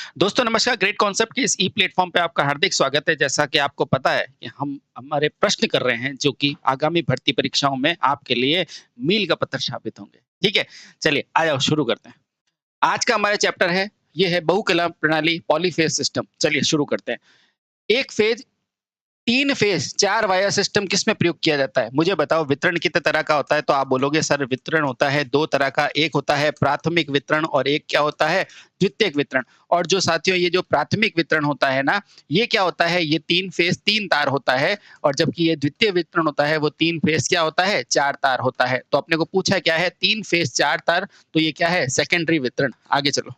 दोस्तों नमस्कार, great concept के इस ई प्लेटफ़ॉर्म पे आपका हार्दिक स्वागत है। जैसा कि आपको पता है कि हम हमारे प्रश्न कर रहे हैं जो कि आगामी भर्ती परीक्षाओं में आपके लिए मील का पत्थर साबित होंगे। ठीक है? चलिए आ जाओ शुरू करते हैं। आज का हमारा चैप्टर है, ये है बहुकला प्रणाली पॉलीफ़ेज़ सिस्टम। चलिए शुरू करते हैं। एक फ़ेज़ 3 फेज़ 4 वाया सिस्टम किसमें प्रयोग किया जाता है? मुझे बताओ वितरण कितने तरह का होता है? तो आप बोलोगे सर वितरण होता है 2 तरह का, एक होता है प्राथमिक वितरण और एक क्या होता है द्वितीयक वितरण। और जो साथियों ये जो प्राथमिक वितरण होता है ना, ये क्या होता है? ये 3 फेज़ 3 तार होता है और जबकि ये द्वितीय वितरण होता है वो 3 फेज़ क्या होता है? 4 तार होता है। तो अपने को पूछा क्या है 3 फेज़ 4 तार, तो ये क्या है? सेकेंडरी वितरण। आगे चलो।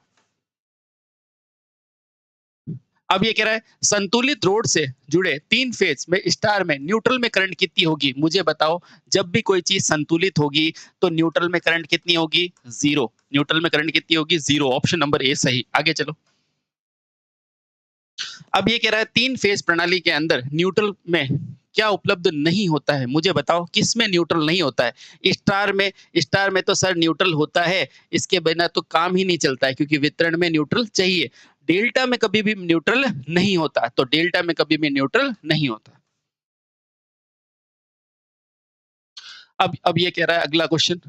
अब ये कह रहा है संतुलित रोड से जुड़े 3 फेज में स्टार में न्यूट्रल में करंट कितनी होगी? मुझे बताओ जब भी कोई चीज़ संतुलित होगी तो न्यूट्रल में करंट कितनी होगी? 0। न्यूट्रल में करंट कितनी होगी? 0। ऑप्शन नंबर ए सही। आगे चलो। अब ये कह रहा है 3 फेज प्रणाली के अंदर न्यूट्रल में क्या उपलब्ध नहीं होता है? मुझे बताओ किसमें न्यूट्रल नहीं होता है? स्टार में तो सर न्यूट्रल होता है, इसके बिना तो काम ही नहीं चलता है क्योंकि वितरण में न्यूट्रल चाहिए। डेल्टा में कभी भी न्यूट्रल नहीं होता, तो डेल्टा में कभी भी न्यूट्रल नहीं होता। अब ये कह रहा है अगला क्वेश्चन,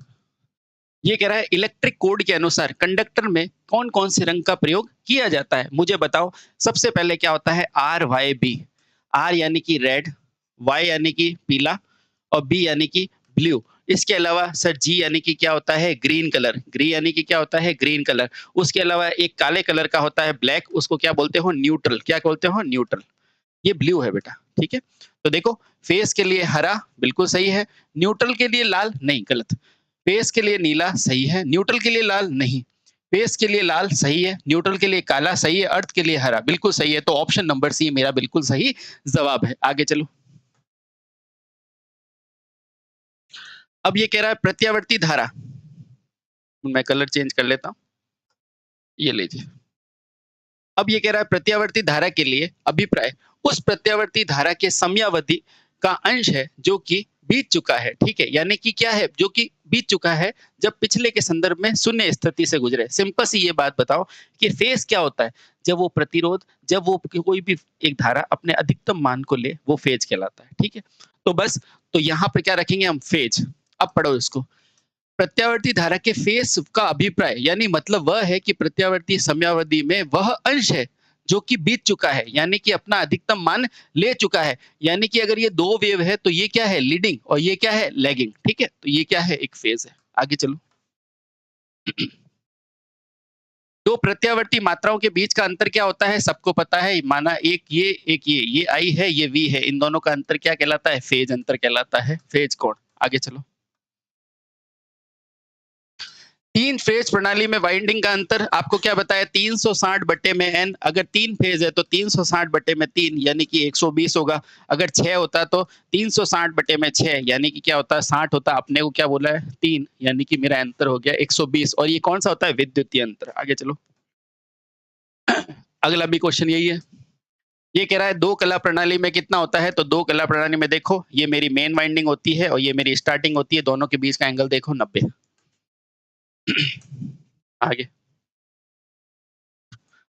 ये कह रहा है इलेक्ट्रिक कोड के अनुसार कंडक्टर में कौन-कौन से रंग का प्रयोग किया जाता है? मुझे बताओ सबसे पहले क्या होता है RYB। आर यानी कि रेड, वाई यानी कि पीला और बी यानी कि ब्लू। इसके अलावा सर जी यानी कि क्या होता है ग्रीन कलर, ग्री यानी कि क्या होता है ग्रीन कलर। उसके अलावा एक काले कलर का होता है ब्लैक, उसको क्या बोलते हो न्यूट्रल। क्या बोलते हो न्यूट्रल। ये ब्लू है बेटा, ठीक है। तो देखो फेस के लिए हरा बिल्कुल सही है, न्यूट्रल के लिए लाल नहीं, गलत। फेस के लिए नीला सही है, न्यूट्रल के लिए लाल नहीं। फेस के लिए लाल सही है, न्यूट्रल के लिए काला सही है, अर्थ के लिए हरा बिल्कुल सही है। तो ऑप्शन नंबर सी मेरा बिल्कुल सही जवाब है। आगे चलो। अब ये कह रहा है प्रत्यावर्ती धारा, मैं कलर चेंज कर लेता हूँ, ये लीजिए। अब ये कह रहा है प्रत्यावर्ती धारा के लिए अभिप्राय उस प्रत्यावर्ती धारा के समयावधि का अंश है जो कि बीत चुका है। ठीक है, यानी कि क्या है जो कि बीत चुका है जब पिछले के संदर्भ में शून्य स्थिति से गुजरे। सिंपल सी ये बात बताओ कि फेज क्या होता है? जब वो प्रतिरोध, जब वो कोई भी एक धारा अपने अधिकतम मान को ले, वो फेज कहलाता है। ठीक है, तो बस, तो यहाँ पे क्या रखेंगे हम फेज। अब पढ़ो इसको। प्रत्यावर्ती धारा के फेस का अभिप्राय यानी मतलब वह है कि प्रत्यावर्ती समयावधि में वह अंश है जो कि बीत चुका है, यानी कि अपना अधिकतम मान ले चुका है। यानी कि अगर ये दो वेव है तो ये क्या है लीडिंग और ये क्या है लैगिंग। ठीक है, तो ये क्या है एक फेज है। आगे चलो। दो प्रत्यावर्ती मात्राओं के बीच का अंतर क्या होता है? सबको पता है, माना एक ये आई है ये वी है, इन दोनों का अंतर क्या कहलाता है? फेज अंतर कहलाता है, फेज कोण। आगे चलो। 3 फेज प्रणाली में वाइंडिंग का अंतर आपको क्या बताया? 360 बटे में n। अगर 3 फेज है तो 360 बटे में 3 यानी कि 120 होगा। अगर 6 होता तो 360 बटे में 6 यानी कि क्या होता? 60 होता। अपने को क्या बोला है? 3 यानी कि मेरा अंतर हो गया 120। और ये कौन सा होता है? विद्युतीय अंतर। आगे चलो। अगला भी क्वेश्चन यही है। ये कह रहा है दो कला प्रणाली में कितना होता है? तो दो कला प्रणाली में देखो, ये मेरी मेन वाइंडिंग होती है और ये मेरी स्टार्टिंग होती है, दोनों के बीच का एंगल देखो 90। आगे।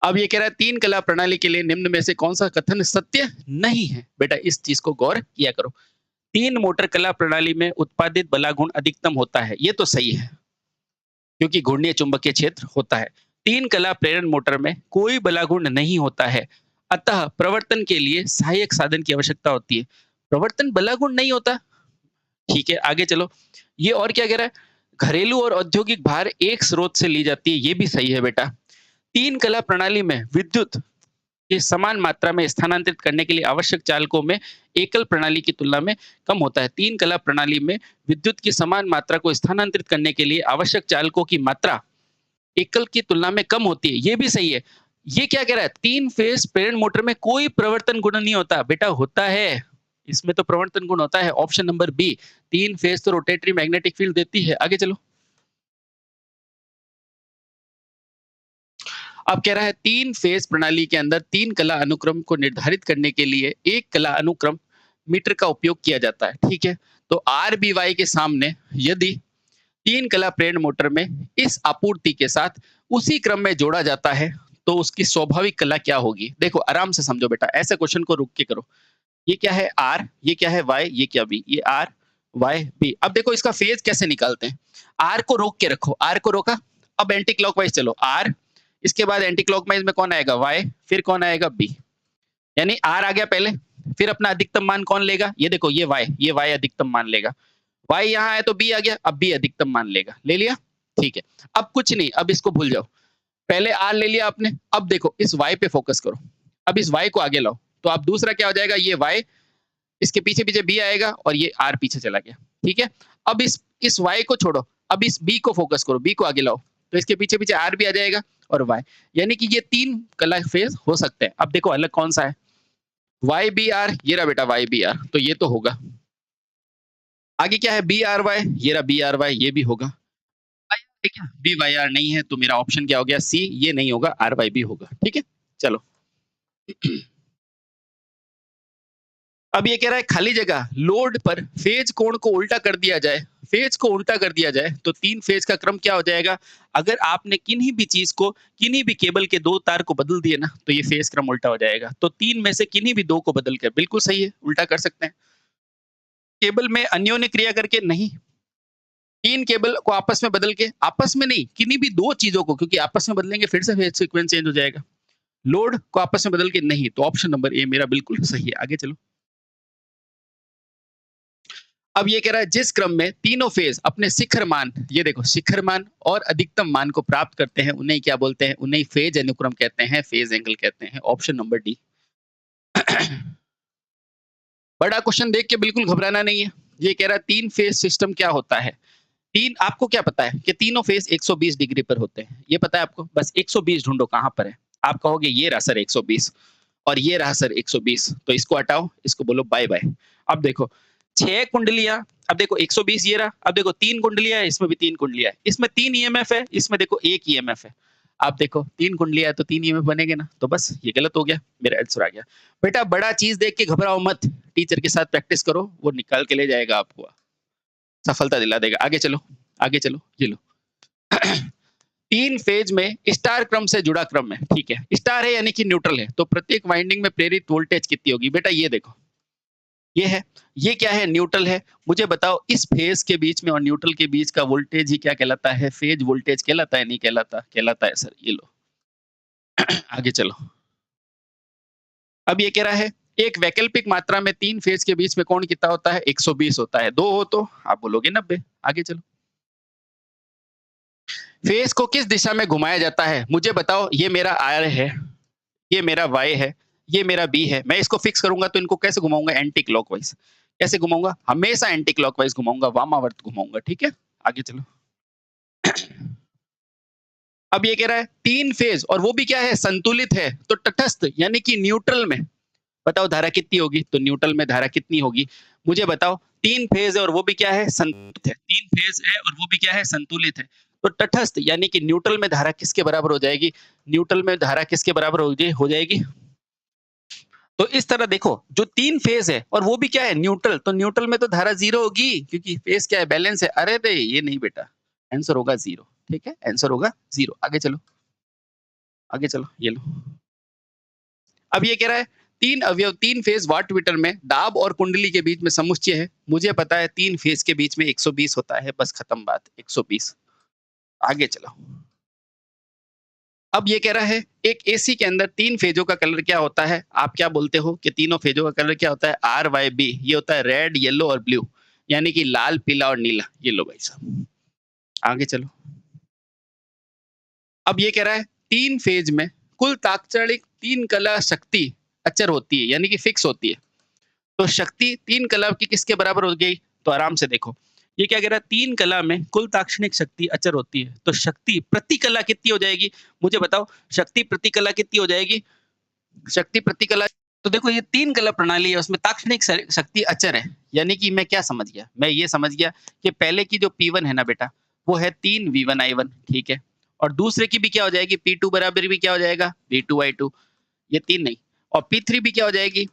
अब ये कह रहा है तीन कला प्रणाली के लिए निम्न में से कौन सा कथन सत्य नहीं है? बेटा इस चीज को गौर किया करो। तीन मोटर कला प्रणाली में उत्पादित बलागुण अधिकतम होता है, ये तो सही है क्योंकि घूर्णीय चुंबकीय क्षेत्र होता है। तीन कला प्रेरण मोटर में कोई बलागुण नहीं होता है, अतः प्रवर्तन के लिए सहायक साधन की आवश्यकता होती है। प्रवर्तन बलागुण नहीं होता, ठीक है। आगे चलो। ये और क्या कह रहा है? घरेलू और औद्योगिक भार एक स्रोत से ली जाती है, ये भी सही है बेटा। तीन कला प्रणाली में विद्युत के समान मात्रा में स्थानांतरित करने के लिए आवश्यक चालकों में एकल प्रणाली की तुलना में कम होता है। तीन कला प्रणाली में विद्युत की समान मात्रा को स्थानांतरित करने के लिए आवश्यक चालकों की मात्रा एकल की तुलना में कम होती है, ये भी सही है। ये क्या कह रहा है? तीन फेज प्रेरण मोटर में कोई प्रवर्तन गुण नहीं होता। बेटा होता है, इसमें तो प्रवर्तन गुण होता है। ऑप्शन नंबर बी, तीन फेज तो रोटेटरी मैग्नेटिक फील्ड देती है। आगे चलो। अब कह रहा है तीन फेज प्रणाली के अंदर तीन कला अनुक्रम को निर्धारित करने के लिए एक कला अनुक्रम मीटर का उपयोग किया जाता है। ठीक है, तो आर बी वाई के सामने यदि तीन कला प्रेरण मोटर में इस आपूर्ति के साथ उसी क्रम में जोड़ा जाता है तो उसकी स्वाभाविक कला क्या होगी? देखो आराम से समझो बेटा, ऐसे क्वेश्चन को रुक के करो। ये क्या है आर, ये क्या है वाई, ये क्या बी, ये आर वाई बी। अब देखो इसका फेज कैसे निकालते हैं। आर को रोक के रखो, आर को रोका, अब एंटी क्लॉकवाइज चलो आर, इसके बाद एंटी क्लॉकवाइज में कौन आएगा वाई, फिर कौन आएगा बी। यानी आर आ गया पहले, फिर अपना अधिकतम मान कौन लेगा, ये देखो ये वाई अधिकतम मान लेगा। वाई यहाँ है तो बी आ गया, अब बी अधिकतम मान लेगा, ले लिया, ठीक है। अब कुछ नहीं, अब इसको भूल जाओ, पहले आर ले लिया आपने, अब देखो इस वाई पे फोकस करो, अब इस वाई को आगे लाओ, तो अब दूसरा क्या हो जाएगा, ये वाई, इसके पीछे पीछे बी आएगा और ये आर पीछे चला गया, ठीक है। अब इस वाई को छोड़ो, अब इस बी को फोकस करो, बी को आगे लाओ, तो इसके पीछे पीछे आर भी आ जाएगा और वाई, यानी कि ये तीन कला फेज हो सकते हैं। अब देखो अलग कौन सा है, वाई बी आर, ये रहा बेटा वाई बी आर, तो ये तो होगा। आगे क्या है बी आर वाई, ये रहा बी आर वाई, ये भी होगा। ठीक है, बी वाई आर नहीं है तो मेरा ऑप्शन क्या हो गया सी, ये नहीं होगा, आर वाई बी होगा, ठीक है। चलो अब ये कह रहा है खाली जगह लोड पर फेज कोण को उल्टा कर दिया जाए, फेज को उल्टा कर दिया जाए तो तीन फेज का क्रम क्या हो जाएगा। अगर आपने किन्हीं भी चीज को, किन्हीं भी केबल के दो तार को बदल दिए ना, तो ये फेज क्रम उल्टा हो जाएगा। तो तीन में से किन्हीं भी दो को बदल कर, बिल्कुल सही है, उल्टा कर सकते हैं। केबल में अन्योन्य क्रिया करके नहीं, तीन केबल को आपस में बदल के, आपस में नहीं, किन्हीं भी दो चीजों को, क्योंकि आपस में बदलेंगे फिर से फेज सीक्वेंस चेंज हो जाएगा। लोड को आपस में बदल के नहीं, तो ऑप्शन नंबर ए मेरा बिल्कुल सही है। आगे चलो। अब ये कह रहा है जिस क्रम में तीनों फेज अपने शिखर मान, ये देखो शिखर मान और अधिकतम मान को प्राप्त करते हैं, उन्हें क्या बोलते हैं, उन्हें फेज अनुक्रम कहते हैं, फेज एंगल कहते हैं। Option number D. बड़ा क्वेश्चन देख के बिल्कुल घबराना नहीं है। ये कह रहा है तीन फेज सिस्टम क्या होता है। तीन, आपको क्या पता है कि तीनों फेज 120 डिग्री पर होते हैं, ये पता है आपको, बस 120 ढूंढो कहां पर है। आप कहोगे ये रहा सर 120 और ये रहा सर 120, तो इसको हटाओ, इसको बोलो बाय बाय। अब देखो 6 कुंडलियां, अब देखो 120 ये रहा, अब देखो 3 कुंडलियां है, इसमें भी 3 कुंडलियां है, इसमें 3 ईएमएफ है, इसमें देखो 1 ईएमएफ है। आप देखो 3 कुंडलियां है तो 3 ईएमएफ बनेंगे ना, तो बस ये गलत हो गया, मेरा आंसर आ गया। बेटा बड़ा चीज देख के घबराओ मत, टीचर के साथ प्रैक्टिस करो, वो निकाल के ले जाएगा आपको, सफलता दिला देगा। आगे चलो, आगे चलो, ये लो। तीन फेज में स्टार क्रम से जुड़ा क्रम है, ठीक है, स्टार है यानी कि न्यूट्रल है, तो प्रत्येक वाइंडिंग में प्रेरित वोल्टेज कितनी होगी। बेटा ये देखो, ये है, ये क्या है, न्यूट्रल है। मुझे बताओ इस फेज के बीच में और न्यूट्रल के बीच का वोल्टेज ही क्या कहलाता है, फेज वोल्टेज कहलाता है, नहीं कहलाता, कहलाता है सर, ये लो। आगे चलो। अब ये कह रहा है एक वैकल्पिक मात्रा में तीन फेज के बीच में कोण कितना होता है, 120 होता है, दो हो तो आप बोलोगे 90। आगे चलो। फेस को किस दिशा में घुमाया जाता है, मुझे बताओ। ये मेरा आर है, ये मेरा वाई है, ये मेरा बी है। मैं इसको फिक्स करूंगा तो इनको कैसे घुमाऊंगा, एंटी क्लॉकवाइज। कैसे घुमाऊंगा, हमेशा एंटी क्लॉकवाइज घुमाऊंगा, वामावर्त घुमाऊंगा, ठीक है। आगे चलो। अब ये कह रहा है तीन फेज और वो भी क्या है, संतुलित है, तो तटस्थ यानी कि न्यूट्रल में बताओ धारा कितनी होगी, तो न्यूट्रल में धारा कितनी होगी। मुझे बताओ तीन फेज है और वो भी क्या है, संतुलित है, तीन फेज है और वो भी क्या है, संतुलित है, तो तटस्थ यानी कि न्यूट्रल में धारा किसके बराबर हो जाएगी, न्यूट्रल में धारा किसके बराबर हो जाएगी। तो इस तरह देखो, जो तीन फेज है और वो भी क्या है, न्यूट्रल, तो न्यूट्रल में तो धारा जीरो होगी, क्योंकि फेज क्या है, बैलेंस है। अरे रे ये नहीं बेटा, आंसर होगा जीरो, ठीक है, आंसर होगा जीरो। आगे चलो, आगे चलो, ये लो। अब ये कह रहा है तीन अवयव तीन फेज वाट मीटर में दाब और कुंडली के बीच में समुच्चय है। मुझे पता है तीन फेज के बीच में 120 होता है, बस खत्म बात, 120। आगे चलो। अब ये कह रहा है एक एसी के अंदर तीन फेजों का कलर क्या होता है। आप क्या बोलते हो कि तीनों फेजों का कलर क्या होता है, आर वाई बी। ये होता है रेड, येलो और ब्लू, यानी कि लाल, पीला और नीला। ये लो भाई साहब, आगे चलो। अब ये कह रहा है तीन फेज में कुल तात्कालिक तीन कला शक्ति अचर होती है, यानी कि फिक्स होती है। तो शक्ति तीन कला की किसके बराबर हो गई, तो आराम से देखो, ये क्या कह रहा है, तीन कला में कुल ताक्षणिक शक्ति अचर होती है, तो शक्ति प्रति कला कितनी हो जाएगी। मुझे बताओ शक्ति प्रति कला कितनी हो जाएगी, शक्ति प्रति कला। तो देखो ये तीन कला प्रणाली है, उसमें ताक्षणिक शक्ति अचर है, यानी कि मैं क्या समझ गया, मैं ये समझ गया कि पहले की जो P1 है ना बेटा, वो है 3V1I1, ठीक है, और दूसरे की भी क्या हो जाएगी, P2 बराबर भी क्या हो जाएगा, V2I2। ये तीन नहीं, और P3 भी क्या हो जाएगी,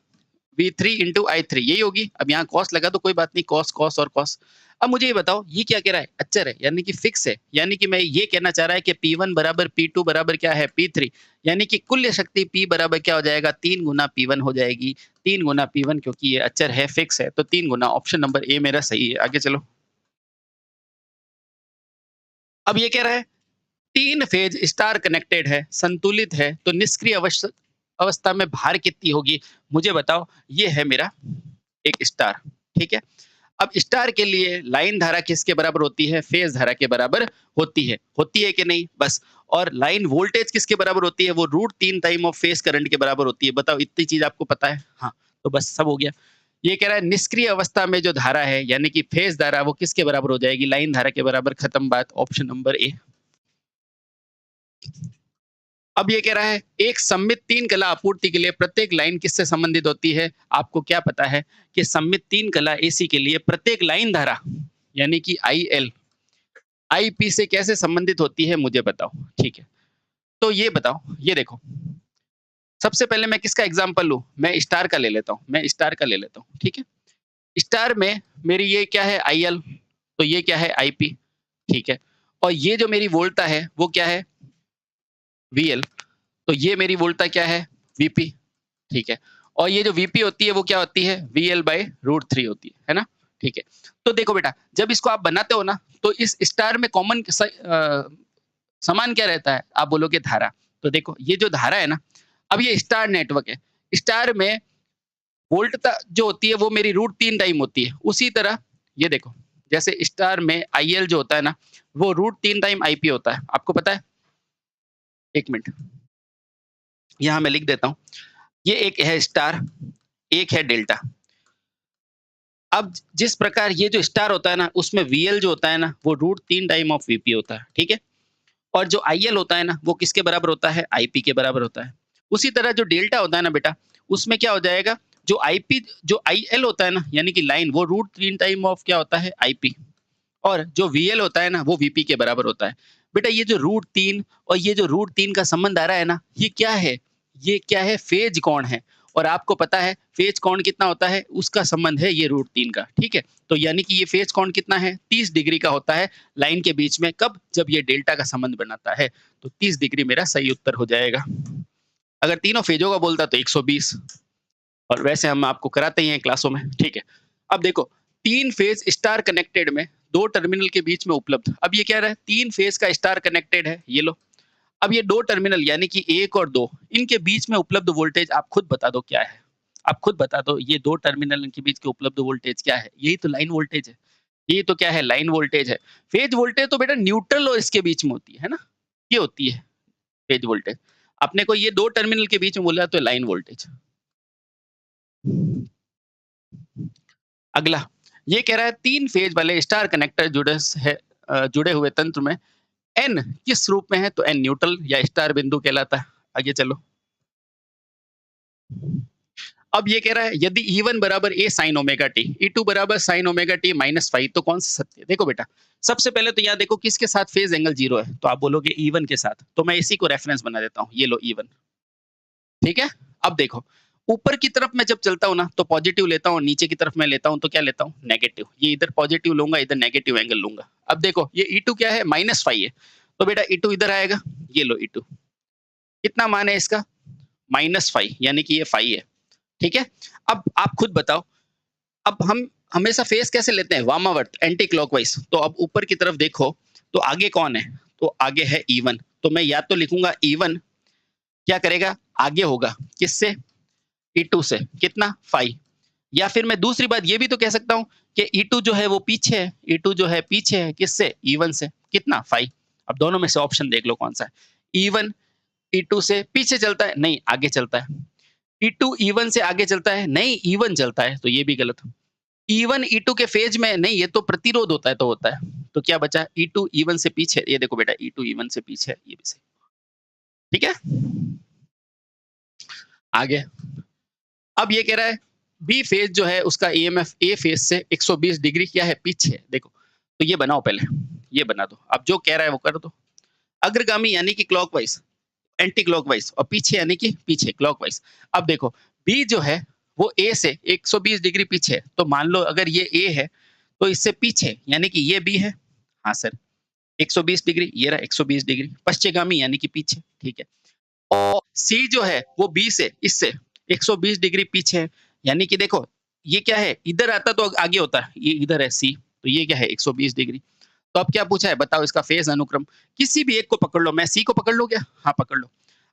V3 इंटू I3 यही होगी। अब यहाँ कॉस लगा तो कोई बात नहीं, कॉस कॉस और कॉस। अब मुझे ये बताओ ये क्या कह रहा है, अचर है यानी कि फिक्स है, यानी कि मैं ये कहना चाह रहा है कि P1 बराबर P2 बराबर क्या है P3, यानी कि कुल शक्ति P बराबर क्या हो जाएगा 3 गुना P1 हो जाएगी। 3 गुना P1 क्योंकि ये अचर है, फिक्स है, तो 3 गुना, ऑप्शन नंबर ए मेरा सही है। आगे चलो। अब ये कह रहा है 3 फेज स्टार कनेक्टेड है, संतुलित है, तो निष्क्रिय अवस्था में भार कितनी होगी? मुझे बताओ, ये है मेरा एक स्टार, ठीक है? अब स्टार के लिए लाइन धारा किसके बराबर होती है? फेज धारा के बराबर होती है कि नहीं? बस। और लाइन वोल्टेज किसके बराबर होती है? वो √3 टाइम ऑफ फेज करंट के बराबर होती है। बताओ इतनी चीज आपको पता है? हाँ, तो बस सब हो गया। ये कह रहा है निष्क्रिय अवस्था में जो धारा है यानी कि फेज धारा वो किसके बराबर हो जाएगी? लाइन धारा के बराबर, खत्म बात, ऑप्शन नंबर ए। अब ये कह रहा है एक सममित 3 कला आपूर्ति के लिए प्रत्येक लाइन किससे संबंधित होती है? आपको क्या पता है कि सममित 3 कला एसी के लिए प्रत्येक लाइन धारा यानी कि IL IP से कैसे संबंधित होती है? मुझे बताओ, ठीक है? तो ये बताओ, ये देखो, सबसे पहले मैं किसका एग्जांपल लूं? मैं स्टार का ले लेता हूं, मैं स्टार का ले लेता हूं, ठीक है? स्टार में मेरी ये क्या है? IL, तो ये क्या है? IP, ठीक है? और ये जो मेरी वोल्टा है वो क्या है? VL, तो ये मेरी वोल्टा क्या है? VP, ठीक है? और ये जो VP होती है वो क्या होती है? VL/√3 होती है ना? ठीक है। तो देखो बेटा, जब इसको आप बनाते हो ना, तो इस स्टार में कॉमन समान क्या रहता है? आप बोलोगे धारा। तो देखो ये जो धारा है ना, अब ये स्टार नेटवर्क है। स्टार में वोल्टता जो होती है वो मेरी √3 टाइम होती है। उसी तरह ये देखो, जैसे स्टार में IL जो होता है ना, वो √3 टाइम IP होता है। आपको पता है? 1 मिनट, यहाँ मैं लिख देता हूँ। ये एक है स्टार, एक है डेल्टा। अब जिस प्रकार ये जो स्टार होता है ना, उसमें VL जो होता है ना, वो √3 टाइम ऑफ VP होता है, ठीक है? और जो IL होता है ना, वो किसके बराबर होता है? IP के बराबर होता है। उसी तरह जो डेल्टा होता है ना बेटा, उसमें क्या हो जाएगा? जो IL होता है ना, यानी कि लाइन, वो √3 टाइम ऑफ क्या होता है? IP। और जो VL होता है ना, वो VP के बराबर होता है। बेटा ये जो √3 और ये जो √3 का संबंध आ रहा है ना, ये क्या है? ये क्या है? फेज कोण है। और आपको पता है फेज कोण कितना होता है? उसका संबंध है ये √3 का, ठीक है? तो यानी कि ये फेज कोण कितना है? 30 डिग्री का होता है लाइन के बीच में। कब? जब ये डेल्टा का संबंध बनाता है। तो 30 डिग्री मेरा सही उत्तर हो जाएगा। अगर तीनों फेजों का बोलता तो 120, और वैसे हम आपको कराते ही हैं क्लासों में, ठीक है? अब देखो 3 फेज स्टार कनेक्टेड में 2 टर्मिनल के बीच में उपलब्ध। अब ये क्या रहा है? 3 फेज का स्टार कनेक्टेड है, ये लो। अब ये 2 टर्मिनल यानी कि 1 और 2, इनके बीच में उपलब्ध वोल्टेज आप खुद बता दो क्या है? आप खुद बता दो, ये 2 टर्मिनल के बीच के उपलब्ध वोल्टेज क्या है? यही तो लाइन वोल्टेज है। ये तो क्या है? लाइन वोल्टेज है। फेज वोल्टेज तो बेटा न्यूट्रल और इसके बीच में होती है ना? ये होती है फेज वोल्टेज। अपने को ये 2 टर्मिनल के बीच में बोला तो लाइन वोल्टेज। अगला, ये कह रहा है 3 फेज वाले स्टार कनेक्टर जुड़े हुए तंत्र में एन किस रूप में है? तो एन न्यूट्रल या स्टार बिंदु कहलाता है। आगे चलो। अब ये कह रहा है यदि E1 बराबर A sin omega T, E2 बराबर sin ओमेगा टी माइनस 5, तो कौन सा सत्य है? देखो बेटा, सबसे पहले तो यहाँ देखो किसके साथ फेज एंगल 0 है? तो आप बोलोगे E1 के साथ। तो मैं इसी को रेफरेंस बना देता हूँ। ये लो E1, ठीक है? अब देखो, ऊपर की तरफ मैं जब चलता हूँ ना, तो पॉजिटिव लेता हूँ, नीचे की तरफ मैं लेता हूँ तो क्या लेता हूँ? नेगेटिव। ये इधर पॉजिटिव लूँगा, इधर नेगेटिव एंगल लूँगा। अब देखो ये E2 क्या है? -5 है। तो बेटा E2 इधर आएगा, ये लो E2। कितना मान है इसका? -5, यानी कि ये 5 है, ठीक है? अब आप खुद बताओ, अब हम हमेशा फेस कैसे लेते हैं? वामावर्त, एंटी क्लॉकवाइज। तो अब ऊपर की तरफ देखो, तो आगे कौन है? तो आगे है E1। तो मैं या तो लिखूँगा E1 क्या करेगा? आगे होगा, किससे? E2 से। कितना? 5। या फिर मैं दूसरी बात ये भी तो कह सकता हूँ कि E2 जो है वो पीछे है, E2 जो है पीछे है, किससे? E1 से। कितना? 5। अब दोनों में से ऑप्शन देख लो कौन सा है। E1 E2 से पीछे चलता है? नहीं, आगे चलता है। E2 E1 से आगे चलता है? नहीं, E1 चलता है, तो ये भी गलत। E1 E2 के फेज में नहीं, ये तो प्रतिरोध होता है तो होता है। तो क्या बचा? E2 E1 से पीछे। ये देखो बेटा, E2 E1 से पीछे है, ये भी सही। ठीक है? आगे, अब ये कह रहा है बी फेज जो है उसका ईएमएफ ए फेज से 120 डिग्री क्या है? पीछे है। देखो, तो ये बनाओ पहले, ये बना दो। अब जो कह रहा है वो कर दो। अग्रगामी यानी कि क्लॉकवाइज, एंटी क्लॉकवाइज, और पीछे यानी कि पीछे क्लॉकवाइज। अब देखो बी जो है वो ए से 120 डिग्री पीछे है। तो मान लो अगर ये ए है तो इससे पीछे यानी कि ये बी है। हाँ सर, 120 डिग्री, ये रहा 120 डिग्री पश्चिमगामी यानी कि पीछे, ठीक है। और सी जो है वो बी से इससे 120 डिग्री पीछे है, यानी कि देखो ये क्या है, इधर आता तो आगे होता, ये इधर है सी, तो ये क्या है 120 डिग्री। तो अब क्या पूछा है बताओ इसका फेज अनुक्रम। किसी भी एक को पकड़ लो, मैं सी को पकड़ लो क्या? हाँ पकड़ लो।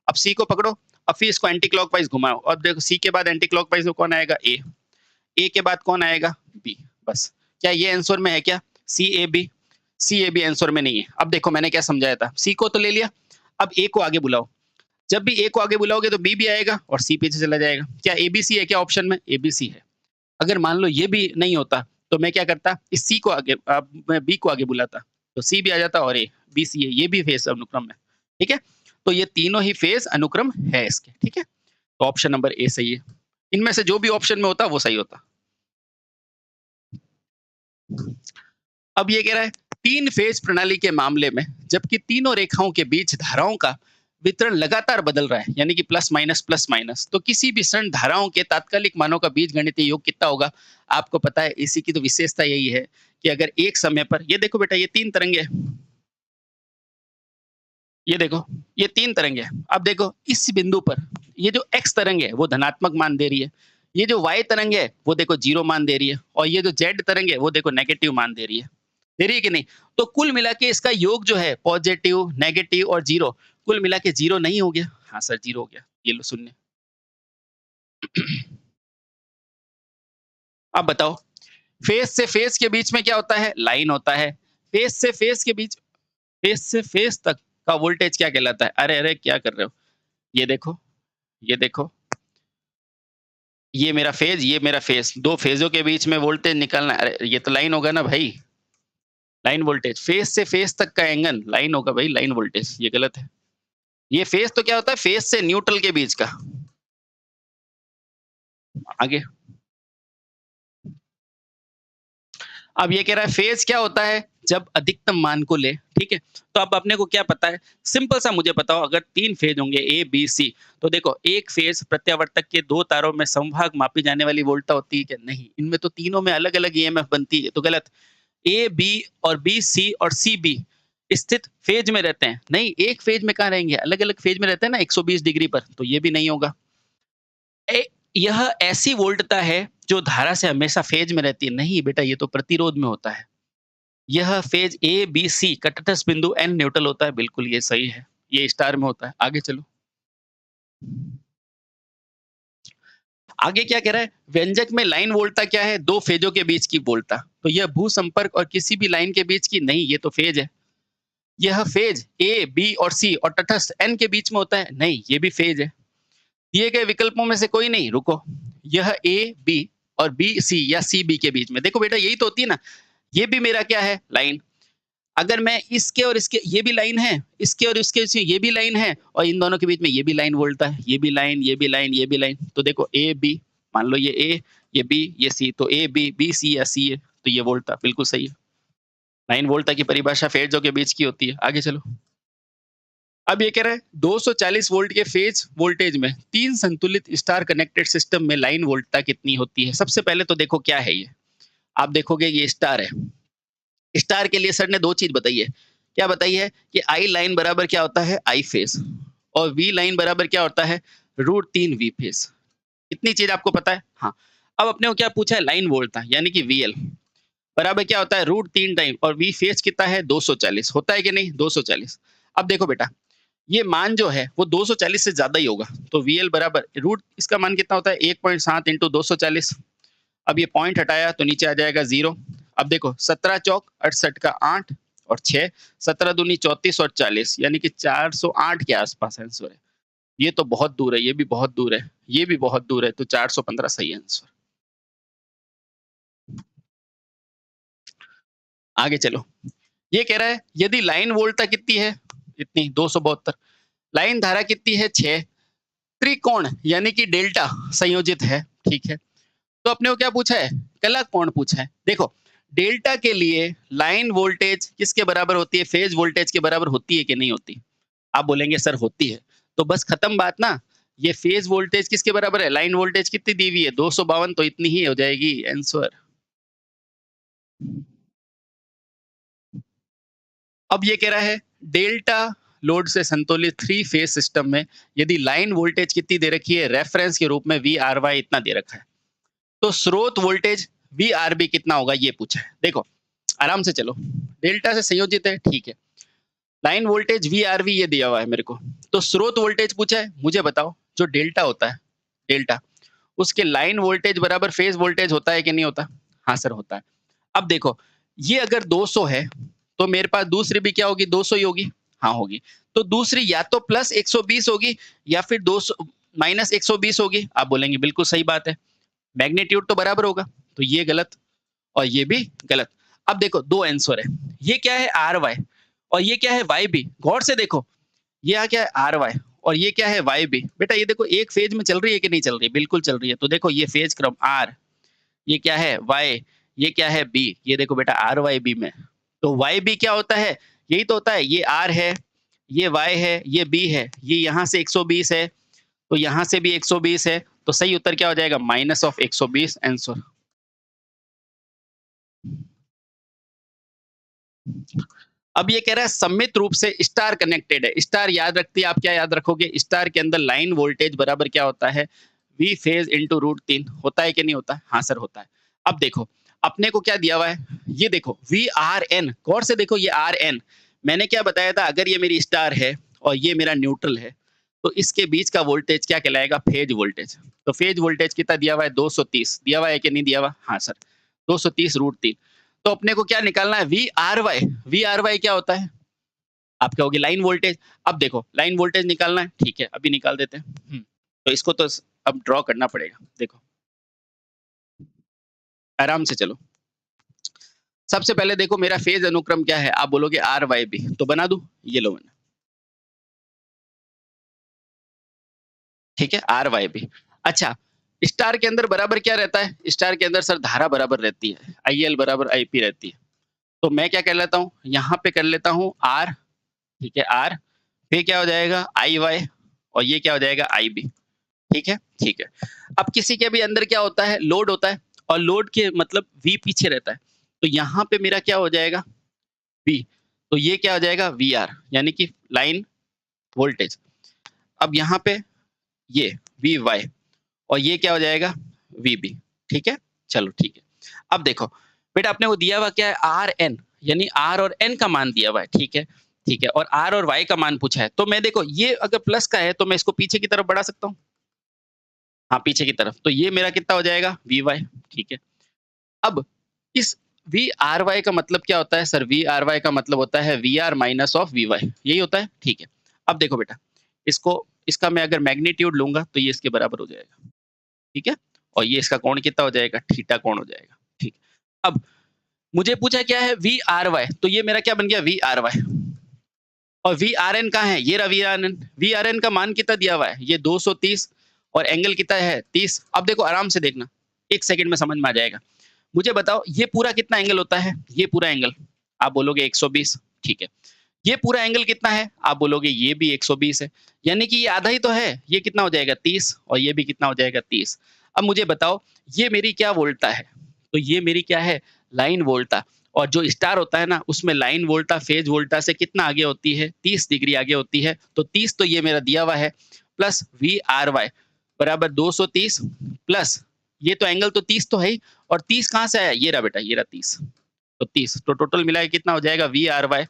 अब सी को पकड़ो, अब फिर इसको एंटी क्लॉकवाइज घुमाओ, अब देखो सी के बाद एंटी क्लॉकवाइज में कौन आएगा? ए के बाद कौन आएगा? बी। बस, क्या ये आंसर में है क्या? C A B. C A B answer में नहीं है। अब देखो मैंने क्या समझाया था, सी को तो ले लिया, अब ए को आगे बुलाओ। जब भी ए को आगे बुलाओगे तो बी भी आएगा और सी पीछे चला जाएगा। क्या एबीसी है क्या ऑप्शन में? एबीसी है। अगर मान लो ये भी नहीं होता तो मैं क्या करता, इस सी को आगे मैं बी को आगे बुलाता, तो सी भी आ जाता और ए बी सी है, ये भी फेज अनुक्रम है। ठीक है, तो ये तीनों ही फेज अनुक्रम है इसके। ठीक है, तो ऑप्शन नंबर ए सही है। इनमें से जो भी ऑप्शन में होता वो सही होता। अब ये कह रहा है तीन फेज प्रणाली के मामले में जबकि तीनों रेखाओं के बीच धाराओं का वितरण लगातार बदल रहा है, यानी कि प्लस माइनस, तो किसी भी क्षण धाराओं के तात्कालिक मानों का बीजगणितीय योग कितना होगा? आपको पता है, इसी की तो विशेषता यही है कि अगर एक समय पर, ये देखो बेटा ये तीन तरंगे, ये देखो ये तीन तरंगे, अब देखो इस बिंदु पर ये जो एक्स तरंग है वो धनात्मक मान दे रही है, ये जो वाई तरंग है वो देखो जीरो मान दे रही है, और ये जो जेड तरंग है वो देखो नेगेटिव मान दे रही है। दे रही है कि नहीं? तो कुल मिला के इसका योग जो है पॉजिटिव, नेगेटिव और जीरो, कुल मिला के जीरो नहीं हो गया? हाँ सर जीरो हो गया। ये लो शून्य। अब बताओ, फेस से फेस के बीच में क्या होता है? लाइन होता है। फेस से फेस के बीच, फेस से फेस तक का वोल्टेज क्या कहलाता है? अरे अरे क्या कर रहे हो? ये देखो, ये देखो, ये मेरा फेज, ये मेरा फेज, दो फेजों के बीच में वोल्टेज निकालना है। अरे ये तो लाइन होगा ना भाई, लाइन वोल्टेज। फेस से फेस तक का एंगल लाइन होगा भाई, लाइन वोल्टेज, ये गलत है। ये फेस तो क्या होता है? फेस से न्यूट्रल के बीच का। आगे, अब ये कह रहा है फेज क्या होता है? जब अधिकतम मान को ले। ठीक है, तो अब अपने को क्या पता है? सिंपल सा मुझे बताओ, अगर तीन फेज होंगे ए बी सी, तो देखो एक फेज प्रत्यावर्तक के दो तारों में समभाग मापी जाने वाली वोल्टता होती है क्या? नहीं, इनमें तो तीनों में अलग अलग ईएमएफ बनती है, तो गलत। ए बी और बी सी और सी बी स्थित फेज में रहते हैं, नहीं एक फेज में कहाँ रहेंगे? अलग अलग फेज में रहते हैं ना 120 डिग्री पर, तो ये भी नहीं होगा। ए, यह ऐसी वोल्टता है जो धारा से हमेशा फेज में रहती है। नहीं बेटा, ये तो प्रतिरोध में होता है। यह फेज ए बी सी का तटस्थ बिंदु एन न्यूट्रल होता है। बिल्कुल ये सही है, ये स्टार में होता है। आगे चलो, आगे क्या कह रहा है? व्यंजक में लाइन वोल्टता क्या है? दो फेजों के बीच की वोल्टता। तो यह भू संपर्क और किसी भी लाइन के बीच की नहीं, ये तो फेज है। यह फेज ए बी और सी और तटस्थ एन के बीच में होता है। नहीं, ये भी फेज है। दिए गए विकल्पों में से कोई नहीं, रुको। यह ए बी और बी सी या सी बी के बीच में, देखो बेटा यही तो होती है ना। ये भी मेरा क्या है? लाइन। अगर मैं इसके और इसके, ये भी लाइन है, इसके और इसके ये भी लाइन है, और इन दोनों के बीच में ये भी लाइन बोलता है, ये भी लाइन, ये भी लाइन, ये भी लाइन, तो देखो ए बी, मान लो ये ए, ये बी, ये सी, तो ए बी बी सी या सी है, तो ये वोल्टा बिल्कुल सही है। लाइन वोल्टा की परिभाषा फेजों के बीच की होती है। आगे चलो, अब ये कह रहा है 240 वोल्ट के फेज वोल्टेज में तीन संतुलित स्टार कनेक्टेड सिस्टम में लाइन वोल्टता कितनी होती है? सबसे पहले तो देखो क्या है ये, आप देखोगे ये स्टार है। स्टार के लिए सर ने दो चीज बताई है। क्या बताई है? कि आई लाइन बराबर क्या होता है? आई फेज, और वी लाइन बराबर क्या होता है? √3 वी फेज। इतनी चीज आपको पता है? हाँ। अब अपने को क्या पूछा है? लाइन वोल्टता, यानी कि वीएल बराबर क्या होता है? √3 टाइम, और वी फेज कितना है? 240 होता है कि नहीं? 240। अब देखो बेटा, ये मान जो है वो 240 से ज्यादा ही होगा, तो वीएल बराबर रूट, इसका मान कितना होता है? 1.7 इंटू 240। अब ये पॉइंट हटाया तो नीचे आ जाएगा 0। अब देखो 17 चौक 68 का 8 और 6, 17 दूनी 34 और 40, यानी कि 408 के आसपास आंसर है। ये तो बहुत दूर है, ये भी बहुत दूर है, ये भी बहुत दूर है, तो 415 सही आंसर। आगे चलो, ये कह रहा है यदि लाइन वोल्टता कितनी है? इतनी 272। लाइन धारा कितनी है? 6। त्रिकोण यानी कि डेल्टा संयोजित है। ठीक है, तो अपने को क्या पूछा है? कला कोण पूछा है। देखो डेल्टा के लिए लाइन वोल्टेज किसके बराबर होती है? फेज वोल्टेज के बराबर होती है कि नहीं होती? आप बोलेंगे सर होती है, तो बस खत्म बात ना। ये फेज वोल्टेज किसके बराबर है? लाइन वोल्टेज कितनी दी हुई है? 252, तो इतनी ही हो जाएगी आंसर। अब ये कह रहा है डेल्टा लोड से संतुलित थ्री फेज सिस्टम में यदि लाइन वोल्टेज कितनी दे रखी है? रेफरेंस के रूप में वी आर वाई इतना दे रखा है, तो स्रोत वोल्टेज वी आर बी कितना होगा ये पूछा है। देखो आराम से चलो, डेल्टा से संयोजित है, ठीक है। Line voltage V R V ये दिया हुआ है मेरे को, तो स्रोत वोल्टेज पूछा है। मुझे बताओ जो डेल्टा होता है, डेल्टा उसके लाइन वोल्टेज बराबर फेज वोल्टेज होता है कि नहीं होता? हाँ सर होता है। अब देखो ये अगर 200 है तो मेरे पास दूसरी भी क्या होगी? 200 ही होगी। हाँ होगी। तो दूसरी या तो प्लस 120 होगी या फिर 200 माइनस 120 होगी। आप बोलेंगे बिल्कुल सही बात है, मैग्नीट्यूड तो बराबर होगा, तो ये गलत और ये भी गलत। अब देखो दो आंसर है, ये क्या है? आर वाई और ये क्या है? Y B. गौर से देखो, ये यहाँ क्या है? आर वाई और ये क्या है? Y B. बेटा ये देखो एक फेज में चल रही है कि नहीं चल रही है? बिल्कुल चल रही है। तो देखो ये फेज क्रम आर, ये क्या है? वाई, ये क्या है? बी। ये देखो बेटा आर वाई बी में, तो वाई बी क्या होता है? यही तो होता है, ये आर है, ये वाई है, ये बी है, ये यहाँ से 120 है, तो यहाँ से भी 120 है, तो सही उत्तर क्या हो जाएगा? Minus of 120 answer. अब ये कह रहा है सम्मित रूप से स्टार कनेक्टेड है। स्टार याद रखती है, आप क्या याद रखोगे? स्टार के अंदर लाइन वोल्टेज बराबर क्या होता है? वी फेज इंटू रूट 3 होता है कि नहीं होता? हाँ सर होता है। अब देखो अपने को क्या दिया हुआ है? ये देखो वी आर एन, गौर से देखो ये आर एन। मैंने क्या बताया था? अगर ये मेरी स्टार है और ये मेरा न्यूट्रल है, तो इसके बीच का वोल्टेज क्या कहलाएगा? Phase voltage. तो फेज वोल्टेज कितना दिया हुआ है? 230 दिया हुआ है कि नहीं दिया हुआ? हाँ सर 230 रूट 3। तो अपने को क्या निकालना है? V R Y. V R Y क्या होता है? आप कहोगे लाइन वोल्टेज। अब देखो लाइन वोल्टेज निकालना है, ठीक है अभी निकाल देते हैं। तो इसको तो अब ड्रॉ करना पड़ेगा। देखो आराम से चलो, सबसे पहले देखो मेरा फेज अनुक्रम क्या है? आप बोलोगे आर वाई बी, तो बना दू, ये लो मैंने, ठीक है आर वाई बी। अच्छा स्टार के अंदर बराबर क्या रहता है? स्टार के अंदर सर धारा बराबर रहती है, आई एल बराबर आई पी रहती है। तो मैं क्या कर लेता हूँ? यहाँ पे कर लेता हूँ आर, ठीक है आर, फिर क्या हो जाएगा? आई वाई, और ये क्या हो जाएगा? आई बी। ठीक है ठीक है। अब किसी के भी अंदर क्या होता है? लोड होता है, और लोड के मतलब वी पीछे रहता है, तो यहाँ पे मेरा क्या हो जाएगा? वी। तो ये क्या हो जाएगा? वी आर, यानी कि लाइन वोल्टेज। अब यहाँ पे ये वी वाई, और ये क्या हो जाएगा? V B. ठीक है चलो ठीक है। अब देखो बेटा अपने को दिया हुआ क्या है? आर एन, यानी आर और एन का मान दिया हुआ है, ठीक है ठीक है, और आर और वाई का मान पूछा है। तो मैं देखो ये अगर प्लस का है तो मैं इसको पीछे की तरफ बढ़ा सकता हूँ, हाँ पीछे की तरफ, तो ये मेरा कितना हो जाएगा? V Y. ठीक है। अब इस वी आर वाई का मतलब क्या होता है? सर वी आर वाई का मतलब होता है V R minus of V Y, यही होता है, ठीक है। अब देखो बेटा इसको, इसका मैं अगर मैग्नीट्यूड लूंगा तो ये इसके बराबर हो जाएगा, ठीक है, और ये इसका कोण कितना हो जाएगा? थीटा कोण हो जाएगा, ठीक। अब मुझे पूछा क्या है? वी आर वाई, तो ये मेरा क्या बन गया? V R Y. और वी आर एन कहाँ है? ये रहा V R N. V R N का मान कितना दिया हुआ है? ये 230, और एंगल कितना है? 30। अब देखो आराम से देखना, एक सेकंड में समझ में आ जाएगा। मुझे बताओ ये पूरा कितना एंगल होता है? ये पूरा एंगल आप बोलोगे 120, ठीक है। ये पूरा एंगल कितना है? आप बोलोगे ये भी 120 है, यानी कि ये आधा ही तो है। ये कितना हो जाएगा? 30, और ये भी कितना हो जाएगा? 30। अब मुझे बताओ ये मेरी क्या वोल्टा है? तो ये मेरी क्या है? लाइन वोल्टा। और जो स्टार होता है ना उसमें लाइन वोल्टा फेज वोल्टा से कितना आगे होती है? 30 डिग्री आगे होती है। तो 30 तो ये मेरा दिया हुआ है, प्लस वी आर वाई बराबर 230, प्लस ये तो एंगल तो 30 तो है ही, और 30 कहाँ से आया? ये रहा बेटा, ये रहा 30। तो 30 तो टोटल मिला के कितना हो जाएगा? वी आर वाई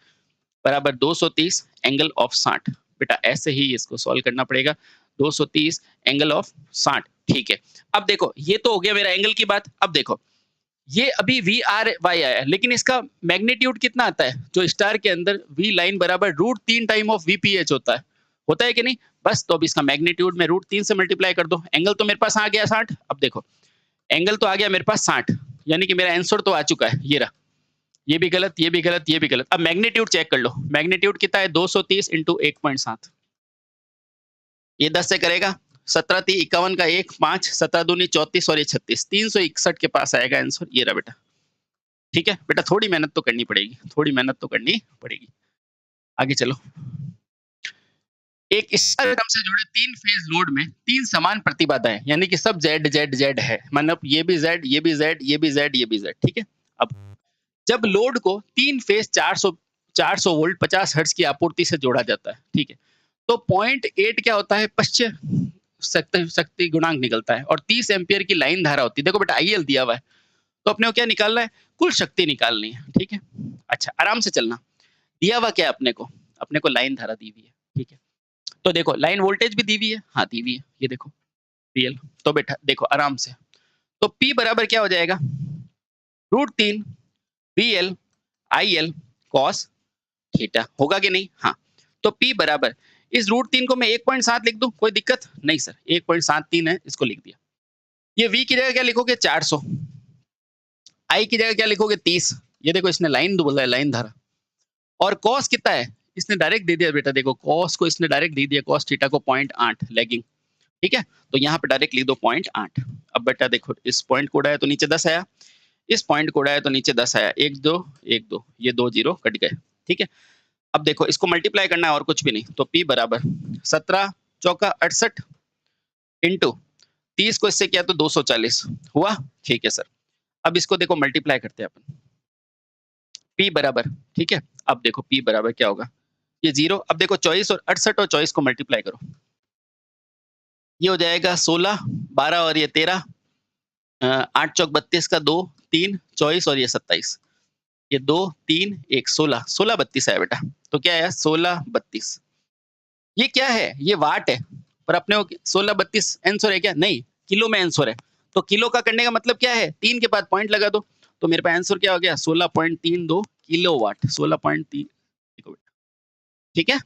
बराबर 230 एंगल ऑफ 60। बेटा ऐसे ही इसको सॉल्व करना पड़ेगा, 230 एंगल ऑफ 60, ठीक है। अब देखो ये तो हो गया मेरा एंगल की बात। अब देखो ये अभी वी आर वाई आया, लेकिन इसका मैग्नीट्यूड कितना आता है? जो स्टार के अंदर वी लाइन बराबर root 3 time of V P H होता है कि नहीं? बस तो अब इसका मैग्नीट्यूड में रूट 3 से मल्टीप्लाई कर दो। एंगल तो मेरे पास आ गया 60। अब देखो एंगल तो आ गया मेरे पास 60, यानी कि मेरा आंसर तो आ चुका है, ये रहा। ये भी गलत, ये भी गलत, ये भी गलत। अब मैग्नीट्यूड चेक कर लो, मैग्नीट्यूड कितना है? 230 इंटू 1.7, ये 10 से करेगा, 17 ती 51 का 1 5, 17 दूनी 34, और ये 36, 361 के पास आएगा आंसर, ये रहा बेटा। ठीक है बेटा, थोड़ी मेहनत तो करनी पड़ेगी, थोड़ी मेहनत तो करनी पड़ेगी। आगे चलो। एक स्टार आइटम से जुड़े 3 फेज लोड में 3 समान प्रतिबाधाएँ, यानी कि सब ज़ेड, ज़ेड, ज़ेड है। मतलब ये भी ज़ेड, ये भी ज़ेड, ये भी ज़ेड, ये भी ज़ेड, ठीक है? अब जब लोड को 3 फेज 400 वोल्ट 50 हर्ट्ज की आपूर्ति से जोड़ा जाता है, ठीक है? तो 0.8 क्या होता है, पश्च शक्ति शक्ति गुणांक निकलता है और 30 एम्पीयर की लाइन धारा होती है। देखो बेटा आईएल दिया हुआ है, तो अपने को क्या निकालना है? कुल शक्ति निकालनी है, ठीक है? अच्छा, आराम से चलना। दिया हुआ क्या है अपने को? अपने को लाइन धारा दी हुई है, ठीक है? तो देखो लाइन वोल्टेज भी दी हुई है, हाँ, दी हुई है, ये देखो, रियल। तो बेटा देखो आराम से, तो P बराबर क्या हो जाएगा? √3 VL IL cos थीटा, होगा कि नहीं? हाँ। तो P बराबर इस √3 को मैं 1.7 लिख दूँ, कोई दिक्कत? नहीं सर, 1.73 है, इसको लिख दिया। ये V की जगह क्या लिखोगे? 400। I की जगह क्या लिखोगे? 30। ये देखो इसने लाइन बोला है, लाइन धारा। और cos कितना है? इसने डायरेक्ट दे दिया बेटा, देखो cos को इसने डायरेक्ट दे दिया, cos थीटा को 0.8 लैगिंग, ठीक है? तो यहाँ पे डायरेक्ट लिख दो 0.8। अब बेटा देखो, इस पॉइंट को उड़ाया तो नीचे 10 आया, इस पॉइंट को उड़ाया तो नीचे 10 आया, 1 2 1 2, ये 2 जीरो कट गए, ठीक है? अब देखो इसको मल्टीप्लाई करना है और कुछ भी नहीं, तो P बराबर 17 चौका 68 इंटू 30 को इससे किया तो 240 हुआ, ठीक है सर। अब इसको देखो मल्टीप्लाई करते हैं अपन, P बराबर, ठीक है? अब देखो P बराबर क्या होगा? ये 0, अब देखो 24 और 68 और 24 को मल्टीप्लाई करो, ये हो जाएगा 16, 12 और ये 13, 8 चौक 32 का 2, 3, 24 और ये 27, ये 2, 3, 1, 16, 16 32 आया बेटा। तो क्या आया? 16 32। ये क्या है? ये वाट है, पर अपने को 16 32 आंसर है क्या? नहीं, किलो में आंसर है। तो किलो का करने का मतलब क्या है? 3 के बाद पॉइंट लगा दो, तो मेरे पास आंसर क्या हो गया? 16.32 किलोवाट, 16.3, ठीक है?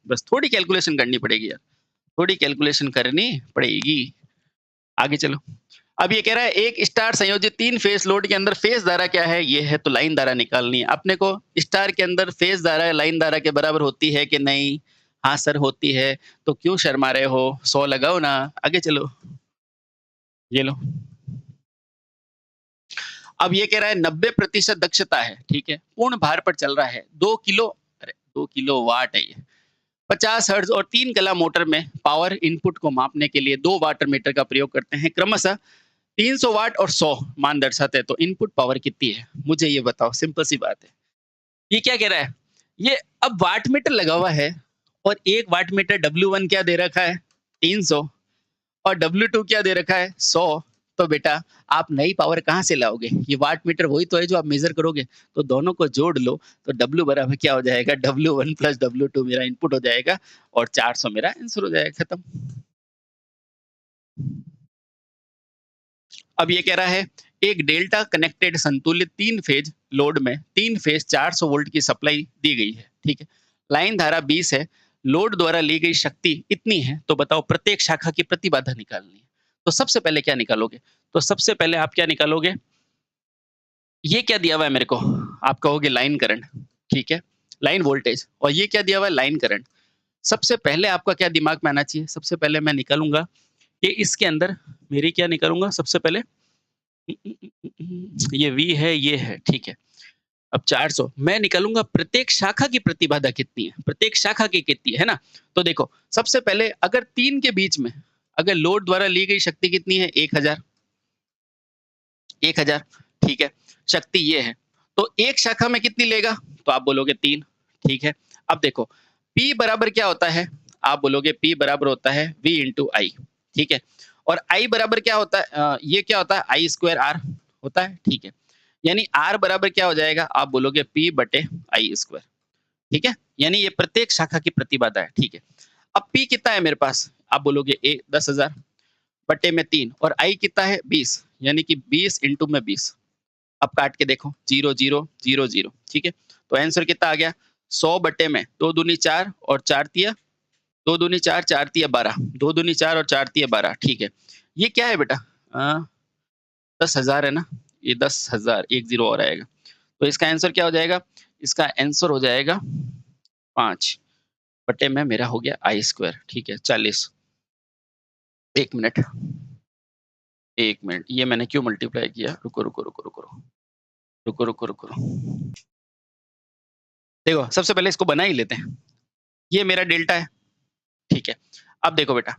बस थोड़ी कैलकुलेशन करनी पड़ेगी यार, थोड़ी कैलकुलेशन करनी पड़ेगी। आगे चलो। अब ये कह रहा है एक स्टार संयोजित 3 फेज लोड के अंदर फेज धारा क्या है? ये है, तो लाइन धारा निकालनी है। अपने को स्टार के अंदर फेज धारा लाइन धारा के बराबर होती है कि नहीं? हाँ सर होती है। तो क्यों शर्मा रहे हो? 100 लगाओ ना। आगे चलो। ये लो। अब ये कह रहा है 90% दक्षता है, ठीक है? पूर्ण भार पर चल रहा है। 2 किलो, अरे 2 किलो वाट है ये। 50 हर्ट्ज और 3 कला मोटर में पावर इनपुट को मापने के लिए 2 वाट मीटर का प्रयोग करते हैं। क्रमशः 300 वाट और 100 मान दर्शाते हैं, तो इनपुट पावर कितनी है? मुझे ये बताओ, सिंपल सी बात है। ये क्या कह रहा है? ये अब वाट मीटर लगा हुआ है और 1 वाट मीटर W1 क्या दे रखा है? 300 और W2 क्या दे रखा है? 100। तो बेटा आप नई पावर कहाँ से लाओगे? ये वाट मीटर वही तो है जो आप मेजर करोगे। तो दोनों को जोड़ लो, तो W बराबर क्या हो जाएगा? W1 प्लस W2 मेरा इनपुट हो जाएगा और 400 मेरा आंसर हो जाएगा, खत्म। अब ये कह रहा है एक डेल्टा कनेक्टेड संतुलित 3 फेज लोड में 3 फेज 400 वोल्ट की सप्लाई दी गई है, ठीक है? लाइन धारा 20 है, लोड द्वारा ली गई शक्ति इतनी है, तो बताओ प्रत्येक शाखा की प्रतिबाधा निकालनी है। तो सबसे पहले क्या निकालोगे? तो सबसे पहले आप क्या निकालोगे? ये क्या दिया हुआ है मेरे को? आप कहोगे लाइन करंट, ठीक है? Line voltage. और ये क्या दिया हुआ है? Line current. सबसे पहले आपका क्या दिमाग में आना चाहिए? सबसे पहले मैं निकालूंगा कि इसके अंदर मेरी क्या निकालूंगा सबसे पहले? ये V है, ये है, ठीक है। अब 400 मैं निकालूंगा प्रत्येक शाखा की प्रतिबाधा कितनी है, प्रत्येक शाखा की कितनी है ना? तो देखो सबसे पहले अगर 3 के बीच में अगर लोड द्वारा ली गई शक्ति कितनी है? 1000, 1000, ठीक है? शक्ति ये है, तो एक शाखा में कितनी लेगा? तो आप बोलोगे 3, ठीक है? अब देखो P बराबर क्या होता है? आप बोलोगे P बराबर होता है V इंटू आई, ठीक है? और I बराबर क्या होता है? ये क्या होता है? आई स्क्वायर R होता है, ठीक है? यानी R बराबर क्या हो जाएगा? आप बोलोगे P बटे आई स्क्वायर, ठीक है? यानी ये प्रत्येक शाखा की प्रतिबाधा है, ठीक है? अब P कितना है मेरे पास? आप बोलोगे 10,000 बटे में 3 और I कितना है? 20, यानी कि 20 इंटू में 20। अब काट के देखो 0 0 0 0, ठीक है? तो आंसर कितना आ गया? 100 बटे में 2 दूनी 4 और 4 तिया 2 दूनी 4 4 तिया 12, 2 दूनी 4 और 4 तिया 12, ठीक है? ये क्या है बेटा? 10,000 है ना? ये 10,000, एक जीरो और आएगा। तो इसका आंसर क्या हो जाएगा? इसका आंसर हो जाएगा 5 बटे में मेरा हो गया आई स्क्वायर, ठीक है? 40। 1 मिनट, 1 मिनट, ये मैंने क्यों मल्टीप्लाई किया? रुको, रुको, रुको, रुको, रुको, रुको, रुको, रुको, रुको। देखो सबसे पहले इसको बना ही लेते हैं। ये मेरा डेल्टा है, ठीक है। अब देखो बेटा,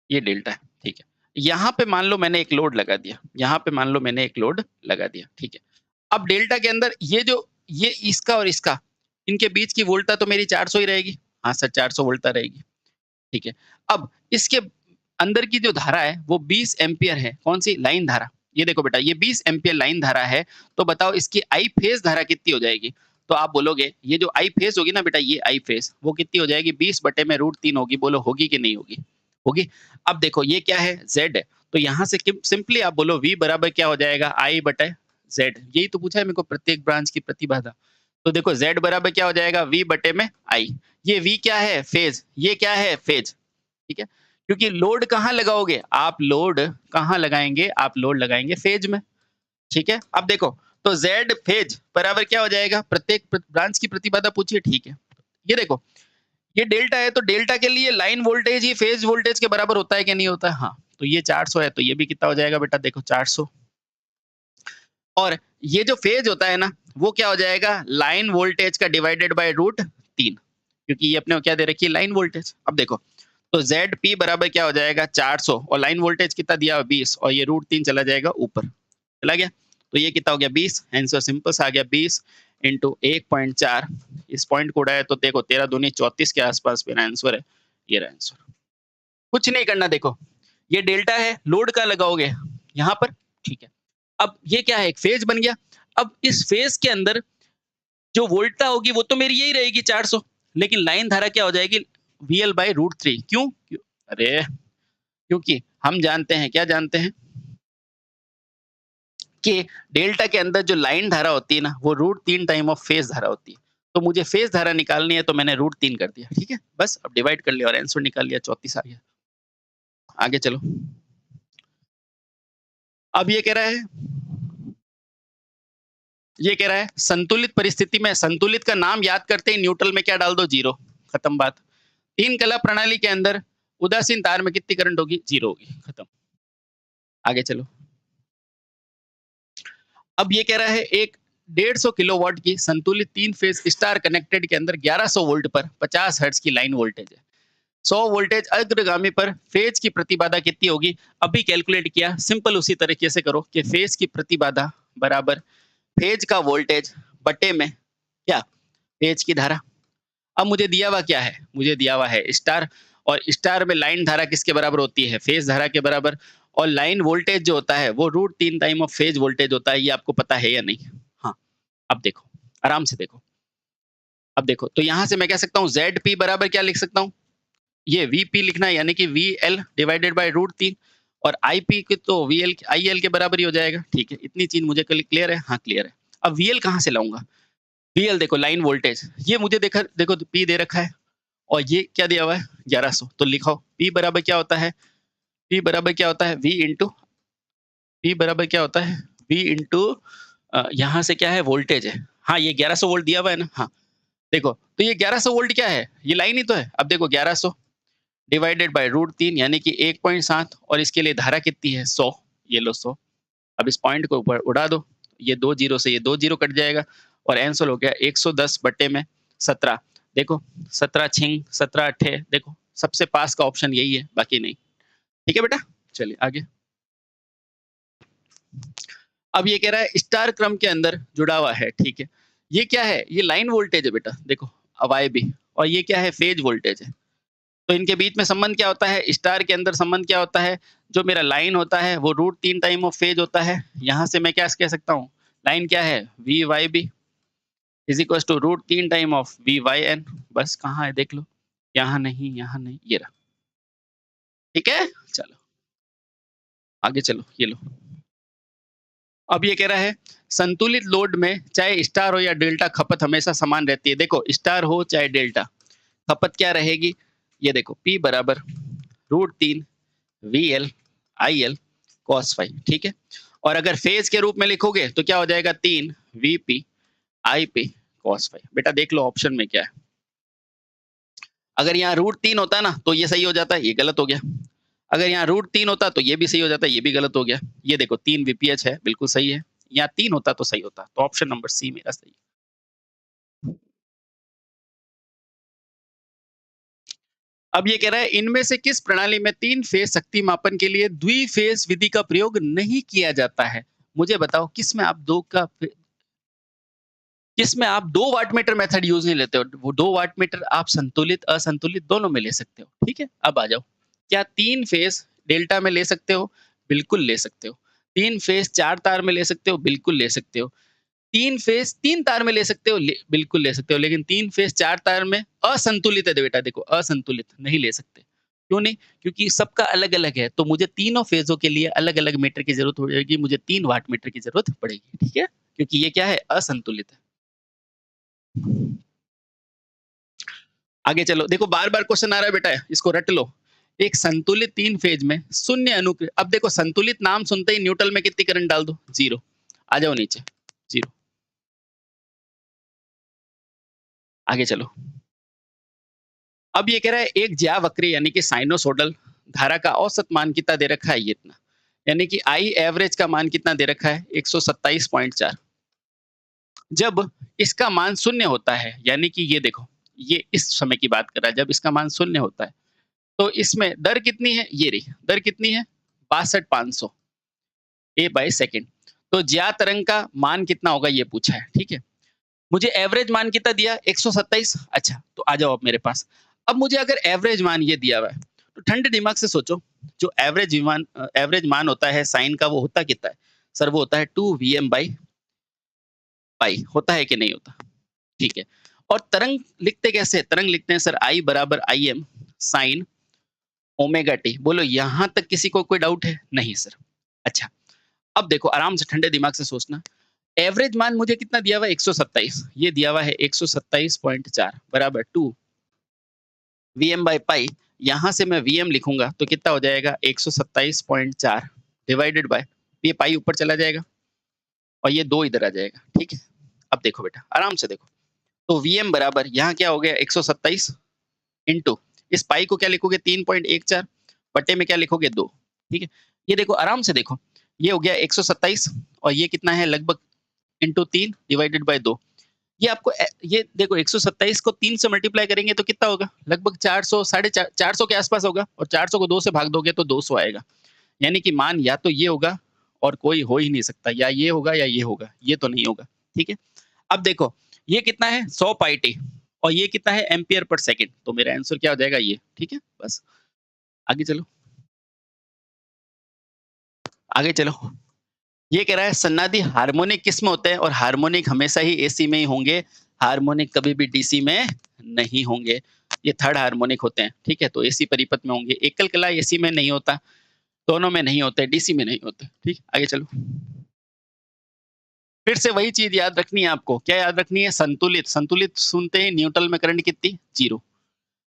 ये डेल्टा है, ठीक है। यहाँ पे मान लो मैंने एक लोड लगा दिया, यहाँ पे मान लो मैंने एक लोड लगा दिया, ठीक है। अब डेल्टा के अंदर ये इसका और इसका, इनके बीच की वोल्टता तो मेरी 400 ही रहेगी। हाँ सर, 400 वोल्टता रहेगी, ठीक है। अब इसके अंदर की जो धारा है वो 20 एम्पीयर है। कौन सी? लाइन धारा। ये देखो बेटा, ये 20 एम्पीयर लाइन धारा है, तो बताओ इसकी आई फेज धारा कितनी हो जाएगी? तो आप बोलोगे ये जो आई फेज होगी ना बेटा, ये आई फेज वो कितनी हो जाएगी? 20/√3 होगी। बोलो होगी कि नहीं होगी? होगी। अब देखो ये क्या है? Z है। तो यहाँ से सिंपली आप बोलो V बराबर क्या हो जाएगा? I/Z। यही तो पूछा है मेरे को, प्रत्येक ब्रांच की प्रतिबाधा। तो देखो Z बराबर क्या हो जाएगा? V/I। ये V क्या है? फेज। ये क्या है? फेज। ठीक है। क्योंकि लोड कहाँ लगाओगे? आप लोड कहाँ लगाएंगे? आप लोड लगाएंगे फेज में। ठीक है। अब देखो, तो Z फेज बराबर क्या हो जाएगा? प्रत्येक ब्रांच की प्रतिबाधा पूछिए, ठीक है। ये देखो, ये डेल्टा है, तो डेल्टा के लिए लाइन वोल्टेज ही फेज वोल्टेज के बराबर होता है कि नहीं होता है? हाँ। तो ये 400 है, तो ये भी कितना हो जाएगा बेटा? देखो 400। और ये जो फेज होता है ना, वो क्या हो जाएगा? लाइन वोल्टेज का डिवाइडेड बाय √3, क्योंकि ये अपने को क्या दे रखी है? Line voltage. अब देखो, तो ZP बराबर क्या हो जाएगा? 400, और लाइन वोल्टेज कितना दिया हुआ? 20, और ये √3 चला जाएगा ऊपर, चला गया। तो ये कितना हो गया? 20। आंसर सिंपल सा आ गया, 20 इंटू 1.4। इस पॉइंट को उड़ाया तो देखो 13 दूनी 34 के आसपास मेरा आंसर है। ये रहा आंसर। कुछ नहीं करना, देखो ये डेल्टा है, लोड का लगाओगे यहाँ पर, ठीक है। अब ये क्या है? एक फेज बन गया। अब इस फेज के अंदर जो वोल्टता होगी वो तो मेरी यही रहेगी 400, लेकिन लाइन धारा क्या हो जाएगी? VL/√3। क्यों? अरे, क्योंकि हम जानते हैं, क्या जानते हैं? कि डेल्टा के अंदर जो लाइन धारा होती है ना, वो √3 टाइम ऑफ फेज धारा होती है। तो मुझे फेज धारा निकालनी है, तो मैंने √3 कर दिया, ठीक है। बस अब डिवाइड कर लिया और आंसर निकाल लिया, 34 आ गया। आगे चलो। अब ये कह रहा है संतुलित परिस्थिति में, संतुलित का नाम याद करते ही न्यूट्रल में क्या डाल दो? 0। खत्म बात। 3 कला प्रणाली के अंदर उदासीन तार में कितनी करंट होगी? 0 होगी। खत्म। आगे चलो। अब ये कह रहा है एक 150 किलोवाट की संतुलित 3 फेज स्टार कनेक्टेड के अंदर 1100 वोल्ट पर 50 हर्ट्ज की लाइन वोल्टेज है। 100 वोल्टेज अग्रगामी पर फेज की प्रतिबाधा कितनी होगी? अभी कैलकुलेट किया, सिंपल उसी तरीके से करो कि फेज की प्रतिबाधा बराबर फेज का वोल्टेज बटे में क्या? फेज की धारा। अब मुझे दिया हुआ क्या है? मुझे दिया हुआ है स्टार, और स्टार में लाइन धारा किसके बराबर होती है? फेज धारा के बराबर। और लाइन वोल्टेज जो होता है वो √3 टाइम ऑफ फेज वोल्टेज होता है। ये आपको पता है या नहीं? हाँ। अब देखो, आराम से देखो। अब देखो, तो यहाँ से मैं कह सकता हूँ ZP बराबर क्या लिख सकता हूँ? ये VP लिखना है, यानी कि VL डिवाइडेड बाय √3, और IP के तो VL IL के बराबर ही हो जाएगा, ठीक है। इतनी चीज मुझे क्लियर है? हाँ क्लियर है। अब VL कहाँ से लाऊंगा? VL देखो लाइन वोल्टेज, ये मुझे देखा, देखो P दे रखा है, और ये क्या दिया हुआ है? 1100। तो लिखो P बराबर क्या होता है? P बराबर क्या होता है? V इंटू, P बराबर क्या होता है? V इंटू, यहाँ से क्या है? वोल्टेज है। हाँ, ये 1100 वोल्ट दिया हुआ है ना? हाँ। देखो, तो ये 1100 वोल्ट क्या है? ये लाइन ही तो है। अब देखो 1100 डिवाइडेड बाय √3, यानी कि 1.7, और इसके लिए धारा कितनी है? 100। ये लो 100। अब इस पॉइंट को ऊपर उड़ा दो, ये 2 जीरो से ये 2 जीरो कट जाएगा, और आंसर हो गया 110 बटे में 17। देखो 17 छिंग 17 अट्ठे, देखो सबसे पास का ऑप्शन यही है, बाकी नहीं। ठीक है बेटा, चलिए आगे। अब ये कह रहा है स्टार क्रम के अंदर जुड़ा हुआ है, ठीक है। ये क्या है? ये लाइन वोल्टेज है बेटा, देखो अब आए भी, और ये क्या है? फेज वोल्टेज है। तो इनके बीच में संबंध क्या होता है? स्टार के अंदर संबंध क्या होता है? जो मेरा लाइन होता है वो √3 टाइम ऑफ फेज होता है। यहाँ से मैं क्या कह सकता हूँ? लाइन क्या है? VYB is equal to √3 time of VYN। बस कहाँ है देख लो, यहाँ नहीं, यहाँ नहीं, ये रहा। ठीक है, चलो आगे चलो। ये लो, अब ये कह रहा है संतुलित लोड में चाहे स्टार हो या डेल्टा, खपत हमेशा समान रहती है। देखो स्टार हो चाहे डेल्टा, खपत क्या रहेगी? ये देखो P बराबर √3 VL IL cos phi, ठीक है। और अगर फेज के रूप में लिखोगे तो क्या हो जाएगा? 3 VP IP cos phi। बेटा देख लो ऑप्शन में क्या है। अगर यहाँ √3 होता ना तो ये सही हो जाता, ये गलत हो गया। अगर यहाँ √3 होता तो ये भी सही हो जाता, ये भी गलत हो गया। ये देखो 3 VPH है, बिल्कुल सही है। यहाँ 3 होता तो सही होता, तो ऑप्शन नंबर सी मेरा सही है। अब ये कह रहा है इनमें से किस प्रणाली में 3 फेज शक्ति मापन के लिए द्विफेज विधि का प्रयोग नहीं किया जाता है? मुझे बताओ किसमें आप 2 वाटमीटर मेथड यूज़ नहीं लेते हो? वो 2 वाटमीटर आप संतुलित, असंतुलित दोनों में ले सकते हो, ठीक है? अब आ जाओ। क्या 3 फेज डेल्टा में ले सकते हो? बिल्कुल ले सकते हो। 3 फेज 4 तार में ले सकते हो? बिल्कुल ले सकते हो। 3 फेज 3 तार में ले सकते हो? बिल्कुल ले सकते हो, लेकिन 3 फेज 4 तार में असंतुलित है बेटा, देखो असंतुलित, नहीं ले सकते। क्यों नहीं? क्योंकि सबका अलग-अलग है, तो मुझे तीनों फेज़ों के लिए अलग-अलग मीटर की ज़रूरत हो जाएगी, मुझे 3 वाट मीटर की ज़रूरत पड़ेगी, ठीक है? क्योंकि ये क्या है? असंतुलित है। आगे चलो, देखो बार-बार क्वेश्चन आ रहा है बेटा, इसको रट लो। एक संतुलित 3 फेज में शून्य अब देखो संतुलित नाम सुनते ही न्यूट्रल में कितनी करंट डाल दो? 0। आ जाओ नीचे, 0। आगे चलो। अब ये कह रहा है एक ज्यावक्रीय यानी कि साइनोसॉइडल धारा का औसत मान कितना दे रखा है? ये इतना। यानी कि आई एवरेज का मान कितना दे रखा है? 127.4। जब इसका मान शून्य होता है, यानी कि ये देखो, ये इस समय की बात कर रहा है, जब इसका मान शून्य होता है, तो इसमें दर कितनी है? ये रही, दर कितनी है? 62,500 ए बाय सेकंड। तो ज्या तरंग का मान कितना होगा ये पूछा है, ठीक है? मुझे एवरेज मान कितना दिया? 127। अच्छा, तो आ जाओ अब मेरे पास। अब मुझे अगर एवरेज मान ये दिया हुआ है, तो ठंडे दिमाग से सोचो, जो एवरेज मान होता है साइन का, वो होता कितना है? सर वो होता है 2 वीएम बाई पाई, होता है कि नहीं होता? ठीक है। और तरंग लिखते कैसे हैं? तरंग लिखते हैं सर आई बराबर I am sine omega T. बोलो यहाँ तक किसी को कोई डाउट है? नहीं सर। अच्छा, अब देखो आराम से ठंडे दिमाग से सोचना। एवरेज मान मुझे कितना दिया हुआ है? 127। ये दिया हुआ है 127.4 बराबर 2 वीएम बाय पाई। यहाँ से मैं वीएम लिखूंगा तो कितना हो जाएगा? 127.4 डिवाइडेड बाय, ये पाई ऊपर चला जाएगा और ये 2 इधर आ जाएगा, ठीक है? अब देखो बेटा, आराम से देखो। तो वीएम बराबर यहाँ क्या हो गया? 127 इंटू इस पाई को क्या लिखोगे? 3.14 बटे में क्या लिखोगे? 2, ठीक है? ये देखो आराम से देखो, ये हो गया 127 और ये कितना है? लगभग इंटू 3 डिवाइडेड बाय 2। ये आपको ये देखो 127 को 3 से मल्टीप्लाई करेंगे तो कितना होगा? लगभग 400, साढ़े 400 के आसपास होगा और 400 को 2 से भाग दोगे तो 200 आएगा। यानी कि मान या तो ये होगा और कोई हो ही नहीं सकता, या ये होगा या ये होगा, ये तो नहीं होगा, ठीक है? अब देखो, ये कितना है? 100 पाई टी और ये कितना है? Ampere per second. तो मेरा आंसर क्या हो जाएगा? ये, ठीक है? बस आगे चलो, आगे चलो। ये कह रहा है सन्नादी हार्मोनिक किस में होते हैं? और हार्मोनिक हमेशा ही एसी में ही होंगे, हार्मोनिक कभी भी डीसी में नहीं होंगे। ये थर्ड हार्मोनिक होते हैं, ठीक है? तो एसी परिपथ में होंगे। एकल कला एसी में नहीं होता, दोनों में नहीं होते, डीसी में नहीं होते, ठीक? आगे चलो। फिर से वही चीज याद रखनी है आपको। क्या याद रखनी है? संतुलित। संतुलित सुनते ही न्यूट्रल में करंट कितनी? 0।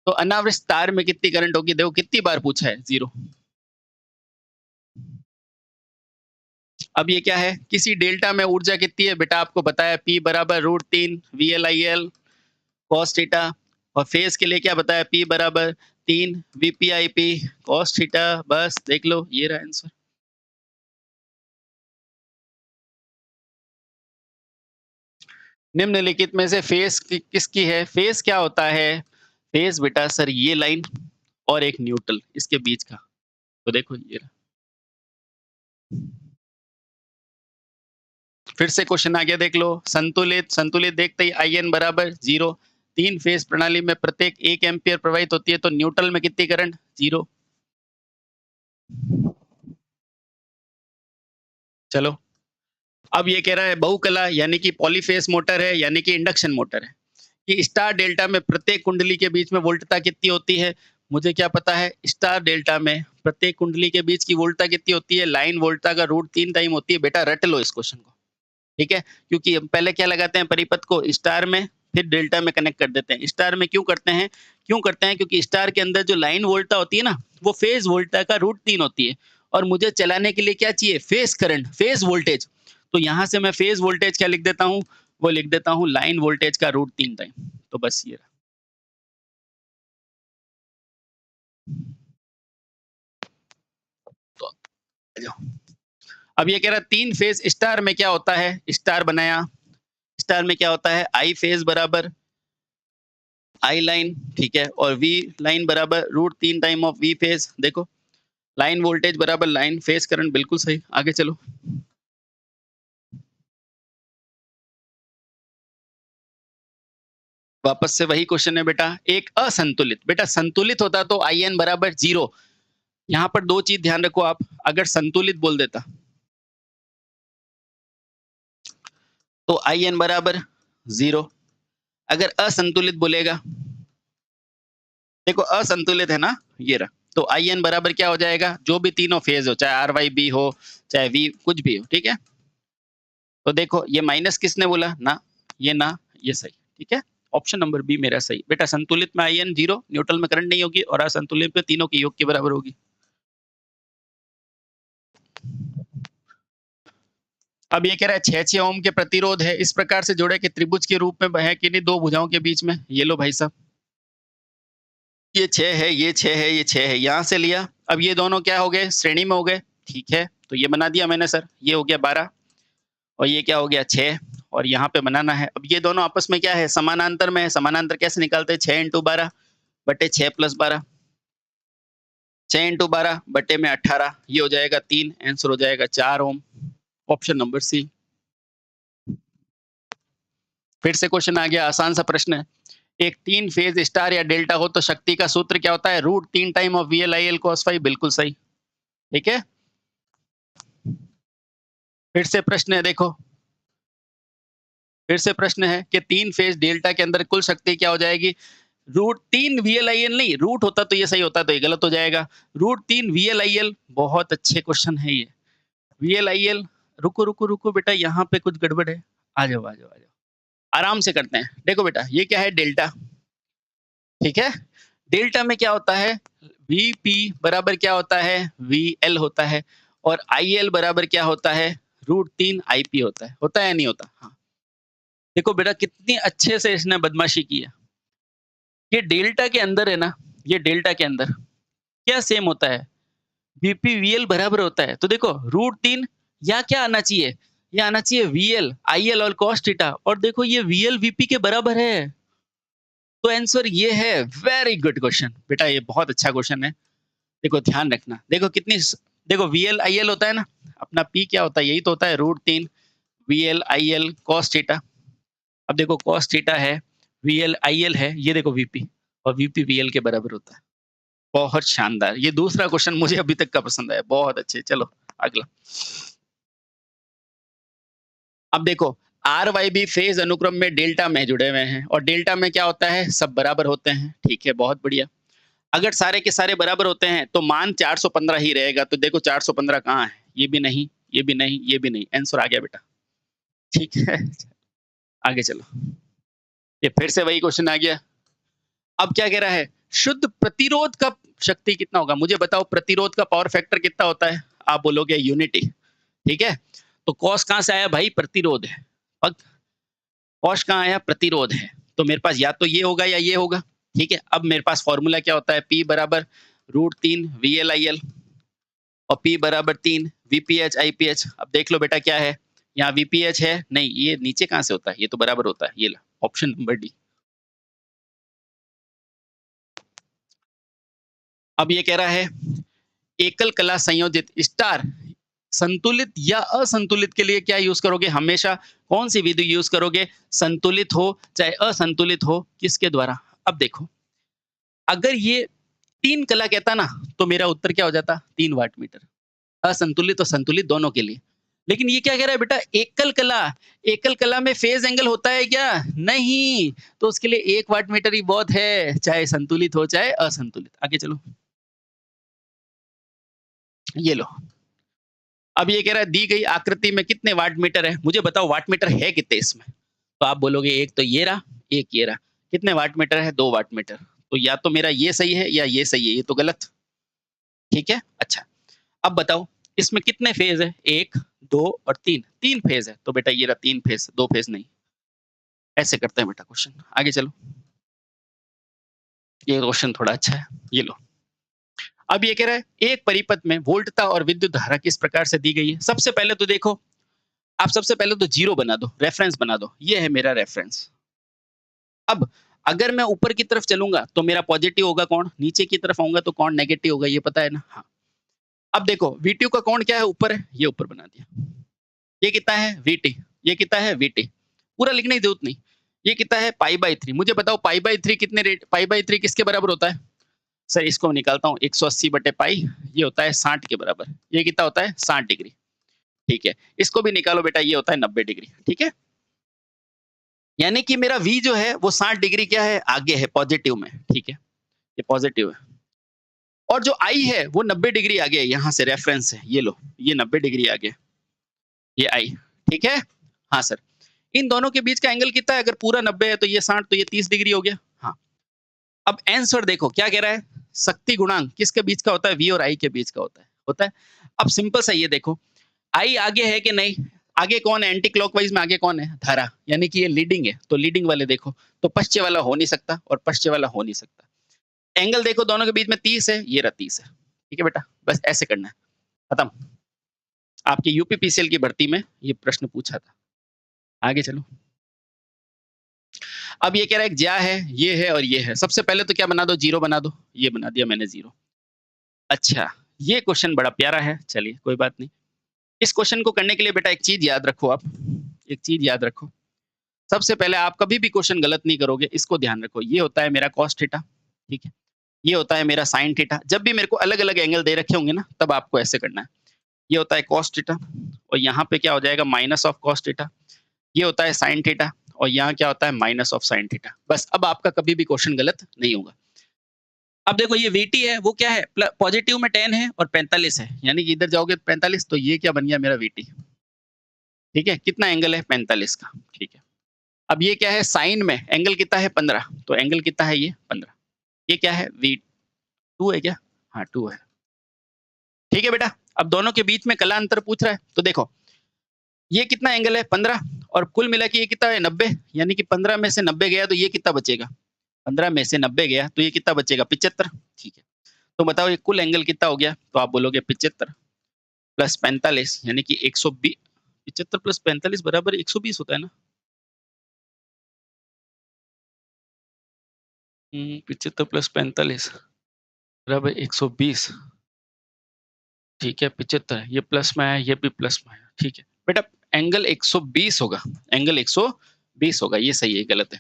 तो अनावृत तार में कितनी करंट होगी? देखो कितनी बार पूछा है? 0। अब ये क्या है? किसी डेल्टा में ऊर्जा कितनी है? बेटा आपको बताया P बराबर √3 VLIL cos थीटा, और फेज के लिए क्या बताया? P बराबर 3 VPIP cos थीटा। बस देख लो, ये रहा आंसर। निम्नलिखित में से फेज किसकी है? फेज क्या होता है? फेज बेटा सर ये लाइन और एक न्यूट्रल इसके बीच का। तो देखो ये रहा। फिर से क्वेश्चन आ गया, देख लो। संतुलित संतुलित देखते ही आई एन बराबर 0। 3 फेज प्रणाली में प्रत्येक 1 एम्पियर प्रवाहित होती है, तो न्यूट्रल में कितनी करंट? 0। चलो, अब ये कह रहा है बहुकला यानी कि पॉलीफेज मोटर है, यानी कि इंडक्शन मोटर है, कि स्टार डेल्टा में प्रत्येक कुंडली के बीच में वोल्टता कितनी होती है? मुझे क्या पता है? स्टार डेल्टा में प्रत्येक कुंडली के बीच की वोल्टता कितनी होती है? लाइन वोल्टता का √3 टाइम होती है। बेटा रट लो इस क्वेश्चन को, ठीक है? क्योंकि हम पहले क्या लगाते हैं? परिपथ को स्टार में फिर डेल्टा में कनेक्ट कर देते हैं। स्टार में क्यों करते हैं? क्यों करते हैं? क्योंकि स्टार के अंदर जो लाइन वोल्टता होती है ना, वो फेज वोल्टता का √3 होती है, और मुझे चलाने के लिए क्या चाहिए? Phase current, phase voltage. तो यहाँ से मैं फेज वोल्टेज क्या लिख देता हूँ? वो लिख देता हूँ लाइन वोल्टेज का √3 टाइम। तो बस ये रहा। तो आ जाओ। अब ये कह रहा है 3 फेज स्टार में क्या होता है? स्टार बनाया, स्टार में क्या होता है? आई फेज बराबर आई लाइन, ठीक है, और वी लाइन बराबर √3 टाइम ऑफ वी फेज। देखो लाइन वोल्टेज बराबर लाइन फेज करंट, बिल्कुल सही। आगे चलो। वापस से वही क्वेश्चन है बेटा, एक असंतुलित, बेटा संतुलित होता तो आई एन बराबर 0। यहाँ पर दो चीज ध्यान रखो आप, अगर संतुलित बोल देता तो आई एन बराबर 0, अगर असंतुलित बोलेगा, देखो असंतुलित है ना ये रहा, तो आई एन बराबर क्या हो जाएगा, जो भी तीनों फेज हो, चाहे आर वाई बी हो, चाहे वी कुछ भी हो, ठीक है। तो देखो ये माइनस किसने बोला, ना ये ना ये सही, ठीक है। ऑप्शन नंबर बी मेरा सही। बेटा संतुलित में आई एन 0, न्यूट्रल में करंट नहीं होगी, और असंतुलित में तीनों की योग के बराबर होगी। अब ये कह रहा है 6 ओम के प्रतिरोध है, इस प्रकार से जोड़े कि त्रिभुज के रूप में है कि नहीं दो भुजाओं के बीच में। ये लो भाई साहब, ये 6 है, ये 6 है, ये 6 है, यहां से लिया। अब ये दोनों क्या हो गए, श्रेणी में हो गए, ठीक है। तो ये बना दिया मैंने सर, ये हो गया 12, और ये क्या हो गया 6, और यहाँ पे बनाना है। अब ये दोनों आपस में क्या है, समानांतर में है। समानांतर कैसे निकालते हैं, 6 इंटू 12 बटे 6 प्लस 12, 6 इंटू 12 बटे में 18, ये हो जाएगा 3, आंसर हो जाएगा 4 ओम। ऑप्शन नंबर सी। फिर से क्वेश्चन आ गया, आसान सा प्रश्न है। एक 3 फेज स्टार या डेल्टा हो तो शक्ति का सूत्र क्या होता है, √3 time of VL/IL cos phi, बिल्कुल सही, ठीक है। फिर से प्रश्न है, देखो फिर से प्रश्न है कि 3 फेज डेल्टा के अंदर कुल शक्ति क्या हो जाएगी, √3 VL/IL, नहीं रूट होता तो ये सही होता, तो ये गलत हो जाएगा। √3 VL/IL, बहुत अच्छे क्वेश्चन है ये। VL/IL, रुको रुको रुको बेटा, यहाँ पे कुछ गड़बड़ है। आ जाओ आ जाओ आ जाओ, आराम से करते हैं। देखो बेटा ये क्या है, डेल्टा, ठीक है। डेल्टा में क्या होता है, Vp बराबर क्या होता है, VL होता है, और IL बराबर क्या होता है, √3 IP होता है या नहीं होता। हाँ देखो बेटा कितनी अच्छे से इसने बदमाशी की है। ये डेल्टा के अंदर है ना, ये डेल्टा के अंदर क्या सेम होता है, Vp VL बराबर होता है। तो देखो √3, या क्या आना चाहिए, ये आना चाहिए VL IL और cos थीटा, और देखो ये VL Vp के बराबर है, तो आंसर ये है। वेरी गुड क्वेश्चन बेटा, ये बहुत अच्छा क्वेश्चन है। देखो ध्यान रखना, देखो कितनी, देखो VL IL होता है ना, अपना P क्या होता है, यही तो होता है √3 VL IL cos थीटा। अब देखो cos थीटा है, VL IL है, ये देखो VP, और VP VL के बराबर होता है। बहुत शानदार, ये दूसरा क्वेश्चन मुझे अभी तक का पसंद आया, बहुत अच्छे। चलो अगला। अब देखो आर वाई बी फेज अनुक्रम में डेल्टा में जुड़े हुए हैं, और डेल्टा में क्या होता है, सब बराबर होते हैं, ठीक है, बहुत बढ़िया। अगर सारे के सारे बराबर होते हैं तो मान 415 ही रहेगा। तो देखो 415 कहाँ है, ये भी नहीं, ये भी नहीं, ये भी नहीं, आंसर आ गया बेटा, ठीक है। आगे चलो, ये फिर से वही क्वेश्चन आ गया। अब क्या कह रहा है, शुद्ध प्रतिरोध का शक्ति कितना होगा, मुझे बताओ प्रतिरोध का पावर फैक्टर कितना होता है। आप बोलोगे यूनिटी, ठीक है। तो कॉस कहां से आया भाई, प्रतिरोध है। अब कॉस कहां आया, प्रतिरोध है, तो मेरे पास या तो ये होगा या ये होगा, ठीक है। अब मेरे पास फॉर्मूला क्या होता है, P बराबर √3 VL/IL, और P बराबर 3 VPH IPH। अब देख लो बेटा क्या है, यहाँ VPH है नहीं, ये नीचे कहां से होता है, ये तो बराबर होता है, ये ला ऑप्शन नंबर डी। अब ये कह रहा है एकल कला संयोजित स्टार संतुलित या असंतुलित के लिए क्या यूज करोगे, हमेशा कौन सी विधि यूज करोगे, संतुलित हो चाहे असंतुलित हो, किसके द्वारा। अब देखो अगर ये 3 कला कहता ना, तो मेरा उत्तर क्या हो जाता, 3 वाट मीटर, असंतुलित और संतुलित दोनों के लिए। लेकिन ये क्या कह रहा है बेटा, एकल कला, एकल कला में फेज एंगल होता है क्या, नहीं, तो उसके लिए 1 वाट मीटर ही बहुत है, चाहे संतुलित हो चाहे असंतुलित। आगे चलो, ये लो। अब ये कह रहा है दी गई आकृति में कितने वाट मीटर है, मुझे बताओ वाट मीटर है कितने इसमें। तो आप बोलोगे एक तो ये रहा, एक ये रहा, कितने वाट मीटर है, 2 वाट मीटर। तो या तो मेरा ये सही है या ये सही है, ये तो गलत, ठीक है। अच्छा अब बताओ इसमें कितने फेज है, 1 2 और 3, 3 फेज है, तो बेटा ये रहा 3 फेज, 2 फेज नहीं। ऐसे करते हैं बेटा क्वेश्चन। आगे चलो, ये क्वेश्चन थोड़ा अच्छा है, ये लो। अब ये कह रहा है एक परिपथ में वोल्टता और विद्युत धारा किस प्रकार से दी गई है। सबसे पहले तो देखो, आप सबसे पहले तो जीरो बना दो, रेफरेंस बना दो, ये है मेरा रेफरेंस। अब अगर मैं ऊपर की तरफ चलूंगा तो मेरा पॉजिटिव होगा कौन, नीचे की तरफ आऊंगा तो कौन नेगेटिव होगा, ये पता है ना। हाँ, अब देखो V2 का कौन क्या है, ऊपर है, ये ऊपर बना दिया। ये कितना है VT, ये कितना है VT, पूरा लिखने की जरूरत नहीं। ये कितना है π/3, मुझे बताओ π/3 कितने रेट, π/3 किसके बराबर होता है। सर इसको मैं निकालता हूँ 180/पाई, ये होता है 60 के बराबर। ये कितना होता है 60 डिग्री। ठीक है, इसको भी निकालो बेटा, ये होता है 90 डिग्री। ठीक है, यानी कि मेरा V जो है वो 60 डिग्री क्या है, आगे है पॉजिटिव में। ठीक है, ये पॉजिटिव है, और जो I है वो 90 डिग्री आगे है, यहाँ से रेफरेंस है, ये लो, ये 90 डिग्री आगे, ये I। ठीक है, हाँ सर, इन दोनों के बीच का एंगल कितना है, अगर पूरा 90 है तो ये 60, तो ये 30 डिग्री हो गया। हाँ, अब आंसर देखो क्या कह रहा है, शक्ति गुणांक किसके बीच का होता है, V और I के बीच का होता है। अब सिंपल सा ये देखो, I आगे है कि नहीं, आगे कौन है, एंटी क्लॉकवाइज में आगे कौन है, धारा, यानी कि ये लीडिंग है, तो लीडिंग वाले देखो, तो पश्चिम वाला हो नहीं सकता और पश्चिम वाला हो नहीं सकता। एंगल देखो दोनों के बीच में 30 है, ये रहा 30 है। ठीक है बेटा, बस ऐसे करना है, खत्म। आपके यूपीपीसीएल की भर्ती में ये प्रश्न पूछा था। आगे चलो, अब ये कह रहा है ज्या है, ये है और ये है। सबसे पहले तो क्या बना दो, जीरो बना दो, ये बना दिया मैंने जीरो। अच्छा, ये क्वेश्चन बड़ा प्यारा है, चलिए कोई बात नहीं। इस क्वेश्चन को करने के लिए बेटा एक चीज याद रखो, आप एक चीज याद रखो, सबसे पहले आप कभी भी क्वेश्चन गलत नहीं करोगे, इसको ध्यान रखो। ये होता है मेरा कॉस थीटा, ठीक है, ये होता है मेरा साइन थीटा। जब भी मेरे को अलग अलग एंगल दे रखे होंगे ना, तब आपको ऐसे करना है। ये होता है कॉस थीटा, और यहाँ पे क्या हो जाएगा, माइनस ऑफ कॉस थीटा। ये होता है साइन थीटा, और यहाँ क्या होता है, माइनस ऑफ साइन थीटा। बस, अब आपका कभी भी क्वेश्चन गलत नहीं होगा। अब देखो ये VT है, वो क्या है, पॉजिटिव में 10 है और 45 है, यानी कि इधर जाओगे 45, तो ये क्या बन गया मेरा VT। ठीक है, कितना एंगल है, 45 का। ठीक है, अब ये क्या है, साइन में एंगल कितना है, 15, तो एंगल कितना है, ये 15। ये क्या है, V2 है क्या, हाँ 2 है। ठीक है बेटा, अब दोनों के बीच में कला अंतर पूछ रहा है, तो देखो ये कितना एंगल है, 15, और कुल मिला के ये कितना है, 90, यानी कि 15 में से 90 गया तो ये कितना बचेगा, 15 में से 90 गया तो ये कितना बचेगा, 75। ठीक है, तो बताओ ये कुल एंगल कितना हो गया, तो आप बोलोगे 75 प्लस 45, यानी कि 120। 75 प्लस 45 बराबर 120 होता है ना। 75 प्लस 45 बराबर 120। ठीक है, 75, ये प्लस में है, ये भी प्लस में है। ठीक है बेटा, एंगल 120 होगा, एंगल 120 होगा, ये सही है, गलत है।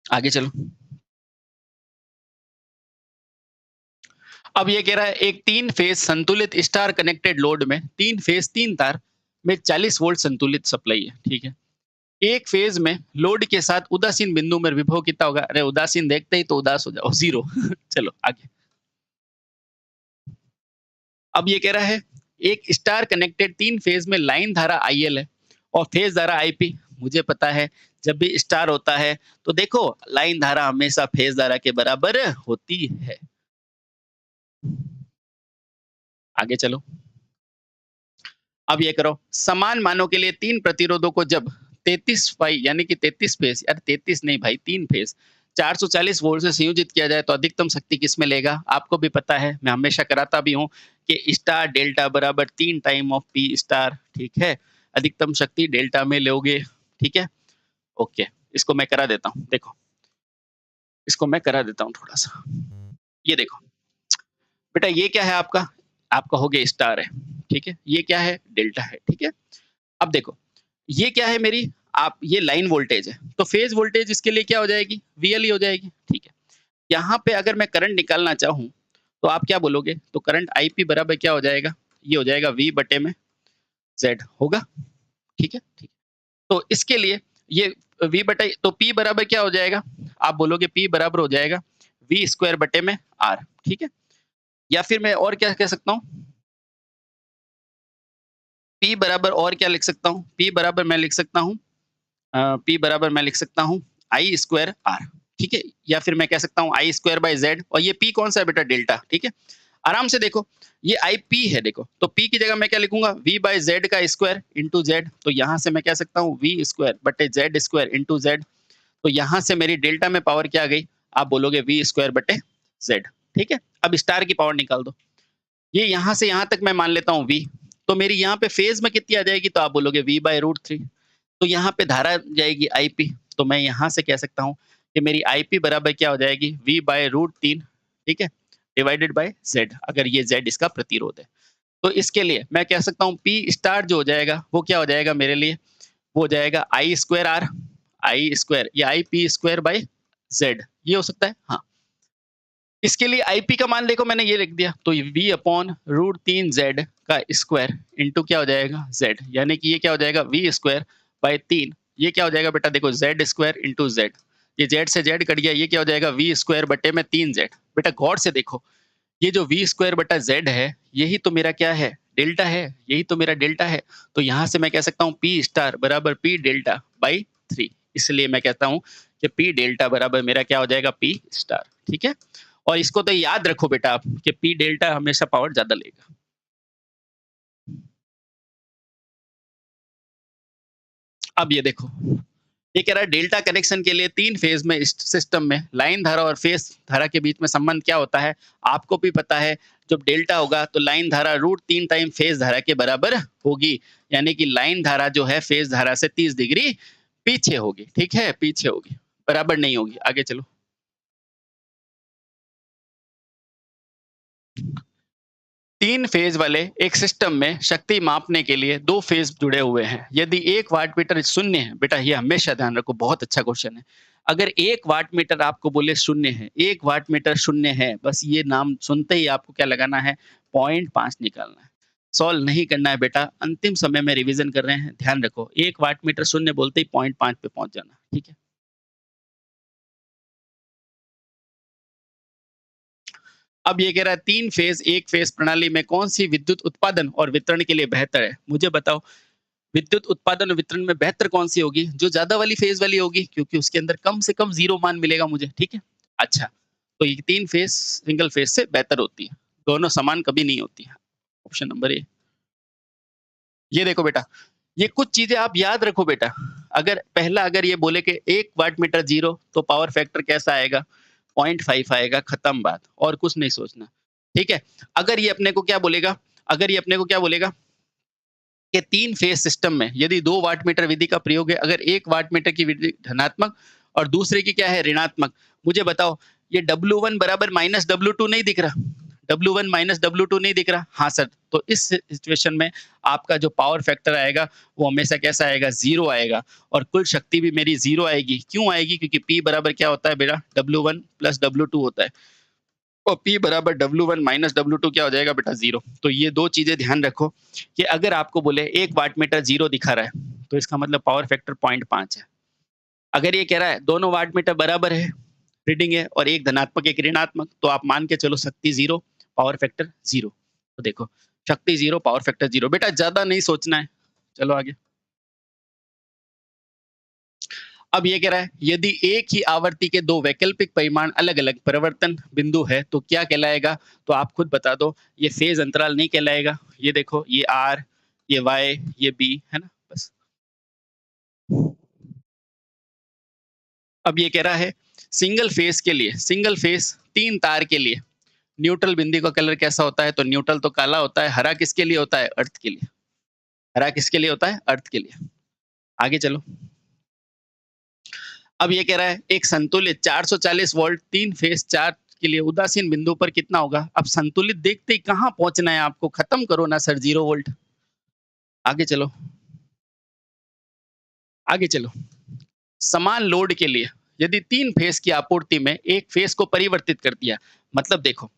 आगे चलो, अब ये कह रहा है एक 3 फेज संतुलित स्टार कनेक्टेड लोड में 3 फेज 3 तार में 40 वोल्ट संतुलित सप्लाई है। ठीक है, एक फेज में लोड के साथ उदासीन बिंदु में विभव कितना होगा, अरे उदासीन देखते ही तो उदास हो जाओ, जीरो। चलो आगे, अब ये कह रहा है एक स्टार कनेक्टेड 3 फेज में लाइन धारा IL है और फेज धारा IP। मुझे पता है जब भी स्टार होता है तो देखो लाइन धारा हमेशा फेज धारा के बराबर होती है। आगे चलो, अब ये करो, समान मानों के लिए 3 प्रतिरोधों को जब 33 पाई यानी कि 33 फेज, यार 33 नहीं भाई, 3 फेज 440 वोल्ट से संयोजित किया जाए तो अधिकतम शक्ति किसमें लेगा। आपको भी पता है, मैं हमेशा कराता भी हूँ कि स्टार डेल्टा बराबर 3 टाइम ऑफ P स्टार। ठीक है, अधिकतम शक्ति डेल्टा में लोगे। ठीक है, ओके, इसको मैं करा देता हूँ, देखो इसको मैं करा देता हूँ थोड़ा सा। ये देखो बेटा, ये क्या है आपका, आपका हो गया स्टार है। ठीक है, ये क्या है, डेल्टा है। ठीक है, अब देखो ये क्या है मेरी, आप ये लाइन वोल्टेज है, तो फेज वोल्टेज इसके लिए क्या हो जाएगी, VL ही हो जाएगी। ठीक है, यहाँ पे अगर मैं करंट निकालना चाहूँ तो आप क्या बोलोगे, तो करंट IP बराबर क्या हो जाएगा, ये हो जाएगा V बटे में Z होगा। ठीक है, ठीक, तो इसके लिए ये V बटे, तो P बराबर क्या हो जाएगा, आप बोलोगे P बराबर हो जाएगा V स्क्वायर बटे में R। ठीक है, या फिर मैं और क्या कह सकता हूँ, P बराबर और क्या लिख सकता हूँ, P बराबर मैं लिख सकता हूँ P बराबर मैं लिख सकता हूँ I स्क्वायर R। ठीक है, या फिर मैं कह सकता हूँ I स्क्वायर बाय Z, और ये P कौन सा है बेटा, डेल्टा। ठीक है, आराम से देखो, ये IP है, देखो तो P की जगह मैं क्या लिखूंगा, V बाय Z का स्क्वायर इंटू Z, तो यहाँ से मैं कह सकता हूँ V स्क्वायर बटे Z स्क्वायर इंटू Z, तो यहाँ से मेरी डेल्टा में पावर क्या आ गई, आप बोलोगे V स्क्वायर बटे Z। ठीक है, अब स्टार की पावर निकाल दो, ये यहाँ से यहाँ तक मैं मान लेता हूँ V, तो मेरी यहाँ पे फेज में कितनी आ जाएगी, तो आप बोलोगे V बाय √3, तो यहाँ पे धारा जाएगी IP, तो मैं यहाँ से कह सकता हूँ कि मेरी आईपी बराबर क्या हो जाएगी, V/√3, ठीक है, डिवाइडेड बाय Z, अगर ये Z इसका प्रतिरोध है। तो इसके लिए मैं कह सकता हूँ P स्टार जो हो जाएगा वो क्या हो जाएगा मेरे लिए, वो हो जाएगा I square R, I square या IP स्क्वायर बाय Z, ये हो सकता है। हाँ, इसके लिए आईपी का मान देखो मैंने ये लिख दिया, तो V/√3Z का स्क्वायर इंटू क्या हो जाएगा Z, यानी कि ये क्या हो जाएगा V स्क्वायर बाय 3, ये क्या हो जाएगा बेटा देखो Z स्क्वायर इंटू Z, ये Z से Z कट गया, ये क्या हो जाएगा V स्क्वायर बटे में 3Z। बेटा गौर से देखो, ये जो V स्क्वायर बटा Z है, यही तो मेरा क्या है, डेल्टा है, यही तो मेरा डेल्टा है। तो यहाँ से मैं कह सकता हूँ P स्टार बराबर P डेल्टा बाई 3, इसलिए मैं कहता हूँ कि P डेल्टा बराबर मेरा क्या हो जाएगा, P स्टार, ठीक है। और इसको तो याद रखो बेटा आप कि P डेल्टा हमेशा पावर ज्यादा लेगा। अब ये देखो, ये कह रहा है डेल्टा कनेक्शन के लिए 3 फेज में इस सिस्टम में लाइन धारा और फेज धारा के बीच में संबंध क्या होता है, आपको भी पता है। जब डेल्टा होगा तो लाइन धारा √3 टाइम फेज धारा के बराबर होगी, यानी कि लाइन धारा जो है फेज धारा से 30 डिग्री पीछे होगी, ठीक है, पीछे होगी, बराबर नहीं होगी। आगे चलो। 3 फेज वाले एक सिस्टम में शक्ति मापने के लिए 2 फेज जुड़े हुए हैं। यदि 1 वाटमीटर शून्य है, बेटा ये हमेशा ध्यान रखो, बहुत अच्छा क्वेश्चन है। अगर 1 वाटमीटर आपको बोले शून्य है, 1 वाटमीटर शून्य है, बस ये नाम सुनते ही आपको क्या लगाना है, 0.5 निकालना है। सॉल्व नहीं करना है बेटा, अंतिम समय में रिवीजन कर रहे हैं, ध्यान रखो। 1 वाटमीटर शून्य बोलते ही 0.5 पे पहुंच जाना, ठीक है। अब ये कह रहा है 3 फेज एक फेज प्रणाली में कौन सी विद्युत उत्पादन और वितरण के लिए बेहतर है। मुझे बताओ, विद्युत उत्पादन और वितरण में बेहतर कौन सी होगी, जो ज्यादा वाली फेज वाली होगी, क्योंकि उसके अंदर कम से कम 0 मान मिलेगा मुझे, ठीक है। अच्छा, तो ये 3 फेज सिंगल फेज से बेहतर होती है, दोनों समान कभी नहीं होती है। ऑप्शन नंबर ए। ये देखो बेटा, ये कुछ चीजें आप याद रखो बेटा। अगर पहला अगर ये बोले कि 1 वाट मीटर 0, तो पावर फैक्टर कैसा आएगा, 0.5 आएगा, खत्म बात, और कुछ नहीं सोचना, ठीक है। अगर ये अपने को क्या बोलेगा, अगर ये अपने को क्या बोलेगा कि 3 फेज सिस्टम में यदि 2 वाट मीटर विधि का प्रयोग है, अगर 1 वाट मीटर की विधि धनात्मक और दूसरे की क्या है ऋणात्मक, मुझे बताओ ये W1 बराबर माइनस W2 नहीं दिख रहा, W1 माइनस W2 नहीं दिख रहा। हाँ सर, तो इस सिचुएशन में आपका जो पावर फैक्टर आएगा वो हमेशा कैसा आएगा, 0 आएगा, और कुल शक्ति भी मेरी 0 आएगी। क्यों आएगी, क्योंकि P बराबर क्या होता है बेटा, W1 प्लस W2 होता है, और P बराबर W1 माइनस W2 क्या हो जाएगा बेटा, 0। तो ये 2 चीजें ध्यान रखो कि अगर आपको बोले 1 वाट मीटर 0 दिखा रहा है, तो इसका मतलब पावर फैक्टर 0.5 है। अगर ये कह रहा है दोनों वाट मीटर बराबर है, रीडिंग है, और एक धनात्मक एक ऋणात्मक, तो आप मान के चलो शक्ति 0, पावर फैक्टर 0। तो देखो, शक्ति 0, पावर फैक्टर 0, बेटा ज्यादा नहीं सोचना है। चलो आगे। अब ये कह रहा है यदि एक ही आवर्ती के 2 वैकल्पिक परिमाण अलग-अलग परिवर्तन बिंदु है तो क्या कहलाएगा? तो आप खुद बता दो, ये फेज अंतराल नहीं कहलाएगा। ये देखो, ये R, ये Y, ये B, है ना? बस। अब ये कह रहा है सिंगल फेज 3 तार के लिए न्यूट्रल बिंदु का कलर कैसा होता है? तो न्यूट्रल तो काला होता है। हरा किसके लिए होता है? अर्थ के लिए। हरा किसके लिए होता है? अर्थ के लिए। आगे चलो। अब ये कह रहा है एक संतुलित 440 वोल्ट 3 फेज चार्ज के लिए उदासीन बिंदु पर कितना होगा? अब संतुलित देखते ही कहां पहुंचना है आपको, खत्म करो ना सर 0 वोल्ट। आगे चलो, आगे चलो। समान लोड के लिए यदि 3 फेज की आपूर्ति में एक फेज को परिवर्तित कर दिया, मतलब देखो,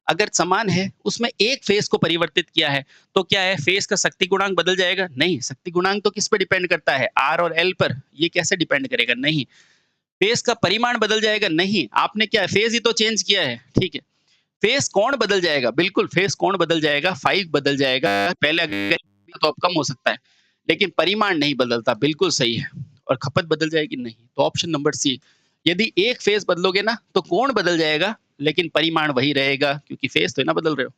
अगर समान है उसमें एक फेज को परिवर्तित किया है, तो क्या है, फेज का शक्ति गुणांक बदल जाएगा? नहीं। शक्ति गुणांक तो किस पे डिपेंड करता है? आर और एल पर। ये कैसे डिपेंड करेगा? नहीं। फेज का परिमाण बदल जाएगा? नहीं। आपने क्या, फेज ही तो चेंज किया है, ठीक है। फेज कोण बदल जाएगा, बिल्कुल फेज कोण बदल जाएगा, फाई बदल जाएगा। पहले अगर तो अब कम हो सकता है, लेकिन परिमाण नहीं बदलता, बिल्कुल सही है। और खपत बदल जाएगी? नहीं। तो ऑप्शन नंबर सी, यदि एक फेज बदलोगे ना तो कोण बदल जाएगा, लेकिन परिमाण वही रहेगा, क्योंकि फेज तो ना बदल रहे हो।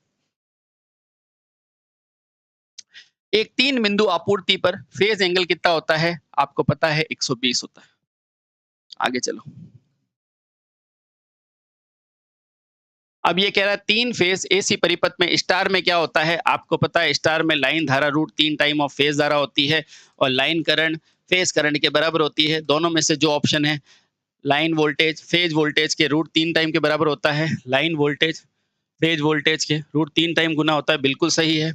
एक 3 बिंदु आपूर्ति पर फेज एंगल कितना होता है? आपको पता है 120 होता है। आगे चलो। अब ये कह रहा है 3 फेज एसी परिपथ में स्टार में क्या होता है? आपको पता है स्टार में लाइन धारा √3 टाइम ऑफ फेज धारा होती है, और लाइन करंट फेज करंट के बराबर होती है। दोनों में से जो ऑप्शन है लाइन वोल्टेज फेज वोल्टेज के रूट 3 टाइम के बराबर होता है। लाइन वोल्टेज फेज वोल्टेज के रूट 3 टाइम गुना होता है, बिल्कुल सही है।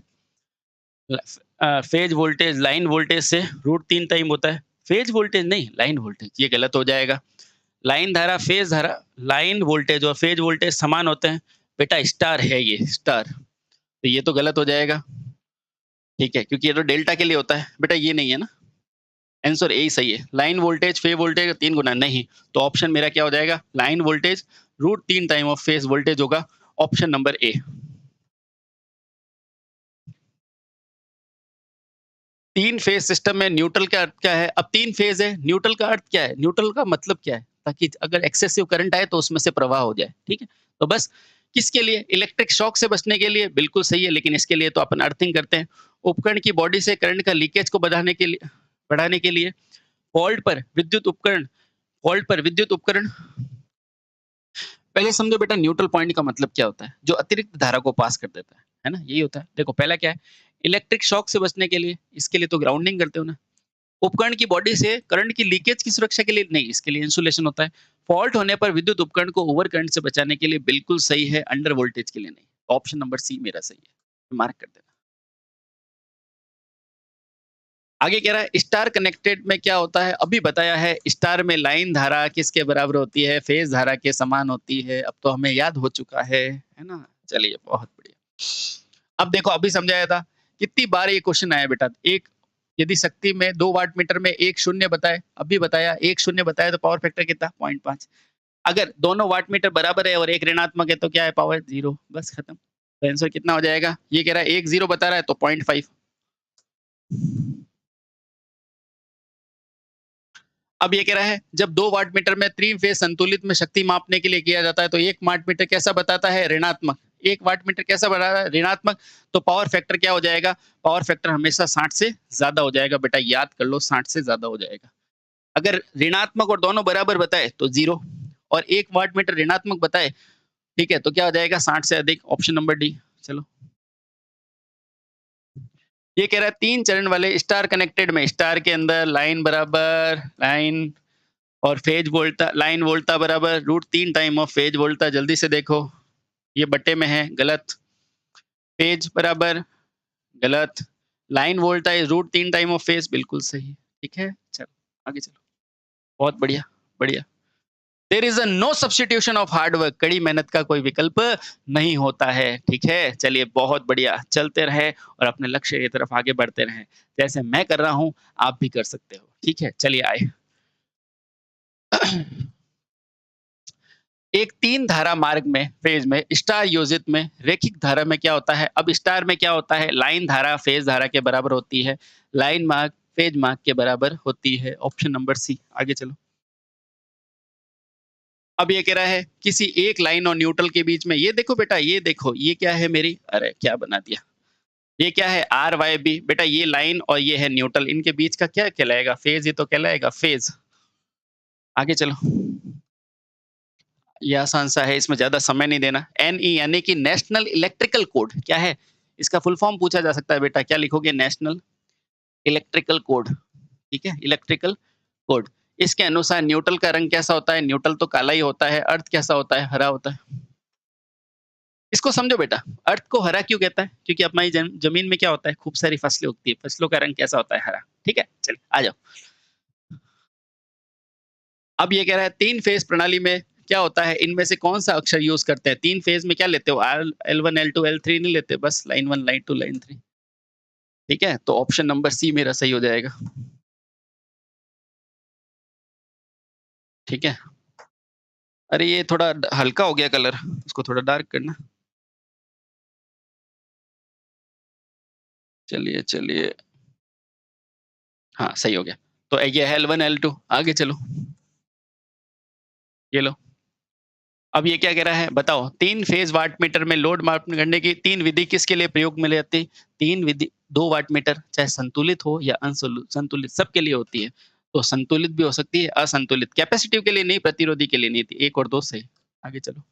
फेज वोल्टेज लाइन वोल्टेज से रूट 3 टाइम होता है। फेज वोल्टेज नहीं, लाइन वोल्टेज, ये गलत हो जाएगा। लाइन धारा, फेज धारा, लाइन वोल्टेज और फेज वोल्टेज समान होते हैं। बेटा स्टार है ये, स्टार। तो ये तो गलत हो जाएगा, ठीक है, क्योंकि ये तो डेल्टा के लिए होता है। बेटा ये नहीं है ना, आंसर ए ही सही है। लाइन वोल्टेज फेज वोल्टेज का 3 गुना नहीं, तो ऑप्शन मेरा क्या हो जाएगा, line voltage root 3 time of phase voltage होगा, option number A. 3 phase system में न्यूट्रल का अर्थ क्या है? अब 3 फेज है, न्यूट्रल का अर्थ क्या है? न्यूट्रल का मतलब क्या है? ताकि अगर एक्सेसिव करंट आए तो उसमें से प्रवाह हो जाए, ठीक है? तो बस किसके लिए? इलेक्ट्रिक शॉक से बचने के लिए, बिल्कुल सही है, लेकिन इसके लिए तो अपन अर्थिंग करते हैं। उपकरण की बॉडी से करंट का लीकेज को बढ़ाने के लिए, फॉल्ट पर विद्युत उपकरण, पहले समझो बेटा न्यूट्रल पॉइंट का मतलब क्या होता है? जो अतिरिक्त धारा को पास कर देता है ना? यही होता है। देखो पहला क्या है? इलेक्ट्रिक शॉक से बचने के लिए, इसके लिए तो ग्राउंडिंग करते हो ना। उपकरण की बॉडी से करंट की लीकेज की सुरक्षा के लिए नहीं, इसके लिए इंसुलेशन होता है। फॉल्ट होने पर विद्युत उपकरण को ओवर करंट से बचाने के लिए बिल्कुल सही है, अंडर वोल्टेज के लिए नहीं। ऑप्शन नंबर सी मेरा सही है, मार्क कर देना। आगे कह रहा है स्टार कनेक्टेड में क्या होता है? अभी बताया है, स्टार में लाइन धारा किसके बराबर होती है? फेज धारा के समान होती है। अब तो हमें याद हो चुका है ना? चलिए बहुत बढ़िया। अब देखो अभी समझाया था, कितनी बार ये क्वेश्चन आया बेटा। एक यदि शक्ति में 2 वाट मीटर में एक शून्य बताए, अभी बताया एक शून्य बताया, तो पावर फैक्टर कितना? 0.5। अगर दोनों वाट मीटर बराबर है और एक ऋणात्मक है तो क्या है? पावर 0, बस खत्म। तो आंसर कितना हो जाएगा? ये कह रहा है 1 0 बता रहा है तो 0.5। अब ये कह रहा है जब 2 वाट मीटर में 3 फेज संतुलित में शक्ति मापने के लिए किया जाता है तो 1 वाट मीटर कैसा बताता है? ऋणात्मक। 1 वाट मीटर कैसा बता रहा है? ऋणात्मक। तो पावर फैक्टर क्या हो जाएगा? पावर फैक्टर हमेशा 60 से ज्यादा हो जाएगा। बेटा याद कर लो, 60 से ज्यादा हो जाएगा। अगर ऋणात्मक और दोनों बराबर बताए तो 0, और 1 वाट मीटर ऋणात्मक बताए, ठीक है, तो क्या हो जाएगा? 60 से अधिक, ऑप्शन नंबर डी। चलो, ये कह रहा है 3 चरण वाले स्टार कनेक्टेड में, स्टार के अंदर लाइन बराबर लाइन और फेज वोल्टा, लाइन वोल्टा बराबर रूट 3 टाइम ऑफ फेज वोल्टा। जल्दी से देखो, ये बट्टे में है, गलत। फेज बराबर, गलत। Line voltage is root 3 time of phase, बिल्कुल सही। ठीक है, चलो आगे चलो। बहुत बढ़िया, बढ़िया। There is a no substitution of hard work, कड़ी मेहनत का कोई विकल्प नहीं होता है। ठीक है, चलिए बहुत बढ़िया, चलते रहे और अपने लक्ष्य की तरफ आगे बढ़ते रहे। जैसे मैं कर रहा हूं आप भी कर सकते हो। ठीक है, चलिए आए। एक 3 धारा मार्ग में फेज में स्टार योजित में रेखिक धारा में क्या होता है? अब स्टार में क्या होता है? लाइन धारा फेज धारा के बराबर होती है। लाइन मार्ग फेज मार्ग के बराबर होती है, ऑप्शन नंबर सी। आगे चलो। अब ये कह रहा है किसी एक लाइन और न्यूट्रल के बीच में, ये देखो बेटा, ये देखो, ये क्या है मेरी, अरे क्या बना दिया, ये क्या है? R Y B. बेटा ये लाइन और ये है न्यूट्रल, इनके बीच का क्या कहलाएगा? फेज। ये तो कहलाएगा फेज। आगे चलो, ये आसान सा है, इसमें ज्यादा समय नहीं देना। एनई यानी कि नेशनल इलेक्ट्रिकल कोड क्या है? इसका फुल फॉर्म पूछा जा सकता है बेटा, क्या लिखोगे? National electrical code. ठीक है, इलेक्ट्रिकल कोड। इसके अनुसार न्यूट्रल का रंग कैसा होता है? न्यूट्रल तो काला ही होता है। अर्थ कैसा होता है? हरा होता है। इसको समझो बेटा, अर्थ को हरा क्यों कहता है? क्योंकि अपनी जमीन में क्या होता है? खूब सारी फसलें उगती है, फसलों का रंग कैसा होता है? हरा। ठीक है, चलिए आ जाओ। अब ये कह रहा है 3 फेज प्रणाली में क्या होता है? इनमें से कौन सा अक्षर यूज करते हैं? 3 फेज में क्या लेते हो? L1 L2 L3 नहीं लेते, बस लाइन 1 लाइन 2 लाइन 3। ठीक है, तो ऑप्शन नंबर सी मेरा सही हो जाएगा। ठीक है, अरे ये थोड़ा हल्का हो गया कलर, इसको थोड़ा डार्क करना। चलिए चलिए, हाँ सही हो गया। तो ये है L1 L2। आगे चलो, ये लो। अब ये क्या कह रहा है बताओ? 3 फेज वाट मीटर में लोड माप करने की 3 विधि किसके लिए प्रयोग में लेती? 3 विधि, 2 वाट मीटर चाहे संतुलित हो या संतुलित, सबके लिए होती है। तो संतुलित भी हो सकती है, असंतुलित। कैपेसिटिव के लिए नहीं, प्रतिरोधी के लिए नहीं थी। 1 और 2 सही। आगे चलो।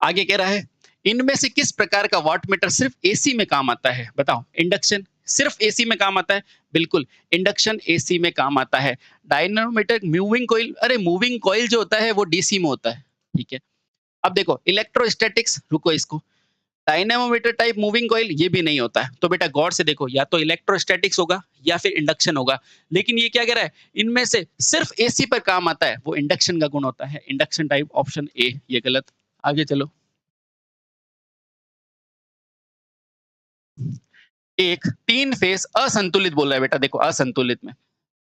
आगे कह रहा है इनमें से किस प्रकार का वाट मीटर सिर्फ एसी में काम आता है? बताओ। इंडक्शन, सिर्फ एसी में काम आता है? बिल्कुल, इंडक्शन एसी में काम आता है। डायनामोमीटर मूविंग कॉइल, अरे मूविंग कॉइल जो होता है वो डीसी में होता है, ठीक है? अब देखो इलेक्ट्रोस्टैटिक्स, रुको इसको, डायनामोमीटर टाइप मूविंग कॉइल ये भी नहीं होता है। तो बेटा गौर से देखो, या तो इलेक्ट्रोस्टैटिक्स होगा या फिर इंडक्शन होगा। लेकिन ये क्या कह रहा है? इनमें से सिर्फ एसी पर काम आता है, वो इंडक्शन का गुण होता है। इंडक्शन टाइप ऑप्शन ए, ये गलत। आगे चलो। एक 3 फेज़ असंतुलित बोल रहा है बेटा, देखो असंतुलित में।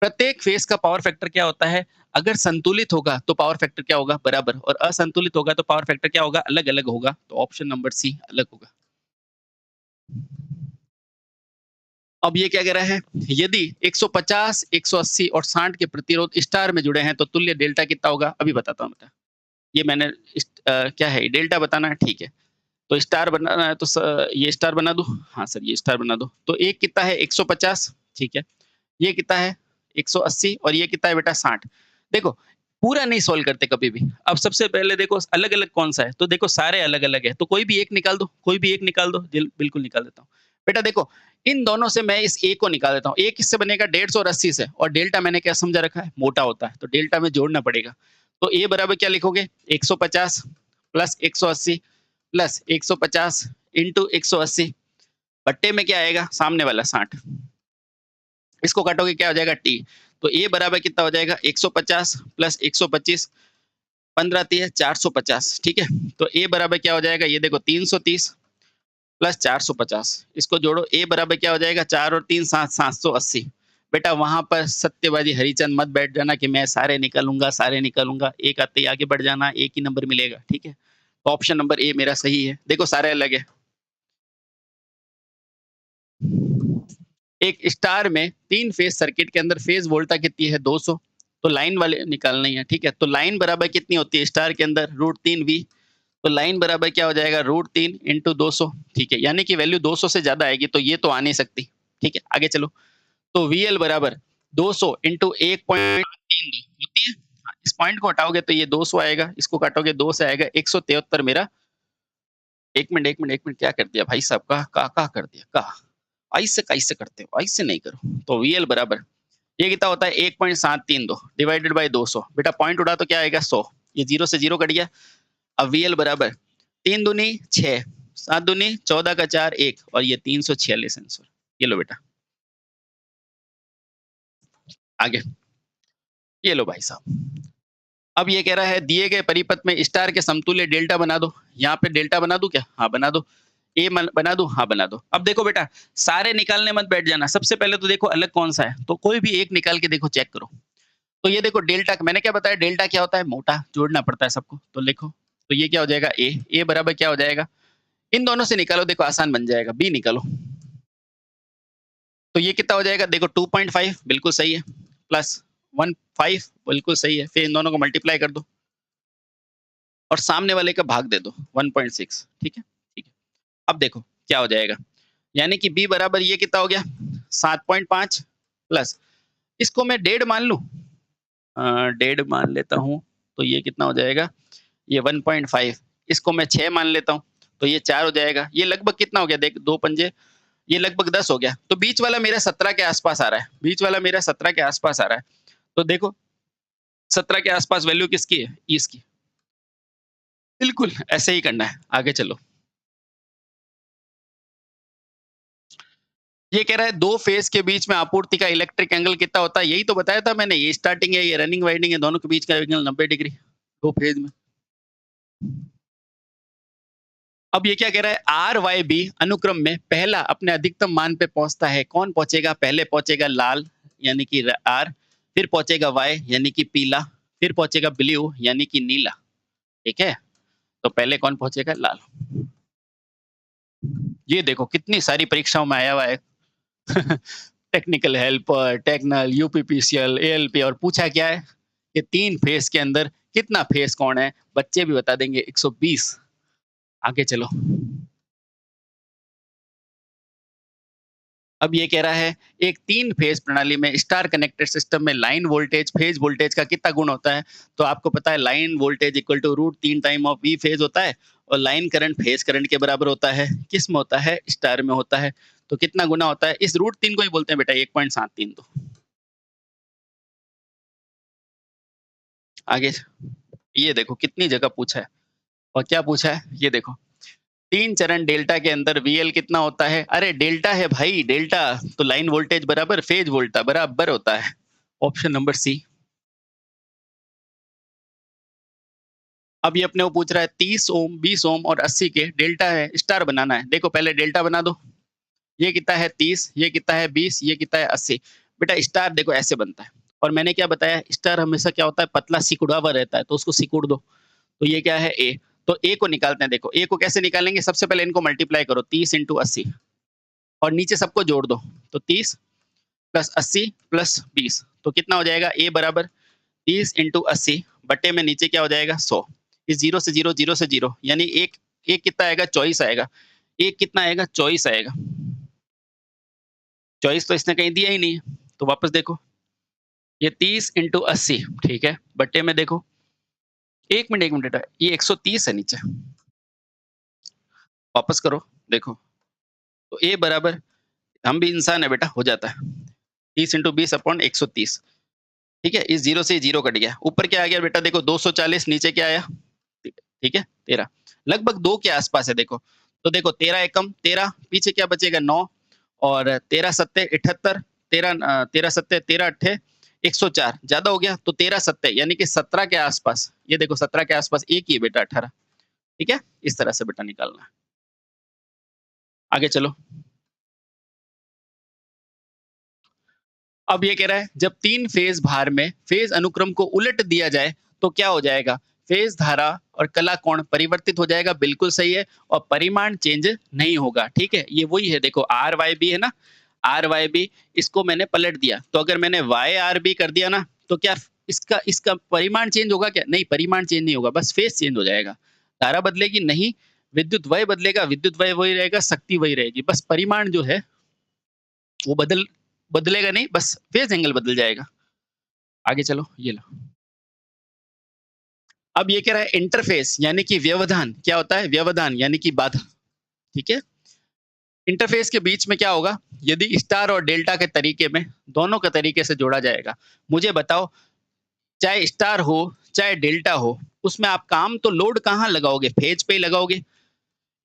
प्रत्येक फेज़ का पावर फैक्टर क्या होता है? अगर संतुलित होगा तो पावर फैक्टर क्या होगा? बराबर, और असंतुलित होगा तो पावर फैक्टर क्या होगा? अलग-अलग होगा। तो ऑप्शन नंबर सी अलग होगा। अब ये क्या कह रहा है? यदि 150, 180 और 60 के प्रतिरोध स्टार में जुड़े हैं तो तुल्य डेल्टा कितना होगा? अभी बताता हूँ बेटा। ये मैंने क्या है डेल्टा बताना है, ठीक है। तो स्टार बनाना है तो ये स्टार बना दूँ? हाँ सर, ये स्टार बना दो। तो एक कितना है 150, ठीक है। ये कितना है 180 और ये कितना है बेटा 60। देखो, पूरा नहीं सॉल्व करते कभी भी। अब सबसे पहले देखो अलग-अलग कौन-सा है? तो देखो सारे अलग-अलग है, तो कोई भी एक निकाल दो, कोई भी एक निकाल दो। बिल्कुल निकाल देता हूँ। बेटा देखो, इन दोनों से मैं इस ए को निकाल देता हूँ। ए किससे बनेगा? 150 और 80 से, और डेल्टा मैंने क्या समझा रखा है? मोटा होता है, तो डेल्टा में जोड़ना पड़ेगा। तो ए बराबर क्या लिखोगे? 150 प्लस 180 प्लस 150 इंटू 180 बट्टे में क्या आएगा? सामने वाला 60। इसको काटोगे क्या हो जाएगा? टी। तो ए बराबर कितना हो जाएगा? 150 प्लस 125, 15 तिया 450, ठीक है? तो ए बराबर क्या हो जाएगा? ये देखो 330 प्लस 450, इसको जोड़ो। ए बराबर क्या हो जाएगा? 4 और 3 7, 780। बेटा वहां पर सत्यवादी हरिचंद मत बैठ जाना कि मैं सारे निकालूंगा, सारे निकालूंगा। एक आते ही आगे बढ़ जाना, एक ही नंबर मिलेगा, ठीक है? तो ऑप्शन नंबर ए मेरा सही है। देखो सारे अलग है। एक स्टार में 3 फेज सर्किट के अंदर फेज वोल्टा कितनी है? 200। तो लाइन वाले निकालनी है, ठीक है? तो लाइन बराबर कितनी होती है स्टार के अंदर? √3 वी। तो लाइन बराबर क्या हो जाएगा? √3 इंटू 200, ठीक है? यानी कि वैल्यू 200 से ज्यादा आएगी, तो ये तो आ नहीं सकती, ठीक है? आगे चलो। तो वीएल बराबर 200 इंटू 1.32 होती है। हाँ, इस पॉइंट को हटाओगे तो ये 200 आएगा, इसको काटोगे 2 से आएगा 173 मेरा। एक मिनट क्या कर दिया भाई साहब? का कर दिया का? ऐसे कैसे करते हो? ऐसे नहीं करो। तो वीएल बराबर ये कितना होता है? 1.732 डिवाइडेड बाय 200। बेटा पॉइंट उड़ा तो क्या आएगा? 100। ये 0 से 0 कट गया। अब वीएल बराबर 3 दूनी 6, 7 दूनी 14 का 4 1, और ये 346 आंसर। ये लो बेटा। आगे, ये लो भाई साहब। अब ये कह रहा है दिए गए परिपथ में स्टार के समतुल्य डेल्टा बना दो। यहाँ पे डेल्टा बना दूं क्या? हाँ बना दो। ए बना दूं? हाँ बना दो। अब देखो बेटा, सारे निकालने मत बैठ जाना। सबसे पहले तो देखो अलग कौन सा है, तो कोई भी एक निकाल के देखो, चेक करो। तो ये देखो डेल्टा, मैंने क्या बताया? डेल्टा क्या होता है? मोटा, जोड़ना पड़ता है सबको। तो लिखो, तो ये क्या हो जाएगा? ए। ए बराबर क्या हो जाएगा? इन दोनों से निकालो, देखो आसान बन जाएगा। बी निकालो, तो ये कितना हो जाएगा? देखो 2.5 बिल्कुल सही है, प्लस 1.5 बिल्कुल सही है। फिर इन दोनों को मल्टीप्लाई कर दो और सामने वाले का भाग दे दो 1.6, ठीक है? ठीक है। अब देखो क्या हो जाएगा, यानी कि बी बराबर ये कितना हो गया? 7.5 प्लस, इसको मैं 1.5 मान लूं, 1.5 मान लेता हूं, तो ये कितना हो जाएगा? ये 1.5। इसको मैं 6 मान लेता हूँ, तो ये 4 हो जाएगा। ये लगभग कितना हो गया? देख, 2 पंजे, ये लगभग 10 हो गया। तो बीच वाला मेरा 17 के आसपास आ रहा है। बीच वाला मेरा 17 के आसपास आ रहा है। तो देखो 17 के आसपास वैल्यू किसकी है? इसकी। बिल्कुल ऐसे ही करना है। आगे चलो। ये कह रहा है 2 फेज के बीच में आपूर्ति का इलेक्ट्रिक एंगल कितना होता है? यही तो बताया था मैंने। ये स्टार्टिंग है, ये रनिंग वाइंडिंग है, दोनों के बीच का एंगल 90 डिग्री 2 फेज में। अब ये क्या कह रहा है? आर वाई बी अनुक्रम में पहला अपने अधिकतम मान पे पहुंचता है। कौन पहुंचेगा? पहले पहुंचेगा लाल यानी कि आर, फिर पहुंचेगा वाई यानी कि पीला, फिर पहुंचेगा ब्लू यानी कि नीला, ठीक है? तो पहले कौन पहुंचेगा? लाल। ये देखो कितनी सारी परीक्षाओं में आया हुआ है। टेक्निकल हेल्पर, टेक्नल, यूपीपीसीएल, एएलपी, और पूछा क्या है कि 3 फेज के अंदर कितना फेज कौन है? बच्चे भी बता देंगे 120। आगे चलो। अब ये कह रहा है एक 3 फेज प्रणाली में स्टार कनेक्टेड सिस्टम में लाइन वोल्टेज फेज वोल्टेज का कितना गुण होता है? तो आपको पता है line voltage equal to √3 time of V phase होता है, और लाइन करंट फेज करंट के बराबर होता है। किस में होता है? स्टार में होता है। तो कितना गुना होता है? इस √3 को ही बोलते हैं बेटा 1.73 तो। आगे ये देखो कितनी जगह पूछा है और क्या पूछा है? ये देखो 3 चरण डेल्टा के अंदर वीएल कितना होता है? अरे डेल्टा है भाई, डेल्टा तो लाइन वोल्टेज बराबर फेज वोल्टा बराबर होता है। Option number C. अब ये अपने को पूछ रहा है 30 ओम, 20 ओम और 80 के डेल्टा है, स्टार बनाना है। देखो पहले डेल्टा बना दो। ये कितना है 30, ये कितना है 20, ये कितना है 80। बेटा स्टार देखो ऐसे बनता है और मैंने क्या बताया स्टार हमेशा क्या होता है पतला सिकुड़ा हुआ रहता है तो उसको सिकुड़ दो। तो ये क्या है ए। तो ए को निकालते हैं। देखो ए को कैसे निकालेंगे? सबसे पहले इनको मल्टीप्लाई करो 30 इंटू 80 और नीचे सबको जोड़ दो। तो 30 प्लस 80 प्लस 20 तो कितना हो जाएगा? ए बराबर 30 इंटू 80 बटे में नीचे क्या हो जाएगा 100। इस जीरो से जीरो, जीरो से जीरो, यानी एक एक कितना आएगा? 24 आएगा। एक कितना आएगा? 24 आएगा। 24 तो इसने कहीं दिया ही नहीं है। तो वापस देखो ये 30 इंटू 80 ठीक है बटे में देखो एक मिनट बेटा ये 130 है नीचे। वापस करो देखो तो ए बराबर, हम भी इंसान है बेटा, हो जाता है 30 इंटू 20 अपॉन 130। ठीक है इस जीरो से जीरो कट गया। ऊपर क्या आ गया बेटा? देखो 240 नीचे क्या आया? ठीक है 13 लगभग 2 के आसपास है। देखो तो देखो 13 एकम 13 पीछे क्या बचेगा 9 और 13 सत्ते 78 13 सत्ते 13 अट्ठे 104 ज्यादा हो गया तो 13 सत्ते यानी कि 17 के आसपास। ये देखो 17 के आसपास एक ही है बेटा 18। ठीक है इस तरह से बेटा निकालना है। आगे चलो। अब ये कह रहा है जब 3 फेज भार में फेज अनुक्रम को उलट दिया जाए तो क्या हो जाएगा? फेज धारा और कला कोण परिवर्तित हो जाएगा। बिल्कुल सही है और परिमाण चेंज नहीं होगा। ठीक है ये वही है। देखो आर वाई बी है ना, आर वाई बी इसको मैंने पलट दिया तो अगर मैंने वाई आर बी कर दिया ना तो क्या इसका इसका परिमाण चेंज होगा क्या? नहीं परिमाण चेंज नहीं होगा, बस फेज चेंज हो जाएगा। धारा बदलेगी नहीं, विद्युत वय बदलेगा, विद्युत वय वही रहेगा, शक्ति वही रहेगी, बस परिमाण जो है वो बदलेगा नहीं, बस फेज एंगल बदल जाएगा। आगे चलो ये लो। अब ये कह रहा है इंटरफेस यानी कि व्यवधान क्या होता है? व्यवधान यानी कि बाधा। ठीक है इंटरफेस के बीच में क्या होगा? यदि स्टार और डेल्टा के तरीके में दोनों के तरीके से जोड़ा जाएगा। मुझे बताओ चाहे स्टार हो चाहे डेल्टा हो उसमें आप काम तो लोड कहाँ लगाओगे? फेज पे ही लगाओगे।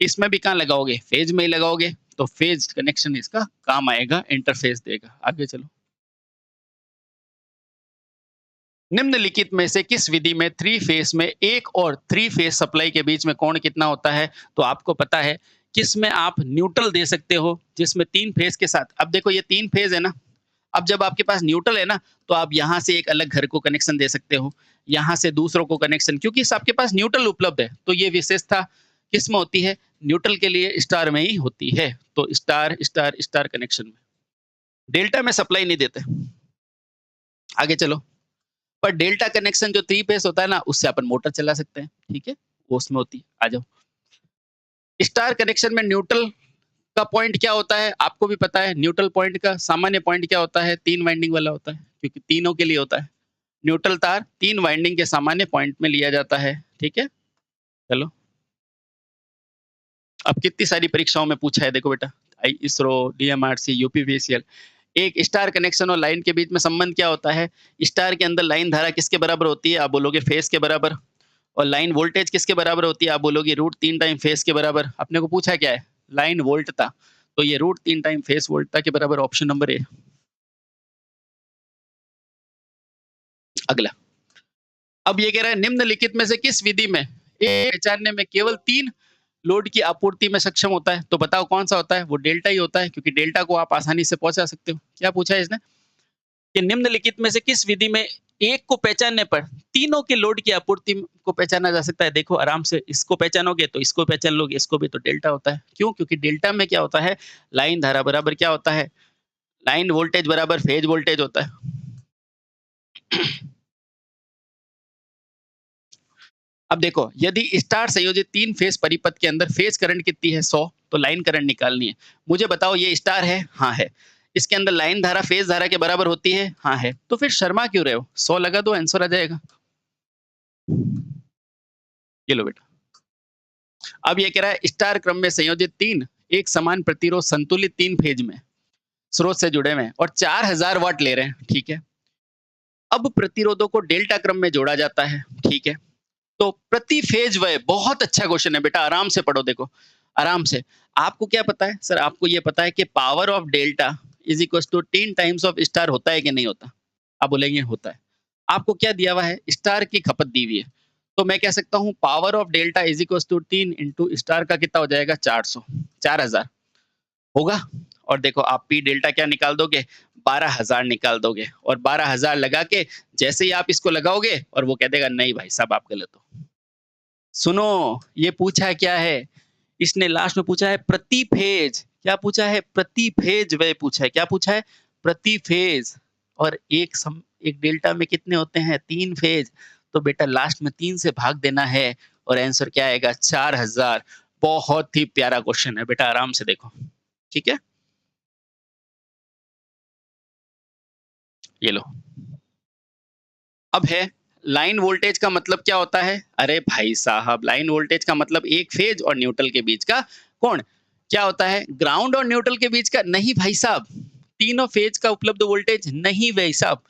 इसमें भी कहाँ लगाओगे? फेज में ही लगाओगे। तो फेज कनेक्शन इसका काम आएगा, इंटरफेस देगा। आगे चलो। निम्नलिखित में से किस विधि में 3 फेज में एक और 3 फेज सप्लाई के बीच में कोण कितना होता है? तो आपको पता है किसमें आप न्यूट्रल दे सकते हो जिसमें 3 फेज के साथ। अब देखो ये 3 फेज है ना, अब जब आपके पास न्यूट्रल है ना तो आप यहाँ से एक अलग घर को कनेक्शन दे सकते हो, यहाँ से दूसरों को कनेक्शन, क्योंकि इस आपके पास न्यूट्रल उपलब्ध है। तो ये विशेषता किसमें होती है? न्यूट्रल के लिए स्टार में ही होती है। तो स्टार स्टार स्टार कनेक्शन में, डेल्टा में सप्लाई नहीं देते। आगे चलो। पर डेल्टा कनेक्शन जो 3 फेज होता है ना उससे अपन मोटर चला सकते हैं। ठीक है वो उसमें होती है। आ जाओ। स्टार कनेक्शन में न्यूट्रल का पॉइंट क्या होता है? आपको भी पता है न्यूट्रल पॉइंट का सामान्य पॉइंट क्या होता है? 3 वाइंडिंग वाला होता है क्योंकि तीनों के लिए होता है। न्यूट्रल तार 3 वाइंडिंग के सामान्य पॉइंट में लिया जाता है। ठीक है चलो। अब कितनी सारी परीक्षाओं में पूछा है देखो बेटा, इसरो, डीएमआरसी, यूपीवीसीएल। एक स्टार कनेक्शन और लाइन के बीच में संबंध क्या होता है? स्टार के अंदर लाइन धारा किसके बराबर होती है? आप बोलोगे फेज के बराबर। और लाइन वोल्टेज किसके बराबर होती है? आप बोलोगे √3 टाइम फेज के बराबर। अपने को पूछा क्या है? लाइन वोल्टता, तो ये √3 टाइम फेज वोल्टता के बराबर। ऑप्शन नंबर ए। अगला। अब ये कह रहा है निम्नलिखित में से किस विधि में ए पहचानने में केवल 3 लोड की आपूर्ति में सक्षम होता है? तो बताओ कौन सा होता है? वो डेल्टा ही होता है क्योंकि डेल्टा को आप आसानी से पहुंचा सकते हो। क्या पूछा है इसने कि निम्नलिखित में से किस विधि में एक को पहचानने पर तीनों के लोड की आपूर्ति को पहचाना जा सकता है? देखो आराम से इसको पहचानोगे तो इसको पहचान लोगे, इसको भी, तो डेल्टा होता है। क्यों? क्योंकि डेल्टा में क्या होता है? लाइन धारा बराबर क्या होता है? लाइन वोल्टेज बराबर फेज वोल्टेज होता है। अब देखो यदि स्टार संयोजित 3 फेज परिपथ के अंदर फेज करंट कितनी है? 100। तो लाइन करंट निकालनी है। मुझे बताओ ये स्टार है? हाँ है। इसके अंदर लाइन धारा फेज धारा के बराबर होती है? हाँ है। तो फिर शर्मा क्यों रहे हो? 100 लगा दो, आंसर आ जाएगा। ये लो बेटा। अब ये कह रहा है स्टार क्रम में संयोजित 3 एक समान प्रतिरोध संतुलित 3 फेज में स्रोत से जुड़े हुए हैं और 4000 वाट ले रहे हैं, ठीक है। अब प्रतिरोधों को डेल्टा क्रम में जोड़ा जाता है, ठीक है। तो प्रति फेज व्यय, बहुत अच्छा क्वेश्चन है बेटा, आराम से पढ़ो, देखो आराम से। आपको क्या पता है सर? आपको ये पता है कि power of delta is equal to 10 times of star होता है कि नहीं होता? आप बोलेंगे होता है। आपको क्या दिया हुआ है? स्टार की खपत दी हुई है। तो मैं कह सकता हूँ power of delta is equal to 3 into star का कितना हो जाएगा? 400, 4000 होगा। और देखो आप पी डेल्टा क्या निकाल दोगे? 12000 निकाल दोगे और 12000 लगा के जैसे ही आप इसको लगाओगे और वो कह देगा नहीं भाई साहब आप गलत हो। सुनो, ये पूछा है क्या है? इसने लास्ट में पूछा है प्रति फेज। क्या पूछा है? प्रति फेज व्यय पूछा है। क्या पूछा है? प्रति फेज। और एक डेल्टा में कितने होते हैं? 3 फेज। तो बेटा लास्ट में 3 से भाग देना है और आंसर क्या आएगा? 4000। बहुत ही प्यारा क्वेश्चन है बेटा, आराम से देखो, ठीक है। ये लो। अब है लाइन वोल्टेज का मतलब क्या होता है? अरे भाई साहब, लाइन वोल्टेज का मतलब एक फेज और न्यूट्रल के बीच का कोण। क्या होता है? ग्राउंड और न्यूट्रल के बीच का नहीं भाई साहब, तीनों फेज का उपलब्ध वोल्टेज नहीं भाई साहब,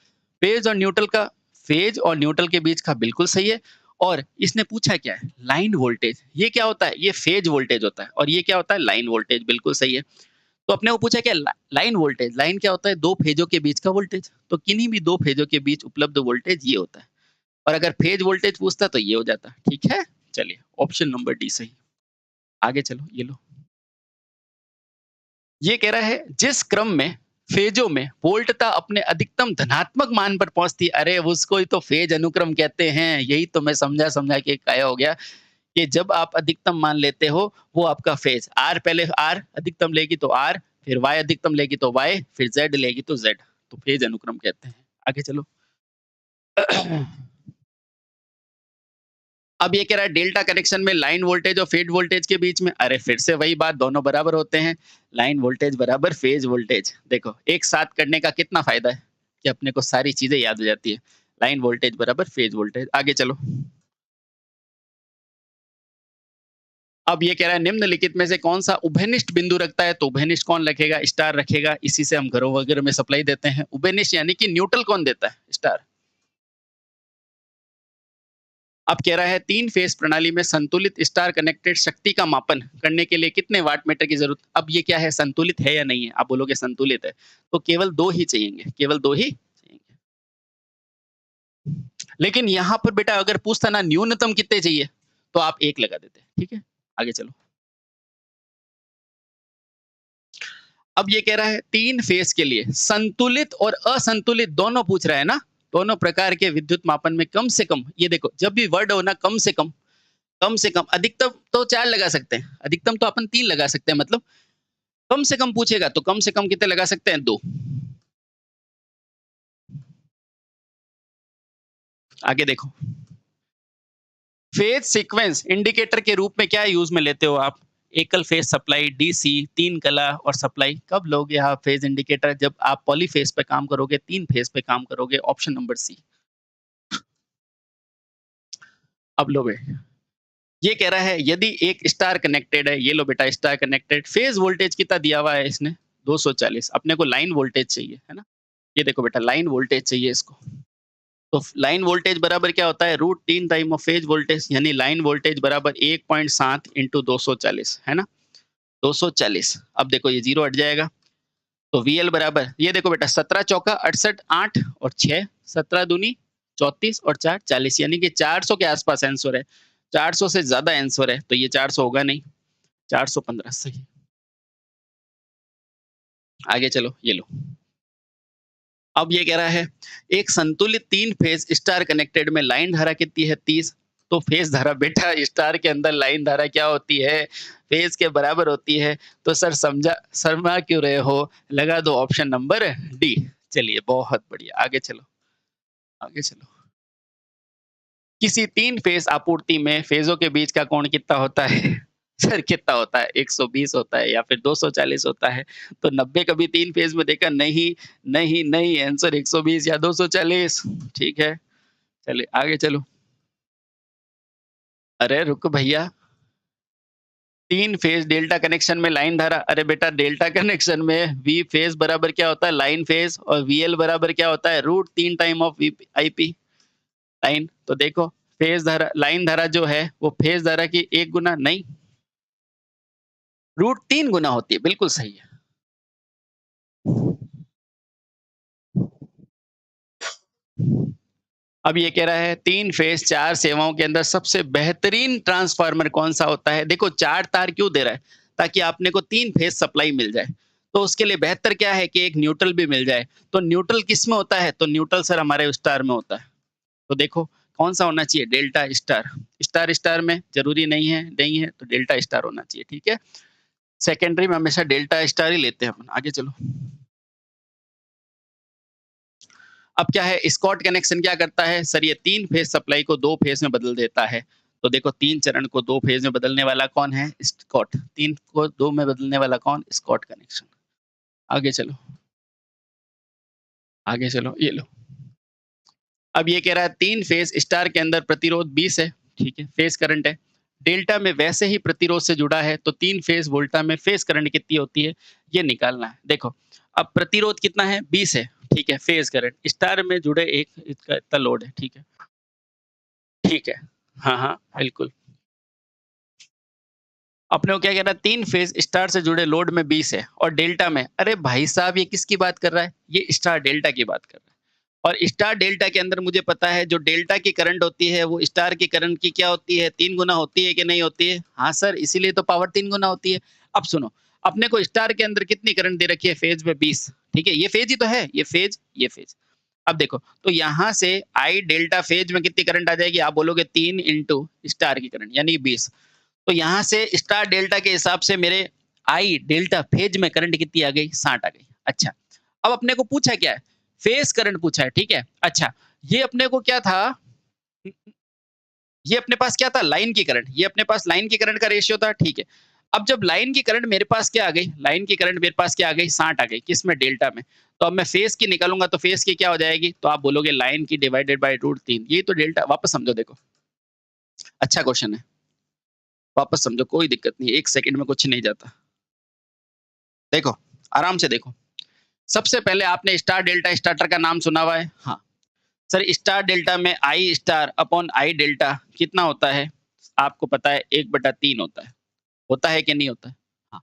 फेज और न्यूट्रल का, फेज और न्यूट्रल के बीच का, बिल्कुल सही है। और इसने पूछा क्या है? Line voltage. ये क्या होता है? ये फेज वोल्टेज होता है और ये क्या होता है? लाइन वोल्टेज, बिल्कुल सही है। तो अपने को पूछा क्या? Line voltage. लाइन क्या होता है? दो फेजों के बीच का वोल्टेज। तो किन्हीं भी दो फेजों के बीच उपलब्ध वोल्टेज ये होता है। और अगर फेज वोल्टेज पूछता तो ये हो जाता, ठीक है। चलिए ऑप्शन नंबर डी सही। आगे चलो, ये लो। ये कह रहा है जिस क्रम में फेजों में वोल्टता अपने अधिकतम धनात्मक मान पर पहुंचती है, अरे उसको ही तो फेज अनुक्रम कहते हैं। यही तो मैं समझा समझा के काया हो गया कि जब आप अधिकतम मान लेते हो वो आपका फेज, आर पहले आर अधिकतम लेगी तो आर, फिर वाई अधिकतम लेगी तो वाई, फिर जेड लेगी तो जेड, तो फेज अनुक्रम कहते हैं। आगे चलो। अब ये कह रहा है डेल्टा कनेक्शन में लाइन वोल्टेज और फेज वोल्टेज के बीच में, अरे फिर से वही बात, दोनों बराबर होते हैं। लाइन वोल्टेज बराबर फेज वोल्टेज। देखो एक साथ करने का कितना फायदा है कि अपने को सारी चीजें याद हो जाती है। लाइन वोल्टेज बराबर फेज वोल्टेज। आगे चलो। अब ये कह रहा है निम्नलिखित में से कौन सा उभयनिष्ठ बिंदु रखता है? तो उभयनिष्ठ कौन रखेगा? स्टार रखेगा। इसी से हम घरों वगैरह में सप्लाई देते हैं। उभयनिष्ठ यानी कि न्यूट्रल कौन देता है? स्टार। अब कह रहा है तीन फेज प्रणाली में संतुलित स्टार कनेक्टेड शक्ति का मापन करने के लिए कितने वाट मीटर की जरूरत? अब ये क्या है? संतुलित है या नहीं है? आप बोलोगे संतुलित है, तो केवल 2 ही चाहिएंगे, केवल 2 ही चाहिएंगे। लेकिन यहाँ पर बेटा अगर पूछता ना न्यूनतम कितने चाहिए, तो आप 1 लगा देते, ठीक है। आगे चलो। अब ये कह रहा है 3 फेज के लिए संतुलित और असंतुलित दोनों पूछ रहा है ना, दोनों प्रकार के विद्युत मापन में कम से कम, ये देखो जब भी वर्ड हो ना कम से कम, अधिकतम तो 4 लगा सकते हैं, अधिकतम तो अपन 3 लगा सकते हैं, मतलब कम से कम पूछेगा तो कम से कम कितने लगा सकते हैं? 2। आगे देखो। फेज सीक्वेंस इंडिकेटर के रूप में क्या यूज में लेते हो आप? एकल फेज सप्लाई, डीसी, 3 कला और सप्लाई। कब लोगे आप फेज इंडिकेटर? जब आप पॉलीफेज पे काम करोगे, 3 फेज पे काम करोगे। Option number C. अब लो बे, ये कह रहा है यदि एक स्टार कनेक्टेड है, ये लो बेटा स्टार कनेक्टेड, फेज वोल्टेज कितना दिया हुआ है इसने? 240। अपने को लाइन वोल्टेज चाहिए, है ना। ये देखो बेटा लाइन वोल्टेज चाहिए इसको। तो लाइन वोल्टेज बराबर क्या होता है? Root 3 time of phase voltage, यानी लाइन वोल्टेज बराबर 1.7 इंटू 240, है ना। 240। अब देखो ये जीरो हट जाएगा, तो वीएल बराबर, ये देखो बेटा 17 चौका 68, 8 और 6, 17 दूनी 34 और 4 40, यानी कि 400 के आसपास आंसर है। 400 से ज्यादा आंसर है, तो ये 400 होगा नहीं। 415 सही। आगे चलो, ये लो। अब ये कह रहा है एक संतुलित 3 फेज स्टार कनेक्टेड में लाइन धारा कितनी है? 30। तो फेज धारा बेटा स्टार के अंदर लाइन धारा क्या होती है? फेज के बराबर होती है। तो सर समझा, शर्मा क्यों रहे हो? लगा दो ऑप्शन नंबर डी। चलिए बहुत बढ़िया, आगे चलो, आगे चलो। किसी 3 फेज आपूर्ति में फेजों के बीच का कोण कितना होता है? सर कितना होता है? 120 होता है या फिर 240 होता है? तो 90 कभी 3 फेज में देखा नहीं, नहीं, नहीं, आंसर 120 या 240, ठीक है। चलिए आगे चलो। अरे रुक भैया, 3 फेज डेल्टा कनेक्शन में लाइन धारा, अरे बेटा डेल्टा कनेक्शन में वी फेज बराबर क्या होता है लाइन फेज, और वीएल बराबर क्या होता है √3 टाइम ऑफ आईपी लाइन। तो देखो फेज धारा, लाइन धारा जो है वो फेज धारा की 1 गुना नहीं, √3 गुना होती है, बिल्कुल सही है। अब ये कह रहा है 3 फेज 4 सेवाओं के अंदर सबसे बेहतरीन ट्रांसफार्मर कौन सा होता है। देखो 4 तार क्यों दे रहा है, ताकि आपने को 3 फेज सप्लाई मिल जाए। तो उसके लिए बेहतर क्या है कि एक न्यूट्रल भी मिल जाए। तो न्यूट्रल किस में होता है, तो न्यूट्रल सर हमारे स्टार में होता है। तो देखो कौन सा होना चाहिए, डेल्टा स्टार। स्टार स्टार में जरूरी नहीं है, नहीं है तो डेल्टा स्टार होना चाहिए, ठीक है। सेकेंडरी में हमेशा डेल्टा स्टार ही लेते हैं अपन। आगे चलो। अब क्या है, स्कॉट कनेक्शन क्या करता है सर, ये 3 फेज सप्लाई को 2 फेज में बदल देता है। तो देखो 3 चरण को 2 फेज में बदलने वाला कौन है, स्कॉट। 3 को 2 में बदलने वाला कौन, स्कॉट कनेक्शन। आगे चलो, आगे चलो, ये लो। अब ये कह रहा है 3 फेज स्टार के अंदर प्रतिरोध 20 है, ठीक है, फेज करंट है। डेल्टा में वैसे ही प्रतिरोध से जुड़ा है, तो 3 फेज वोल्टा में फेज करंट कितनी होती है, ये निकालना है। देखो अब प्रतिरोध कितना है, 20 है, ठीक है, फेज करंट स्टार में जुड़े एक इसका इतना लोड है, ठीक है, ठीक है। हाँ, हाँ, बिल्कुल। अपने को क्या कह रहा है, 3 फेज स्टार से जुड़े लोड में 20 है और डेल्टा में, अरे भाई साहब ये किसकी बात कर रहा है, ये स्टार डेल्टा की बात कर रहा है। और स्टार डेल्टा के अंदर मुझे पता है जो डेल्टा की करंट होती है वो स्टार की करंट की क्या होती है, 3 गुना होती है कि नहीं होती है। हाँ सर, इसीलिए तो पावर 3 गुना होती है। अब सुनो, अपने को स्टार के अंदर कितनी करंट दे रखी है, फेज में 20, ठीक है, ये फेज ही तो है, ये फेज, ये फेज। अब देखो तो यहाँ से आई डेल्टा फेज में कितनी करंट आ जाएगी, आप बोलोगे 3 इंटू स्टार की करंट यानी 20। तो यहाँ से स्टार डेल्टा के हिसाब से मेरे आई डेल्टा फेज में करंट कितनी आ गई, 60 आ गई। अच्छा, अब अपने को पूछा क्या है, फेज करंट पूछा है, ठीक है। अच्छा, ये अपने को क्या था, ये अपने पास क्या था, लाइन की करंट, ये अपने पास लाइन की करंट का रेशियो था, ठीक है। अब जब लाइन की करंट मेरे पास क्या आ गई, लाइन की करंट मेरे पास क्या आ गई, 60 आ गई, किसमें, डेल्टा में। तो अब मैं फेज की निकालूंगा तो फेज की क्या हो जाएगी, तो आप बोलोगे लाइन की डिवाइडेड बाय √3, ये तो डेल्टा। वापस समझो, देखो अच्छा क्वेश्चन है, वापस समझो, कोई दिक्कत नहीं, 1 सेकंड में कुछ नहीं जाता। देखो आराम से देखो, सबसे पहले आपने स्टार डेल्टा स्टार्टर का नाम सुना हुआ है, हाँ सर। स्टार डेल्टा में आई स्टार अपॉन आई डेल्टा कितना होता है, आपको पता है 1/3 होता है कि नहीं होता है। हाँ,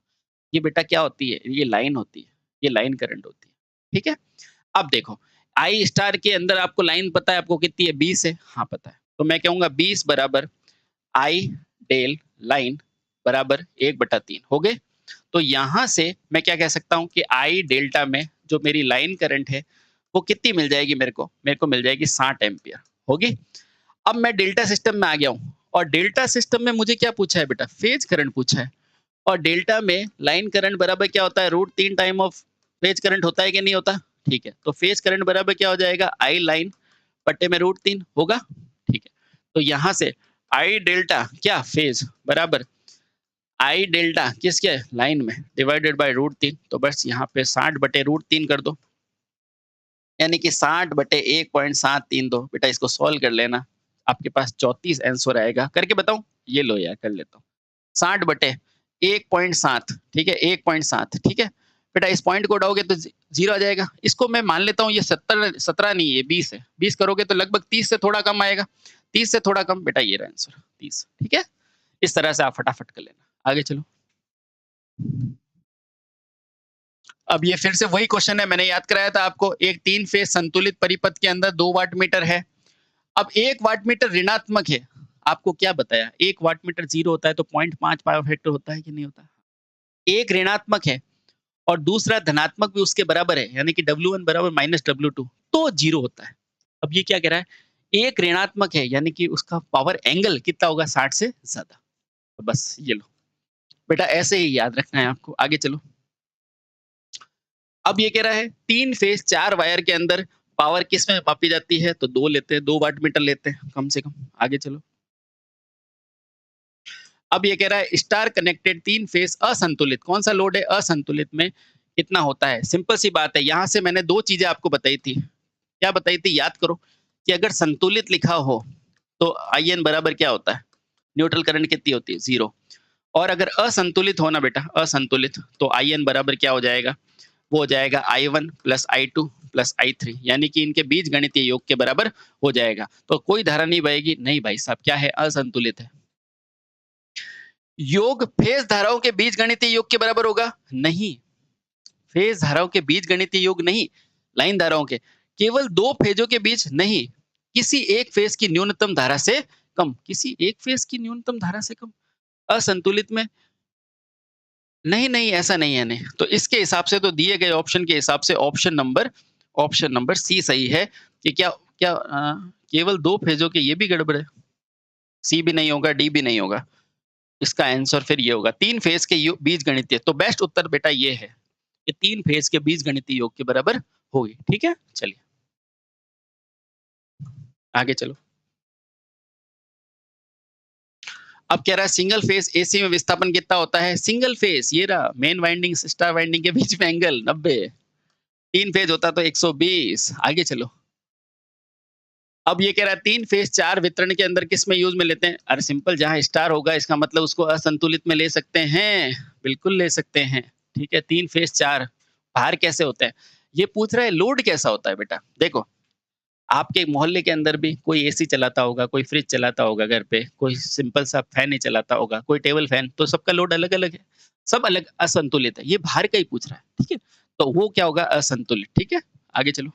ये बेटा क्या होती है, ये लाइन होती है, ये लाइन करंट होती है, ठीक है। अब देखो आई स्टार के अंदर आपको लाइन पता है, आपको कितनी है, 20 है, हाँ पता है। तो मैं कहूंगा 20 बराबर आई डेल लाइन बराबर 1/3 हो गए। तो यहाँ से मैं क्या कह सकता हूँ कि आई डेल्टा में जो मेरी लाइन करंट है वो कितनी मिल जाएगी, मेरे को मिल जाएगी 60 एम्पियर होगी। अब मैं डेल्टा सिस्टम में आ गया हूँ और डेल्टा सिस्टम में मुझे क्या पूछा है बेटा, फेज करंट पूछा है। और डेल्टा में लाइन करंट बराबर क्या होता है, √3 टाइम ऑफ फेज करंट होता है कि नहीं होता, ठीक है। तो फेज करंट बराबर क्या हो जाएगा, आई लाइन बटे में √3 होगा, ठीक है। तो यहाँ से आई डेल्टा क्या फेज बराबर आई डेल्टा किसके, लाइन में, डिवाइडेड बाय √3। तो बस यहाँ पे 60 बटे √3 कर दो, यानी कि 60 बटे 1.732। बेटा इसको सॉल्व कर लेना, आपके पास 34 आंसर आएगा। करके बताऊं, ये लो यार, कर लेता हूँ। 60 बटे 1.7, ठीक है, 1.7, ठीक है। बेटा इस पॉइंट को उठाओगे तो 0 आ जाएगा। इसको मैं मान लेता हूँ ये 17 नहीं है, 20 है। 20 करोगे तो लगभग 30 से थोड़ा कम आएगा, 30 से थोड़ा कम, बेटा ये रहा आंसर 30, ठीक है। इस तरह से आप फटाफट कर लेना। आगे चलो। अब ये फिर से वही क्वेश्चन है, मैंने याद कराया था आपको। एक 3 फेज संतुलित परिपथ के अंदर 2 वाट मीटर है। अब 1 वाट मीटर ऋणात्मक है, आपको क्या बताया, 1 वाट मीटर 0 होता है तो 0.5 पावर फैक्टर होता है कि नहीं होता। एक ऋणात्मक है और दूसरा धनात्मक भी उसके बराबर है, यानी कि W1 बराबर -W2, तो 0 होता है। अब ये क्या कह रहा है, एक ऋणात्मक है यानी कि उसका पावर एंगल कितना होगा, 60 से ज्यादा। तो बस ये लो बेटा, ऐसे ही याद रखना है आपको। आगे चलो। अब ये कह रहा है 3 फेज 4 वायर के अंदर पावर किस में मापी जाती है, तो 2 लेते हैं, 2 वाट मीटर लेते हैं कम से कम। आगे चलो। अब ये कह रहा है स्टार कनेक्टेड 3 फेज असंतुलित, कौन सा लोड है, असंतुलित में कितना होता है। सिंपल सी बात है, यहाँ से मैंने 2 चीजें आपको बताई थी। क्या बताई थी, याद करो कि अगर संतुलित लिखा हो तो आई एन बराबर क्या होता है, न्यूट्रल करंट कितनी होती है, 0। और अगर असंतुलित हो ना बेटा, असंतुलित, तो IN बराबर क्या हो जाएगा? वो हो जाएगा I1 plus I2 plus I3, यानी कि इनके बीजगणितीय योग के बराबर हो जाएगा। तो कोई धारा नहीं बहेगी, नहीं भाई साहब, क्या है? असंतुलित है। योग फेज धाराओं के बीजगणितीय योग के बराबर होगा? नहीं, फेज धाराओं के बीजगणितीय योग नहीं, लाइन धाराओं के। केवल 2 फेजों के बीच नहीं, किसी एक फेज की न्यूनतम धारा से कम, किसी एक फेज की न्यूनतम धारा से कम। असंतुलित में नहीं, नहीं, ऐसा नहीं है नहीं। तो इसके हिसाब से तो दिए गए ऑप्शन के हिसाब से ऑप्शन नंबर सी सही है कि क्या क्या केवल 2 फेजों के, ये भी गड़बड़ है। सी भी नहीं होगा, डी भी नहीं होगा। इसका आंसर फिर ये होगा 3 फेज के बीजगणितीय। तो बेस्ट उत्तर बेटा ये है कि 3 फेज के बीजगणितीय योग के बराबर होगी। ठीक है? चलिए आगे चलो। अब कह रहा है सिंगल फेज एसी में विस्थापन कितना होता है? सिंगल फेज ये रहा, मेन वाइंडिंग स्टार वाइंडिंग के बीच में एंगल 90। 3 फेज होता तो 120। आगे चलो। अब ये कह रहा है 3 फेज 4 वितरण के अंदर किस में यूज में लेते हैं? अरे सिंपल, जहां स्टार होगा इसका मतलब उसको असंतुलित में ले सकते हैं, बिल्कुल ले सकते हैं। ठीक है, 3 फेज 4 भार कैसे होते हैं? ये पूछ रहा है लोड कैसा होता है बेटा। देखो, आपके मोहल्ले के अंदर भी कोई एसी चलाता होगा, कोई फ्रिज चलाता होगा घर पे, कोई सिंपल सा फैन ही चलाता होगा, कोई टेबल फैन, तो सबका लोड अलग-अलग है। सब अलग असंतुलित है। ये भार का ही पूछ रहा है, ठीक है? तो वो क्या होगा? असंतुलित, ठीक है? आगे चलो।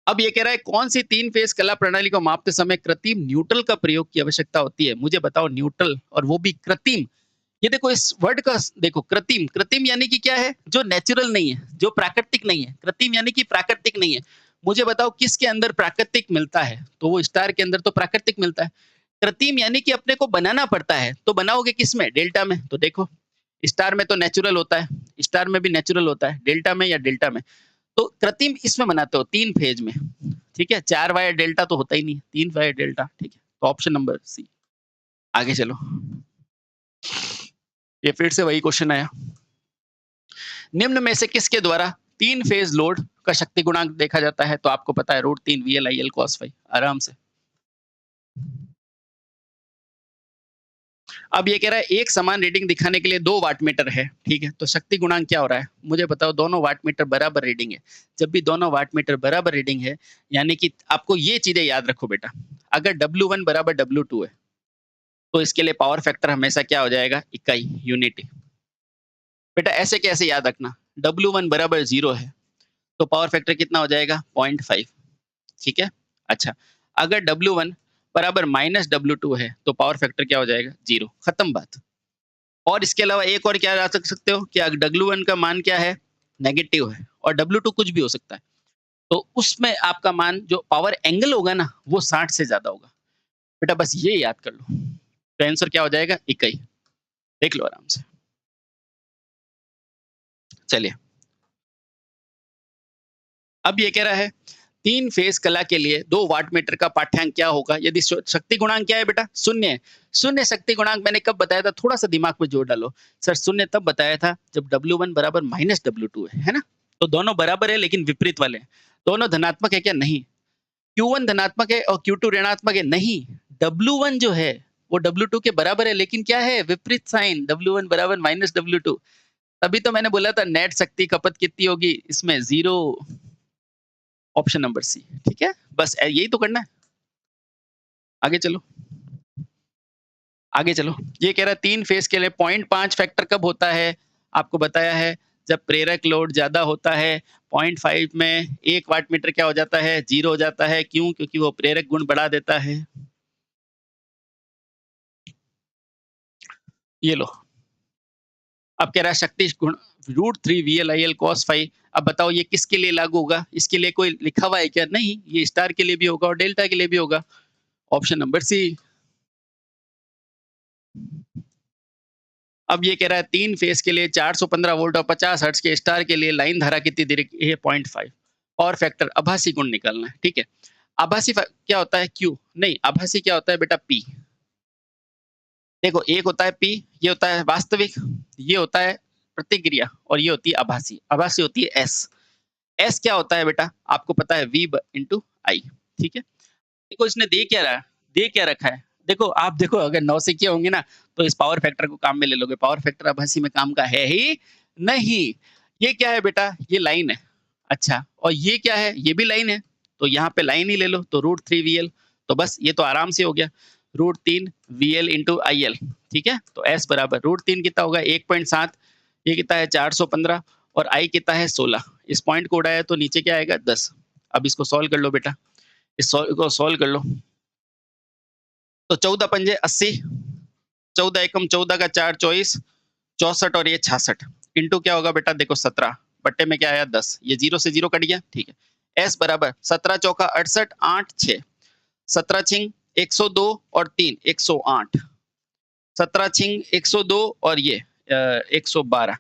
अब ये कह रहा है कौन सी 3 फेज कला प्रणाली को मापते समय कृत्रिम न्यूट्रल का प्रयोग की आवश्यकता होती है? मुझे बताओ न्यूट्रल, और वो भी कृत्रिम। ये देखो इस वर्ड का देखो, कृत्रिम, कृत्रिम यानी कि क्या है? जो नेचुरल नहीं है, जो प्राकृतिक नहीं है। कृत्रिम यानी कि प्राकृतिक नहीं है। मुझे बताओ किसके अंदर प्राकृतिक मिलता है? तो वो स्टार के अंदर तो प्राकृतिक मिलता है। कृत्रिम यानी कि अपने को बनाना पड़ता है। तो बनाओगे किसमें? डेल्टा में। तो देखो, स्टार में तो नेचुरल होता है, स्टार में भी नेचुरल होता है, डेल्टा में या डेल्टा में। तो कृत्रिम इसमें बनाते हो 3 फेज में। ठीक है? 4 वायर डेल्टा तो होता ही नहीं है, 3 वायर डेल्टा। ठीक है? तो ऑप्शन नंबर सी। आगे चलो। ये फिर से वही क्वेश्चन आया। निम्न में से किसके द्वारा 3 फेज लोड का शक्ति गुणांक देखा जाता है? तो आपको पता है √3 VLIL cos phi, आराम से। अब ये कह रहा है एक समान रीडिंग दिखाने के लिए 2 वाटमीटर है, ठीक है? तो शक्ति गुणांक क्या हो रहा है? मुझे बताओ, दोनों वाटमीटर बराबर रीडिंग है। जब भी दोनों वाटमीटर बराबर रीडिंग है, यानी कि आपको ये चीजें याद रखो बेटा। अगर W1 बराबर W2 है, तो इसके लिए पावर फैक्टर हमेशा क्या हो जाएगा? इकाई, यूनिटी। बेटा ऐसे कैसे याद रखना? W1 बराबर 0 है, तो पावर फैक्टर कितना हो जाएगा? 0.5। ठीक है? अच्छा, अगर W1 बराबर -W2 है, तो पावर फैक्टर क्या हो जाएगा? 0। खत्म बात। और इसके अलावा एक और क्या रख सकते हो कि W1 का मान क्या है? नेगेटिव है, और W2 कुछ भी हो सकता है। तो उसमें आपका मान जो पावर एंगल होगा ना, वो 60 से ज़्यादा होगा। बेटा बस ये याद कर लो। तो आंसर क्या हो जाएगा? इकाई। देख लो आराम से। चलिए, अब ये कह रहा है 3 फेज कला के लिए 2 वाटमीटर का पाठ्यांक क्या होगा? यदि शक्ति गुणांक क्या है बेटा? 0 है। 0 शक्ति गुणांक मैंने कब बताया था? थोड़ा-सा दिमाग में जोर डालो। सर 0 तब बताया था जब W1 बराबर -W2 है ना? तो दोनों बराबर है लेकिन विपरीत वाले हैं। दोनों धनात्मक है क्या? नहीं। Q1 धनात्मक है और Q2 ऋणात्मक है? नहीं। W1 जो है वो W2 के बराबर है, लेकिन क्या है? विपरीत साइन, W1 बराबर -W2। तभी तो मैंने बोला था नेट शक्ति खपत कितनी होगी इसमें? 0। Option number C. ठीक है? बस यही तो करना है। आगे चलो। आगे चलो। ये कह रहा है 3 फेज के लिए 0.5 फैक्टर कब होता है? आपको बताया है जब प्रेरक लोड ज़्यादा होता है। 0.5 में 1 वाटमीटर क्या हो जाता है? 0 हो जाता है। क्यों? क्योंकि वो प्रेरक गुण बढ़ा देता है। ये लो। अब कह रहा है शक्ति गुण √3 VLIL cos phi। अब बताओ ये किसके लिए लागू होगा? इसके लिए कोई लिखा हुआ है क्या? नहीं, ये स्टार के लिए भी होगा और डेल्टा के लिए भी होगा। Option number C. अब ये कह रहा है 3 फेज के लिए 415 वोल्ट और 50 हर्ट्ज के स्टार के लिए लाइन धारा कितनी दे रखी है? 0.5। और फैक्टर आभासी गुण निकालना है, ठीक है? आभासी क्या होता है? Q। नहीं, आभासी क्या होता है बेटा? P। देखो, एक होता है P, ये होता है वास्तविक, ये होता है प्रतिक्रिया, और ये होती है आभासी। आभासी होती है S। S क्या होता है बेटा? आपको पता है V /I। ठीक है? देखो इसने दे क्या रहा है? दे क्या रखा है? देखो आप देखो अगर नौसिखिए होंगे ना, तो इस पावर फैक्टर को काम में ले लोगे। पावर फैक्टर अब हँसी में काम का है ही नहीं। ये क्या है बेटा? ये लाइन है। अच्छा और ये क्या है? ये भी लाइन है। तो यहाँ पे लाइन ही ले लो, तो √3 VL तो बस ये तो आराम से हो गया। √3 VL इंटू IL ठीक है? तो S बराबर √3 कितना होगा? 1.7 ये कितना है? 415 और I कितना है? 16 इस पॉइंट को उड़ाया तो नीचे क्या आएगा? 10 अब इसको सॉल्व कर लो बेटा। इस को सॉल्व कर लो। तो 14 पंजे 80 14 एकम 14 का 4 24 64 और ये 66 इंटू क्या होगा बेटा? देखो 17 बट्टे में क्या आया? 10 ये 0 से 0 कट गया ठीक है। S बराबर 17 चौका 68 8 6 17 छिंग 102 और 3 108 17 छिंग 102 और ये 112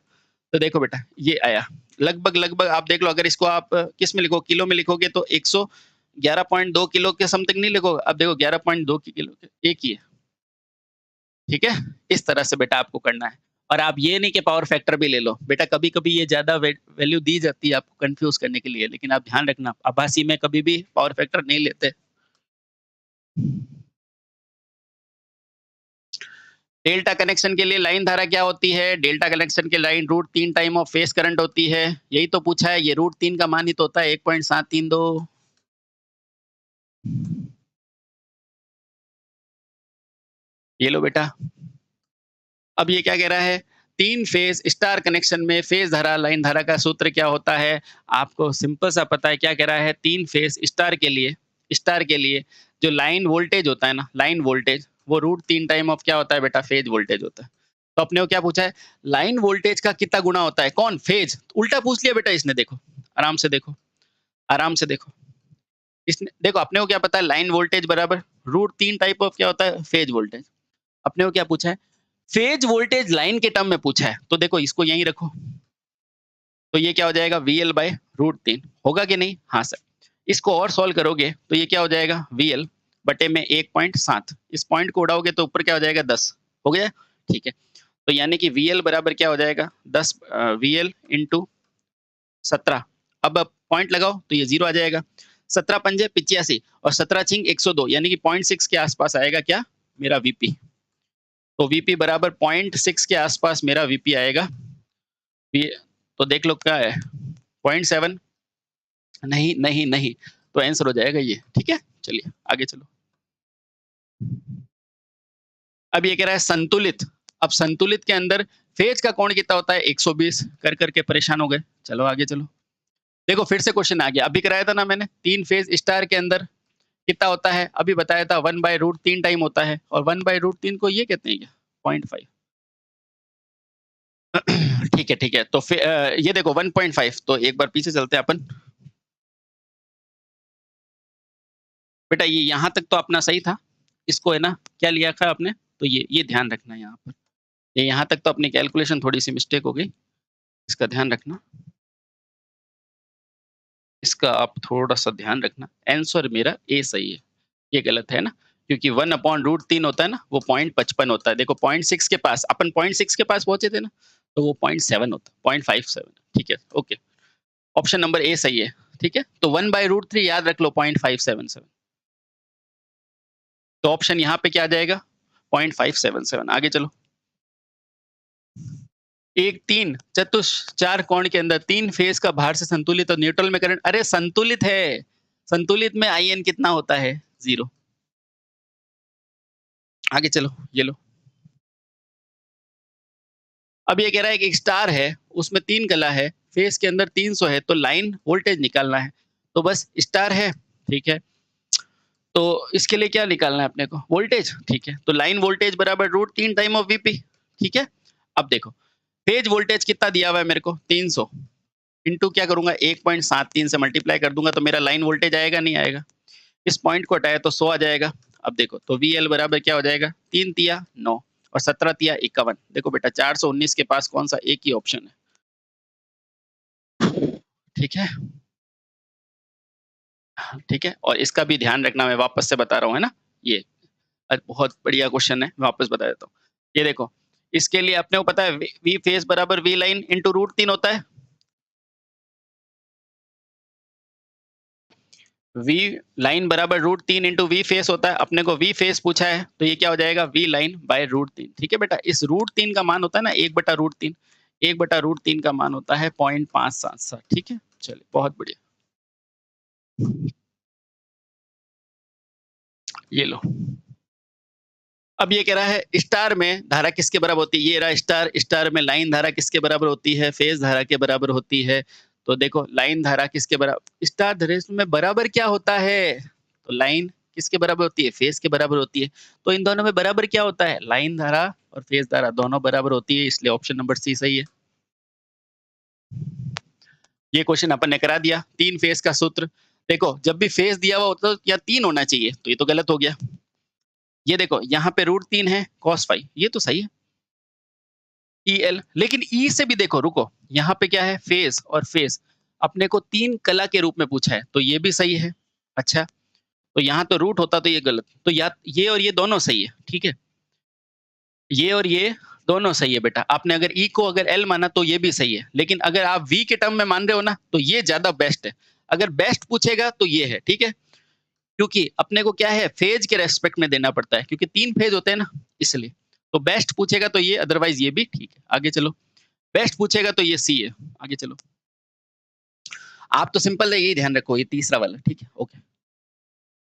तो देखो बेटा ये आया लगभग लगभग आप देख लो अगर इसको आप किस में लिखो किलो में लिखोगे तो 111.2 किलो के समथिंग नहीं लिखोगे। अब देखो 11.2 किलो के एक ही है ठीक है। इस तरह से बेटा आपको करना है और आप ये नहीं कि पावर फैक्टर भी ले लो बेटा। कभी कभी ये ज्यादा वैल्यू दी जाती है आपको कंफ्यूज करने के लिए, लेकिन आप ध्यान रखना आभासी में कभी भी पावर फैक्टर नहीं लेते। डेल्टा कनेक्शन के लिए लाइन धारा क्या होती है? डेल्टा कनेक्शन के line √3 time of face current होती है। यही तो पूछा है। ये √3 का मान ही तो होता है 1.732। ये लो बेटा। अब ये क्या कह रहा है? 3 फेज स्टार कनेक्शन में फेज धारा लाइन धारा का सूत्र क्या होता है? आपको सिंपल सा पता है। क्या कह रहा है? 3 फेज स्टार के लिए जो लाइन वोल्टेज होता है ना, लाइन वोल्टेज वो √3 टाइम ऑफ क्या होता है बेटा? फेज वोल्टेज होता है। तो अपने को क्या पूछा है? लाइन वोल्टेज का कितना गुना होता है? कौन? फेज। उल्टा पूछ लिया बेटा इसने। देखो आराम से देखो, आराम से देखो। इसने देखो अपने को क्या पता है? लाइन वोल्टेज बराबर √3 टाइप ऑफ क्या होता है? Phase voltage. अपने को क्या पूछा है? फेज वोल्टेज लाइन के टर्म में पूछा है। तो देखो इसको यहीं रखो। तो ये क्या हो जाएगा? VL बाय √3 होगा कि नहीं? हाँ सर। इसको और सॉल्व करोगे तो ये क्या हो जाएगा? VL बटे में 1.7 इस पॉइंट को उड़ाओगे तो ऊपर क्या हो जाएगा? 10 हो गया ठीक है। तो यानी कि VL बराबर क्या हो जाएगा? 10 VL इंटू 17 अब पॉइंट लगाओ तो ये 0 आ जाएगा। 17 पंजे 85 और 17 छिंग 102 यानी कि 0.6 के आसपास आएगा क्या? मेरा VP। तो VP बराबर 0.6 के आसपास मेरा VP आएगा। तो देख लो क्या है? 0.7 नहीं नहीं नहीं तो आंसर हो जाएगा ये ठीक है। चलिए आगे चलो। अब ये कह रहा है संतुलित। अब संतुलित के अंदर फेज का कोण कितना होता है? 120 कर करके परेशान हो गए। चलो आगे चलो। देखो फिर से क्वेश्चन आ गया। अभी कराया था ना मैंने। 3 फेज स्टार के अंदर कितना होता है? अभी बताया था 1/√3 टाइम होता है और 1/√3 को ये कहते हैं क्या? 0.5 ठीक है तो फिर ये देखो 1.5 तो एक बार पीछे चलते हैं अपन। बेटा ये यहाँ तक तो अपना सही था। इसको है ना क्या लिया था आपने? तो ये ध्यान रखना यहाँ पर। ये यहाँ तक तो अपनी कैलकुलेशन थोड़ी सी मिस्टेक हो गई। इसका ध्यान रखना। इसका आप थोड़ा सा ध्यान रखना। आंसर मेरा ए सही है। ये गलत है ना, क्योंकि 1/√3 होता है ना, वो 0.55 होता है। देखो 0.6 के पास अपन 0.6 के पास पहुंचे थे ना, तो वो 0.7 होता है, 0.57। ठीक है ओके। ऑप्शन नंबर ए सही है। ठीक है तो 1/√3 याद रख लो 0.577। तो ऑप्शन यहाँ पे क्या आ जाएगा? 0.577। आगे चलो। एक तीन चतुष चार कोण के अंदर 3 फेज का भार से संतुलित और न्यूट्रल में करंट। अरे संतुलित है। संतुलित में IN कितना होता है? 0। आगे चलो ये लो। अब ये कह रहा है कि एक स्टार है, उसमें 3 कला है, फेज के अंदर 300 है, तो लाइन वोल्टेज निकालना है। तो बस स्टार है ठीक है। तो इसके लिए क्या निकालना है अपने को? वोल्टेज। ठीक है तो लाइन वोल्टेज बराबर √3 टाइम ऑफ VP। ठीक है। अब देखो फेज वोल्टेज कितना दिया हुआ है मेरे को? 300 इंटू क्या करूंगा? 1.73 से मल्टीप्लाई कर दूंगा तो मेरा लाइन वोल्टेज आएगा नहीं आएगा? इस पॉइंट को हटाया तो 100 आ जाएगा। अब देखो तो VL बराबर क्या हो जाएगा? 3 तिया 9 और 17 तिया 51। देखो बेटा 419 के पास कौन सा एक ही ऑप्शन है। ठीक है ठीक है। और इसका भी ध्यान रखना, मैं वापस से बता रहा हूँ है ना। ये बहुत बढ़िया क्वेश्चन है, मैं वापस बता देता हूँ। ये देखो इसके लिए अपने को पता है V फेज बराबर V लाइन इंटू √3 होता है। वी लाइन बराबर √3 इंटू वी फेस होता है, अपने को वी फेस पूछा है तो ये क्या हो जाएगा वी लाइन बाय √3। ठीक है बेटा, इस √3 का मान होता है ना 1/√3, 1/√3 का मान होता है 0.577। ठीक है, चलिए बहुत बढ़िया। ये लो, अब ये कह रहा है स्टार में धारा किसके बराबर होती है, ये रहा स्टार, स्टार में लाइन धारा किसके बराबर होती है, फेज धारा के बराबर होती है। तो देखो लाइन धारा किसके बराबर, स्टार रेस में बराबर क्या होता है, तो लाइन किसके बराबर होती है, फेज के बराबर होती है। तो इन दोनों में बराबर क्या होता है, लाइन धारा और फेज धारा दोनों बराबर होती है, इसलिए ऑप्शन नंबर सी सही है। ये क्वेश्चन अपन ने करा दिया। 3 फेज का सूत्र, देखो जब भी फेज दिया हुआ होता है या 3 होना चाहिए, तो ये तो गलत हो गया। ये देखो यहाँ पे √3 है cos फाई, ये तो सही है। EL, लेकिन E से भी देखो, रुको, यहाँ पे क्या है फेज और फेज, अपने को 3 कला के रूप में पूछा है, तो ये भी सही है। अच्छा, तो यहाँ तो रूट होता तो ये गलत, तो या ये और ये दोनों सही है। ठीक है, ये और ये दोनों सही है बेटा। आपने अगर E को अगर L माना तो ये भी सही है, लेकिन अगर आप V के टर्म में मान रहे हो ना, तो ये ज्यादा बेस्ट है। अगर बेस्ट पूछेगा तो ये है। ठीक है, क्योंकि अपने को क्या है फेज के रेस्पेक्ट में देना पड़ता है, क्योंकि 3 फेज होते हैं ना, इसलिए। तो बेस्ट पूछेगा तो ये, अदरवाइज ये भी ठीक है। आगे चलो, बेस्ट पूछेगा तो ये सी है। आगे चलो, आप तो सिंपल है, यही ध्यान रखो, ये तीसरा वाला। ठीक है, ओके।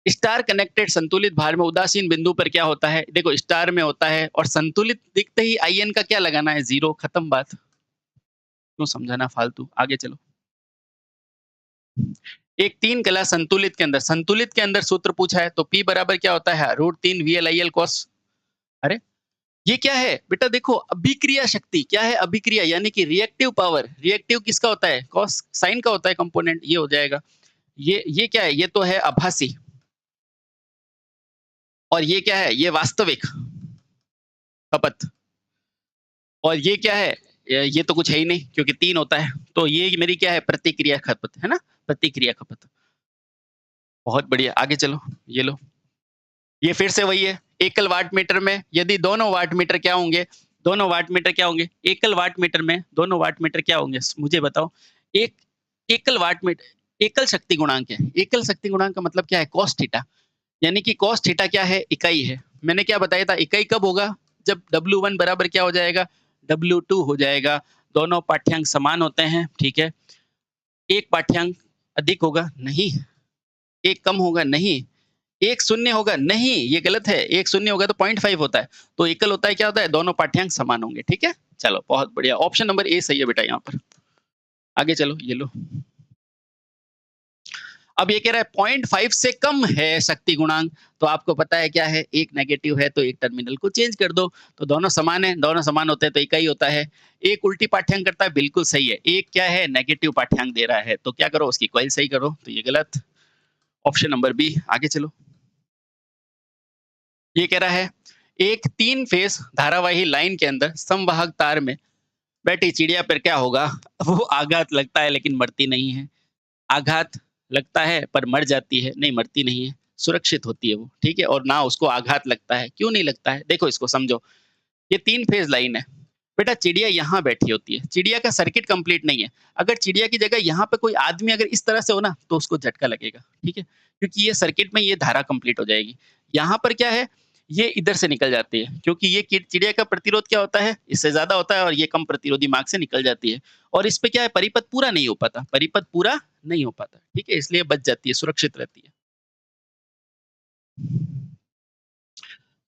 स्टार कनेक्टेड संतुलित भार में उदासीन बिंदु पर क्या होता है, देखो स्टार में होता है और संतुलित दिखते ही आईएन का क्या लगाना है, 0, खत्म बात, क्यों समझाना फालतू। आगे चलो, एक 3 कला संतुलित के अंदर सूत्र पूछा है, तो P बराबर क्या होता है, √3 VLIL cos। अरे ये क्या है बेटा, देखो अभिक्रिया शक्ति क्या है, अभिक्रिया यानी कि रिएक्टिव पावर, रिएक्टिव किसका होता है, कॉस साइन का होता है कंपोनेंट, ये हो जाएगा। ये क्या है, ये तो है आभासी, और ये क्या है, ये वास्तविक खपत, और ये क्या है, ये तो कुछ है ही नहीं क्योंकि 3 होता है, तो ये मेरी क्या है, प्रतिक्रिया खपत है ना, प्रतिक्रिया खपत। बहुत बढ़िया, आगे चलो, ये लो, ये फिर से वही है। एकल वाट मीटर में यदि दोनों वाट मीटर क्या होंगे, दोनों वाट मीटर क्या होंगे, एकल वाट मीटर में दोनों वाट मीटर क्या होंगे, मुझे बताओ। एक एकल वाट मीटर एकल शक्ति गुणांक है, एकल शक्ति गुणांक का मतलब क्या है, कॉस थीटा, यानी कि कॉस थीटा क्या है, इकाई है। मैंने क्या बताया था, इकाई कब होगा, जब W1 बराबर क्या हो जाएगा, W2 हो जाएगा। दोनों पाठ्यांक समान होते हैं। ठीक है, एक पाठ्यांक अधिक होगा नहीं, एक कम होगा नहीं, एक शून्य होगा नहीं, ये गलत है, एक शून्य होगा तो 0.5 होता है। तो एकल होता है क्या होता है, दोनों पाठ्यांक समान होंगे। ठीक है, चलो बहुत बढ़िया, ऑप्शन नंबर ए सही है बेटा यहाँ पर। आगे चलो, ये लो, अब ये कह रहा है 0.5 से कम है शक्ति गुणांक, तो आपको पता है क्या है, एक नेगेटिव है तो एक टर्मिनल को चेंज कर दो, तो दोनों समान है, दोनों समान होते हैं तो इकाई होता है। एक उल्टी पाठ्यांक करता है, बिल्कुल सही है, एक क्या है, नेगेटिव पाठ्यांक दे रहा है, तो क्या करो, उसकी कॉइल सही करो, तो ये गलत, ऑप्शन नंबर बी। आगे चलो, ये कह रहा है एक 3 फेज धारावाही लाइन के अंदर समवाहक तार में बैठी चिड़िया पर क्या होगा, वो आघात लगता है लेकिन मरती नहीं है। आघात लगता है पर मर जाती है, नहीं मरती नहीं है, सुरक्षित होती है वो। ठीक है, और ना उसको आघात लगता है, क्यों नहीं लगता है, देखो इसको समझो। ये 3 फेज लाइन है बेटा, चिड़िया यहाँ बैठी होती है, चिड़िया का सर्किट कंप्लीट नहीं है। अगर चिड़िया की जगह यहाँ पे कोई आदमी अगर इस तरह से हो ना, तो उसको झटका लगेगा। ठीक है, क्योंकि ये सर्किट में ये धारा कंप्लीट हो जाएगी। यहाँ पर क्या है, ये इधर से निकल जाती है, क्योंकि ये चिड़िया का प्रतिरोध क्या होता है, इससे ज्यादा होता है, और ये कम प्रतिरोधी मार्ग से निकल जाती है, और इस पे क्या है, परिपथ पूरा नहीं हो पाता, परिपथ पूरा नहीं हो पाता। ठीक है, इसलिए बच जाती है, सुरक्षित रहती है।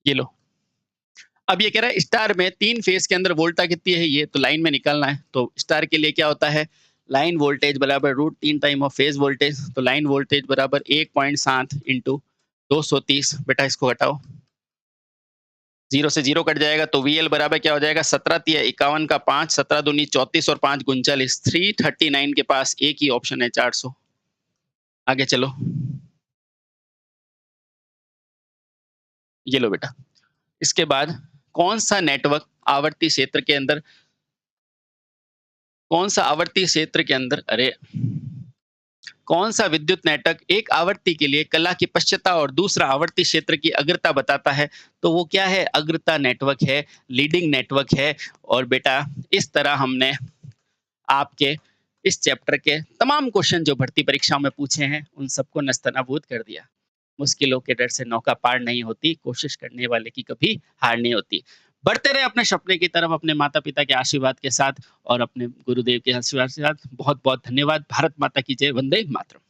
ये लो, अब ये कह रहा है स्टार में 3 फेज के अंदर वोल्टा कितनी है, ये तो लाइन में निकालना है। तो स्टार के लिए क्या होता है, लाइन वोल्टेज बराबर √3 टाइम ऑफ फेज वोल्टेज, तो लाइन वोल्टेज बराबर 1.7 इंटू 230। बेटा इसको घटाओ, 0 से 0 कट जाएगा, तो VL बराबर क्या हो जाएगा, 17 तिया 51 का 5, 17 दूनी 34 और 5 39, 339 के पास एक ही ऑप्शन है, 400। आगे चलो, ये लो बेटा, इसके बाद कौन सा नेटवर्क आवर्ती क्षेत्र के अंदर, कौन सा आवर्ती क्षेत्र के अंदर, अरे कौन सा विद्युत नेटवर्क एक आवर्ती के लिए कला की पश्चता और दूसरा आवर्ती क्षेत्र की अग्रता बताता है, तो वो क्या है, अग्रता नेटवर्क है, लीडिंग नेटवर्क है। और बेटा इस तरह हमने आपके इस चैप्टर के तमाम क्वेश्चन जो भर्ती परीक्षाओं में पूछे हैं, उन सबको नस्तनाबूद कर दिया। मुश्किलों के डर से नौका पार नहीं होती, कोशिश करने वाले की कभी हार नहीं होती। बढ़ते रहे अपने सपने की तरफ अपने माता-पिता के आशीर्वाद के साथ और अपने गुरुदेव के आशीर्वाद के साथ। बहुत-बहुत धन्यवाद। भारत माता की जय, वंदे मातरम।